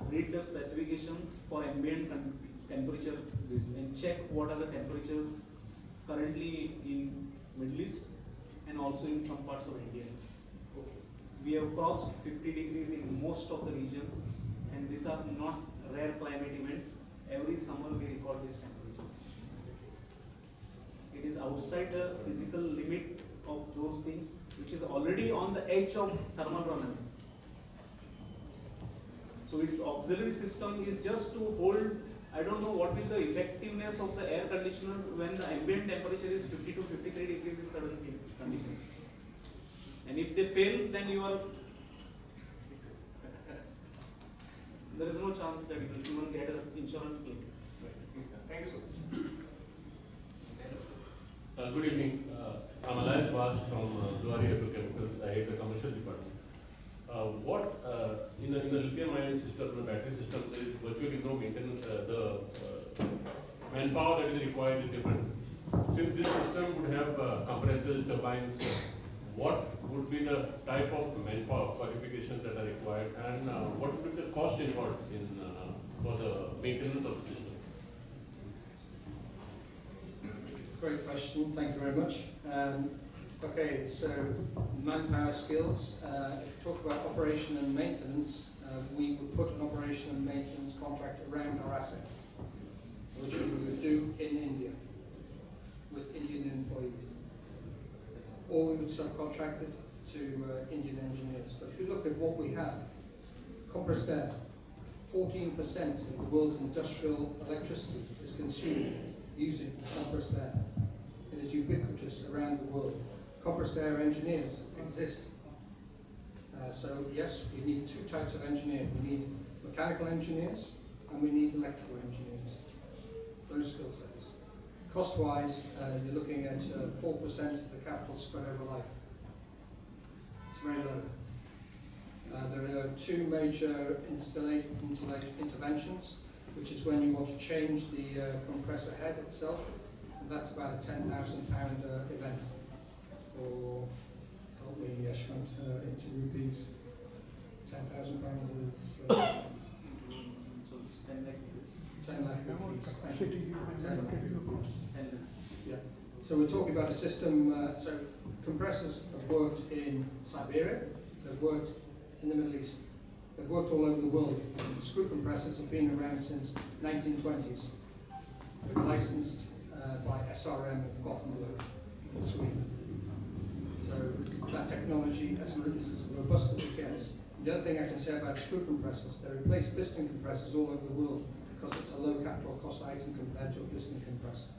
read the specifications for ambient temperature and check what are the temperatures currently in Middle East and also in some parts of India. We have crossed 50 degrees in most of the regions, and these are not rare climate events. Every summer we record these temperatures. It is outside the physical limit of those things, which is already on the edge of thermal runaway. So its auxiliary system is just to hold, I don't know what will the effectiveness of the air conditioners when the ambient temperature is 50 to 53 degrees in certain conditions. And if they fail, then you are, there is no chance that you will get an insurance claim. Thank you so much. Good evening. I'm Elias Vaz from Zuari Agrochemicals. I head the commercial department. In the lithium-ion system, the battery system, there is virtually no maintenance. The manpower that is required is different. Since this system would have compressors, turbines, what would be the type of manpower qualifications that are required, and what would be the cost involved in for the maintenance of the system? Great question, thank you very much. Okay, so manpower skills. If you talk about operation and maintenance, we would put an operation and maintenance contract around our asset, which we would do in India with Indian employees. Or we would subcontract it to Indian engineers. But if you look at what we have, compressed air, 14% of the world's industrial electricity is consumed using compressed air. It is ubiquitous around the world. Compressed air engineers exist. So yes, we need two types of engineers. We need mechanical engineers and we need electrical engineers. Those skill sets. Cost-wise, you're looking at 4% of the capital spread over life. It's very low. There are two major interventions, which is when you want to change the compressor head itself, and that's about a £10,000 event. Or help me, Yashwant, into rupees. £10,000 is. So it's 10 lakh rupees. 10 lakh rupees. Yeah. So we're talking about a system. So compressors have worked in Siberia. They've worked in the Middle East. They've worked all over the world. And screw compressors have been around since 1920s. They're licensed by SRM of Gothenburg in Sweden. So that technology is as robust as it gets. The other thing I can say about screw compressors, they replace piston compressors all over the world because it's a low capital cost item compared to a piston compressor.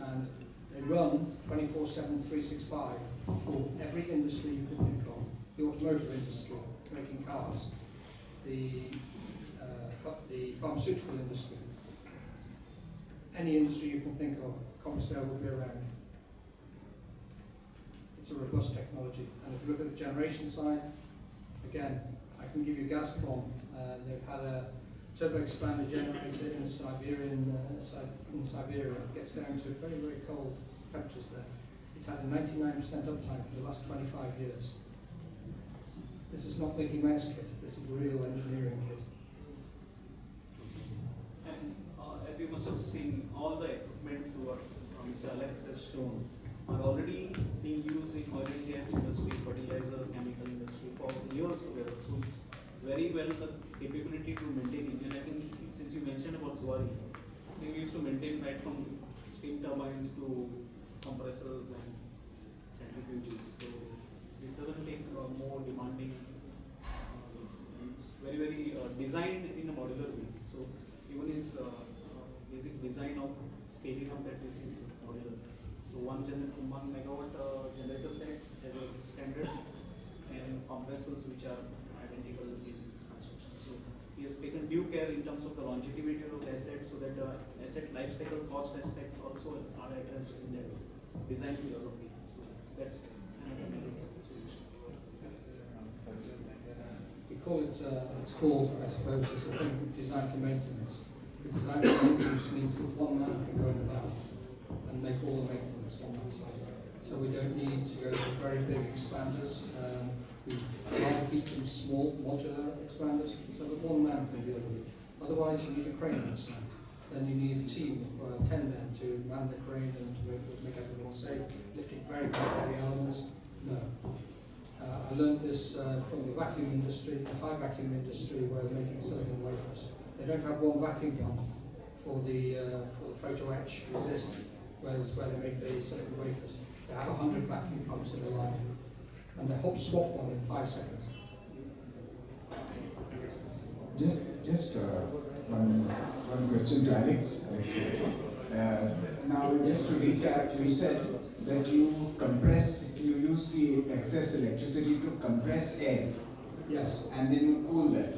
And they run 24/7, 365 for every industry you can think of. The automotive industry, making cars, the pharmaceutical industry, any industry you can think of, compressed air will be around. It's a robust technology. And if you look at the generation side, again, I can give you Gazprom. They've had a turbo-expander generator in Siberia. It gets down to very, very cold temperatures there. It's had a 99% uptime for the last 25 years. This is not Mickey Mouse kit. This is real engineering kit. And as you must have seen, all the equipments what Mr. Alex has shown are already being used in oil and gas industry, fertilizer, chemical industry for years together. So it's very well the capability to maintain engine. I think since you mentioned about Zuari, we used to maintain right from steam turbines to compressors and centrifuges. So it doesn't take more demanding. It's very designed in a modular way. So even its basic design of scaling up that this is modular. So 1 megawatt generator set as a standard, and compressors which are identical in its construction. So he has taken due care in terms of the longevity of the asset, so that the asset life cycle cost aspects also are addressed in that design philosophy. So that's another solution. We call it, it's called, I suppose, it's a thing designed for maintenance. But design for maintenance means that one man can go in the lab and make all the maintenance on that site. So we don't need to go to very big expanders. We rather keep them small, modular expanders, so that one man can deal with it. Otherwise, you need a crane on site. Then you need a team of 10 men to man the crane and to make everything safe, lifting very heavy elements. No. I learned this from the vacuum industry, the high vacuum industry, where they're making silicon wafers. They don't have one vacuum pump for the photo etch resist, whereas where they make the silicon wafers. They have 100 vacuum pumps in the line, and they hop swap one in 5 seconds. Just one question to Alex. Now, just to recap, you said that you use the excess electricity to compress air. Yes. And then you cool that.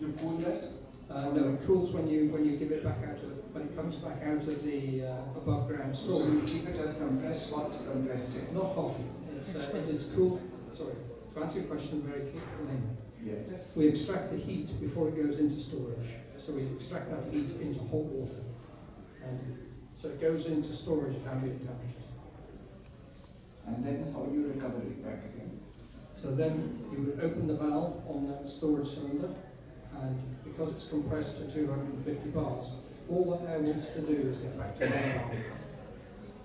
You cool that? No, it cools when you give it back out of when it comes back out of the above ground storage. So you keep it as compressed, hot compressed air. Not hot. It is cooled. Sorry, to answer your question very clearly. Yes. We extract the heat before it goes into storage. So we extract that heat into hot water, and so it goes into storage at ambient temperatures. And then how do you recover it back again? So then you would open the valve on that storage cylinder, and because it's compressed to 250 bars, all that air wants to do is get back to 1 bar.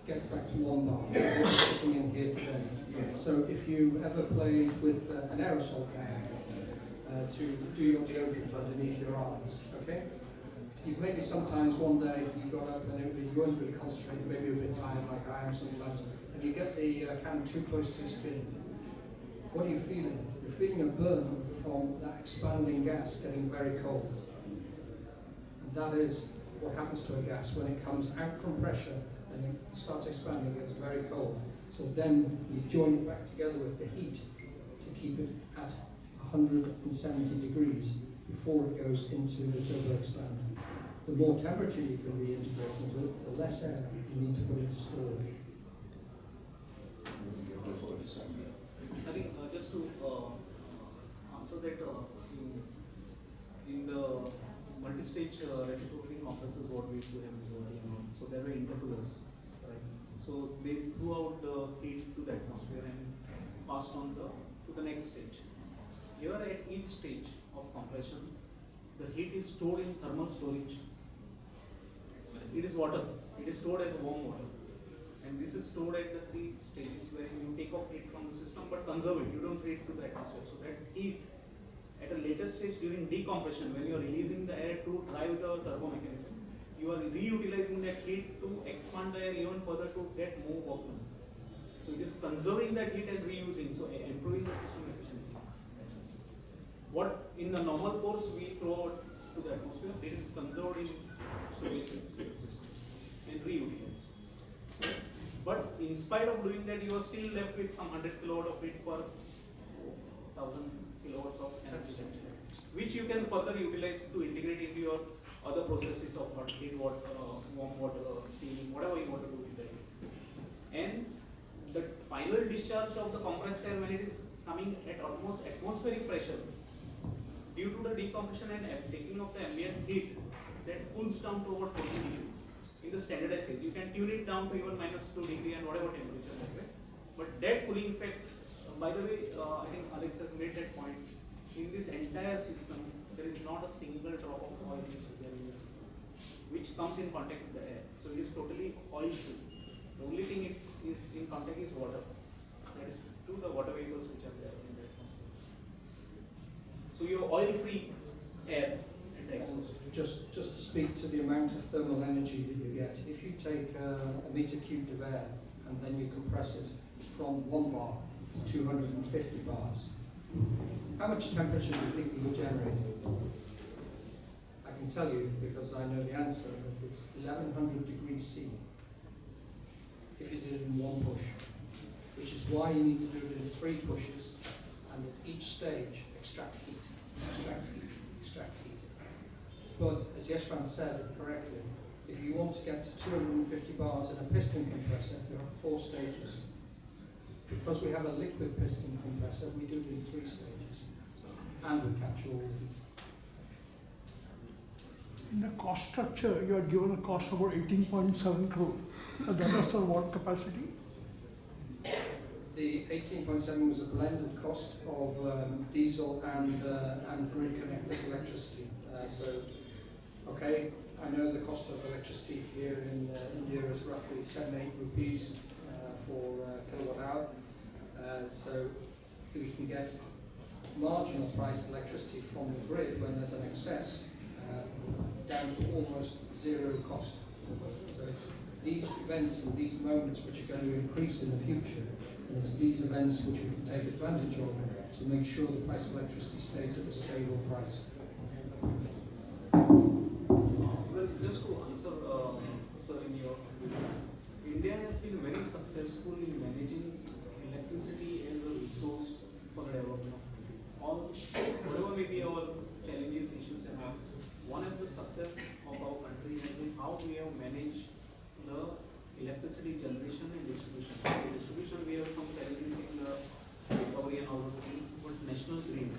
Gets back to 1 bar. It's sitting in here today. Yes. So if you ever played with an aerosol can to do your deodorant underneath your eyes, okay? You maybe sometimes one day you got up and you weren't really concentrating, maybe a bit tired like I am sometimes, and you get the can too close to your skin. What are you feeling? You're feeling a burn from that expanding gas getting very cold. And that is what happens to a gas when it comes out from pressure and it starts expanding, it gets very cold. So then you join it back together with the heat to keep it at 170 degrees before it goes into the turbo expander. The more temperature you can reintegrate into it, the less air you need to put into storage. I think just to answer that, in the multi-stage reciprocating compressors, what we used to have is so there were intercoolers, right? So they threw out the heat to the atmosphere and passed on to the next stage. Here at each stage of compression, the heat is stored in thermal storage. It is water. It is stored as warm water. And this is stored at the 3 stages where you take off heat from the system but conserve it. You don't throw it to the atmosphere. So that heat at a later stage during decompression, when you are releasing the air to drive the turbo mechanism, you are reutilizing that heat to expand the air even further to get more work done. So it is conserving that heat and reusing, so improving the system efficiency. What in the normal course we throw out to the atmosphere, it is conserved in storage systems and reutilized. So, but in spite of doing that, you are still left with some 100 kilowatt of heat per 1000 kilowatts of energy, which you can further utilize to integrate into your other processes of hot heat, water, warm water, steam, whatever you want to do with that. And the final discharge of the compressed air, when it is coming at almost atmospheric pressure, due to the decompression and taking of the ambient heat, that cools down to about 14 degrees. In the standardized case, you can tune it down to even -2 degree and whatever temperature that way. But that cooling effect, by the way, I think Alex has made that point. In this entire system, there is not a single drop of oil which is there in the system, which comes in contact with the air. So it is totally oil free. The only thing it is in contact is water. That is to the water vapors which are there in the atmosphere. So your oil free air at the exhaust. Just to speak to the amount of thermal energy that you get, if you take a meter cubed of air and then you compress it from 1 bar to 250 bars. How much temperature do you think you would generate? I can tell you, because I know the answer, that it's 1100 degrees C if you did it in 1 push, which is why you need to do it in 3 pushes, and at each stage extract heat, extract heat, extract heat. But as Yeshwant said correctly, if you want to get to 250 bars in a piston compressor, you have 4 stages. Because we have a liquid piston compressor, we do it in 3 stages, and we capture all the heat. In the cost structure, you are given a cost of about 18.7 crore. That is for what capacity? The 18.7 was a blended cost of diesel and grid connected electricity. Okay, I know the cost of electricity here in India is roughly 7-8 rupees for kilowatt hour. So we can get marginal price electricity from the grid when there's an excess down to almost 0 cost. So it's these events and these moments which are going to increase in the future, and it's these events which we can take advantage of to make sure the price of electricity stays at a stable price. Well, just to answer, sir, in your India has been very successful in managing electricity as a resource for the development of countries. Whatever may be our challenges, issues and all, one of the success of our country has been how we have managed the electricity generation and distribution. In distribution, we have some challenges in the recovery and all those things, but national grid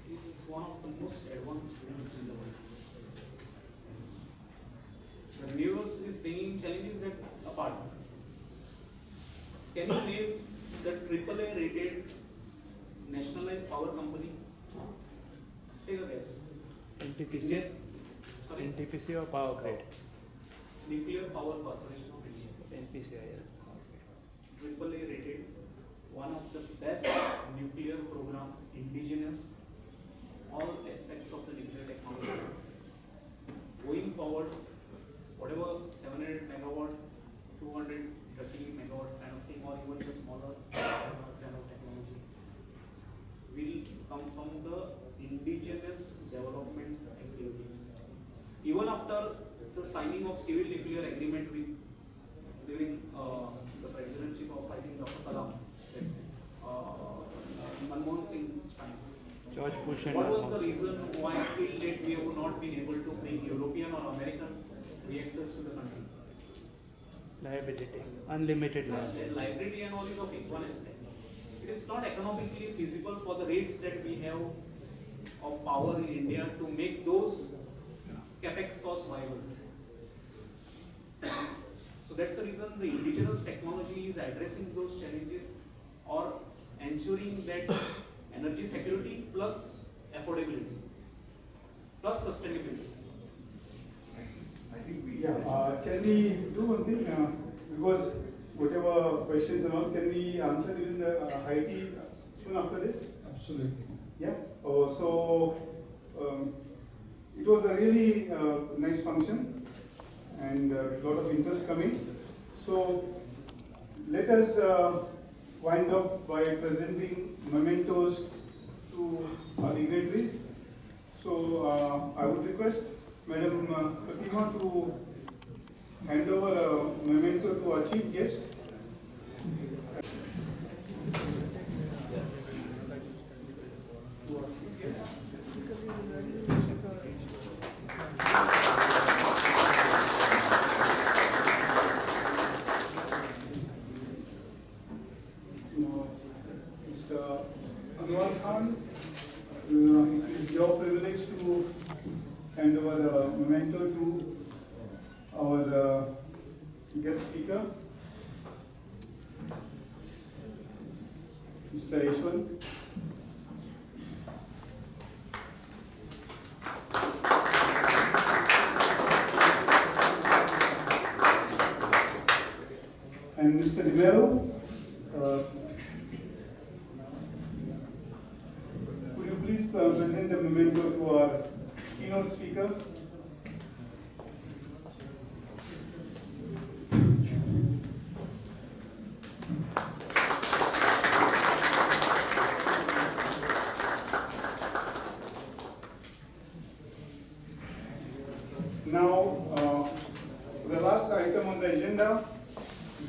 is one of the most advanced grids in the world. The renewables is bringing challenges that apart. Can you name the AAA rated nationalized power company? Take a guess. NTPC? Sorry? NTPC or Power Grid? Nuclear Power Corporation of India. NPCIL. AAA rated, one of the best nuclear program, indigenous, all aspects of the nuclear technology. Going forward, whatever 700 megawatt, 230 megawatt kind of thing, or even the smaller kind of technology, will come from the indigenous development activities. Even after the signing of civil nuclear agreement during the presidency of, I think, Dr. Kalam, Manmohan Singh's time. George Bush and what was the reason why till date we have not been able to bring European or American reactors to the country? Liability, unlimited liability. Liability and all is okay, one aspect. It is not economically feasible for the rates that we have of power in India to make those capex costs viable. So that's the reason the indigenous technology is addressing those challenges or ensuring that energy security plus affordability plus sustainability. Can we do one thing? Because whatever questions and all, can we answer even the high tea soon after this? Absolutely. Yeah. It was a really nice function and a lot of interest coming. So let us wind up by presenting mementos to our dignitaries. So I would request Madam Pratima to hand over a memento to our chief guest. Mr. Anwar Khan, it is your privilege to hand over the memento to our guest speaker, Mr. Yeshwant. And Mr. Dimero, would you please present the memento to our keynote speaker? Now, the last item on the agenda,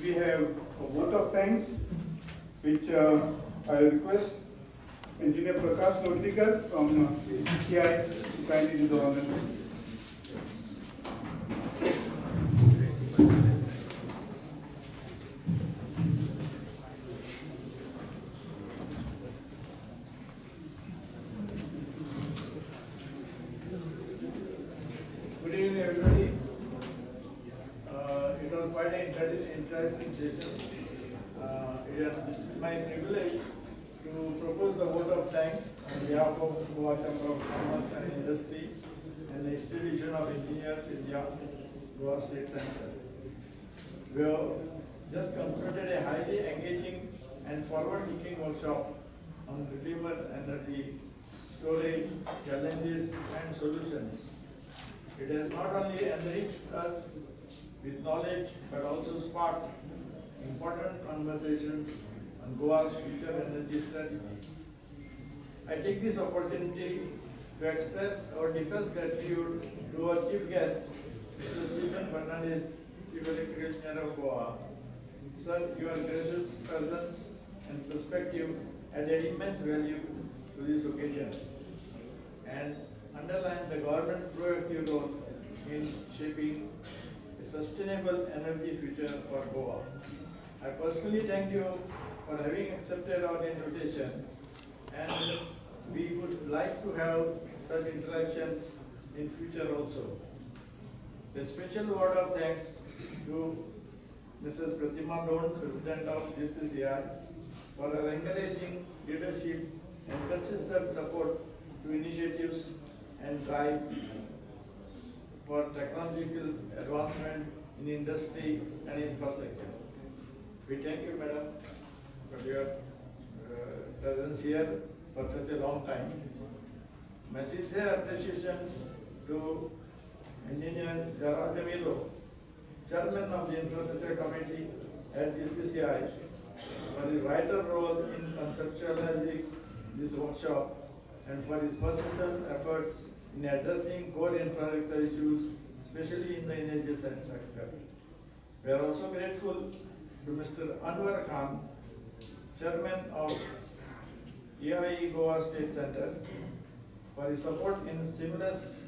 we have a vote of thanks, which I request Engineer Prakash Lodlikar from GCCI to kindly do the honors. Good evening, everybody. It was quite an interesting session. It is my privilege to propose the vote of thanks on behalf of Goa Chamber of Commerce and Industry and the Institution of Engineers India, Goa State Center. We have just concluded a highly engaging and forward-looking workshop on renewable energy storage, challenges and solutions. It has not only enriched us with knowledge but also sparked important conversations on Goa's future energy strategy. I take this opportunity to express our deepest gratitude to our chief guest, Mr. Stephen Fernandez, Chief Electrical Engineer of Goa. Sir, your gracious presence and perspective added immense value to this occasion and underline the government's proactive role in shaping a sustainable energy future for Goa. I personally thank you for having accepted our invitation, and we would like to have such interactions in future also. A special word of thanks to Mrs. Pratima Don, President of GCCI, for her encouraging leadership and consistent support to initiatives and drive for technological advancement in industry and infrastructure. We thank you, Madam, for your presence here for such a long time. My sincere appreciation to Engineer Gerard Demilo, Chairman of the Infrastructure Committee at GCCI, for his vital role in conceptualizing this workshop and for his persistent efforts in addressing core infrastructure issues, especially in the energy sector. We are also grateful to Mr. Anwar Khan, Chairman of EIE Goa State Center, for his support in seamless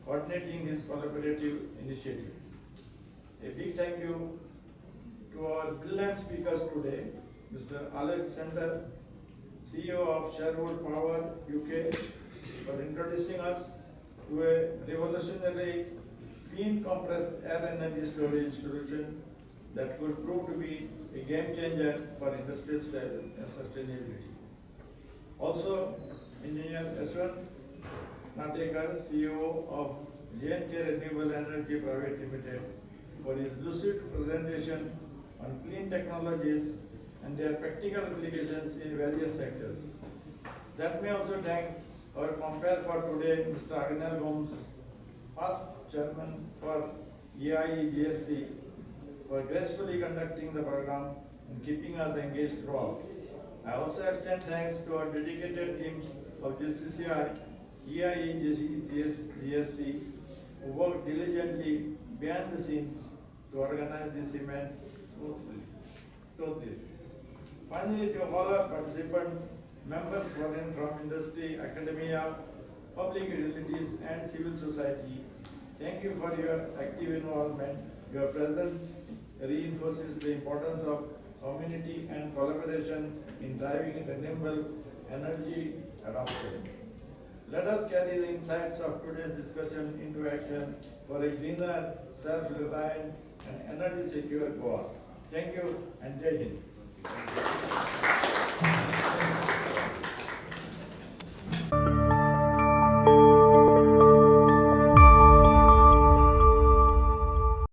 coordinating his collaborative initiative. A big thank you to our brilliant speakers today, Mr. Alex Center, CEO of Sherwood Power UK, for introducing us to a revolutionary clean compressed air energy storage solution that could prove to be a game changer for industrial sustainability. Also, Engineer Yashwant Natekar, CEO of JNK Renewable Energy Private Limited, for his lucid presentation on clean technologies and their practical applications in various sectors. That may also thank our compare for today, Mr. Agnel Gomes, past Chairman for EIE GSC, for gracefully conducting the program and keeping us engaged throughout. I also extend thanks to our dedicated teams of GCCI, EIE GSC, who work diligently behind the scenes to organize this event smoothly. Finally, to all our participants, members foreign from industry, academia, public utilities, and civil society, thank you for your active involvement. Your presence reinforces the importance of community and collaboration in driving renewable energy adoption. Let us carry the insights of today's discussion into action for a cleaner, self-reliant, and energy-secure Goa. Thank you, and Jai Hind.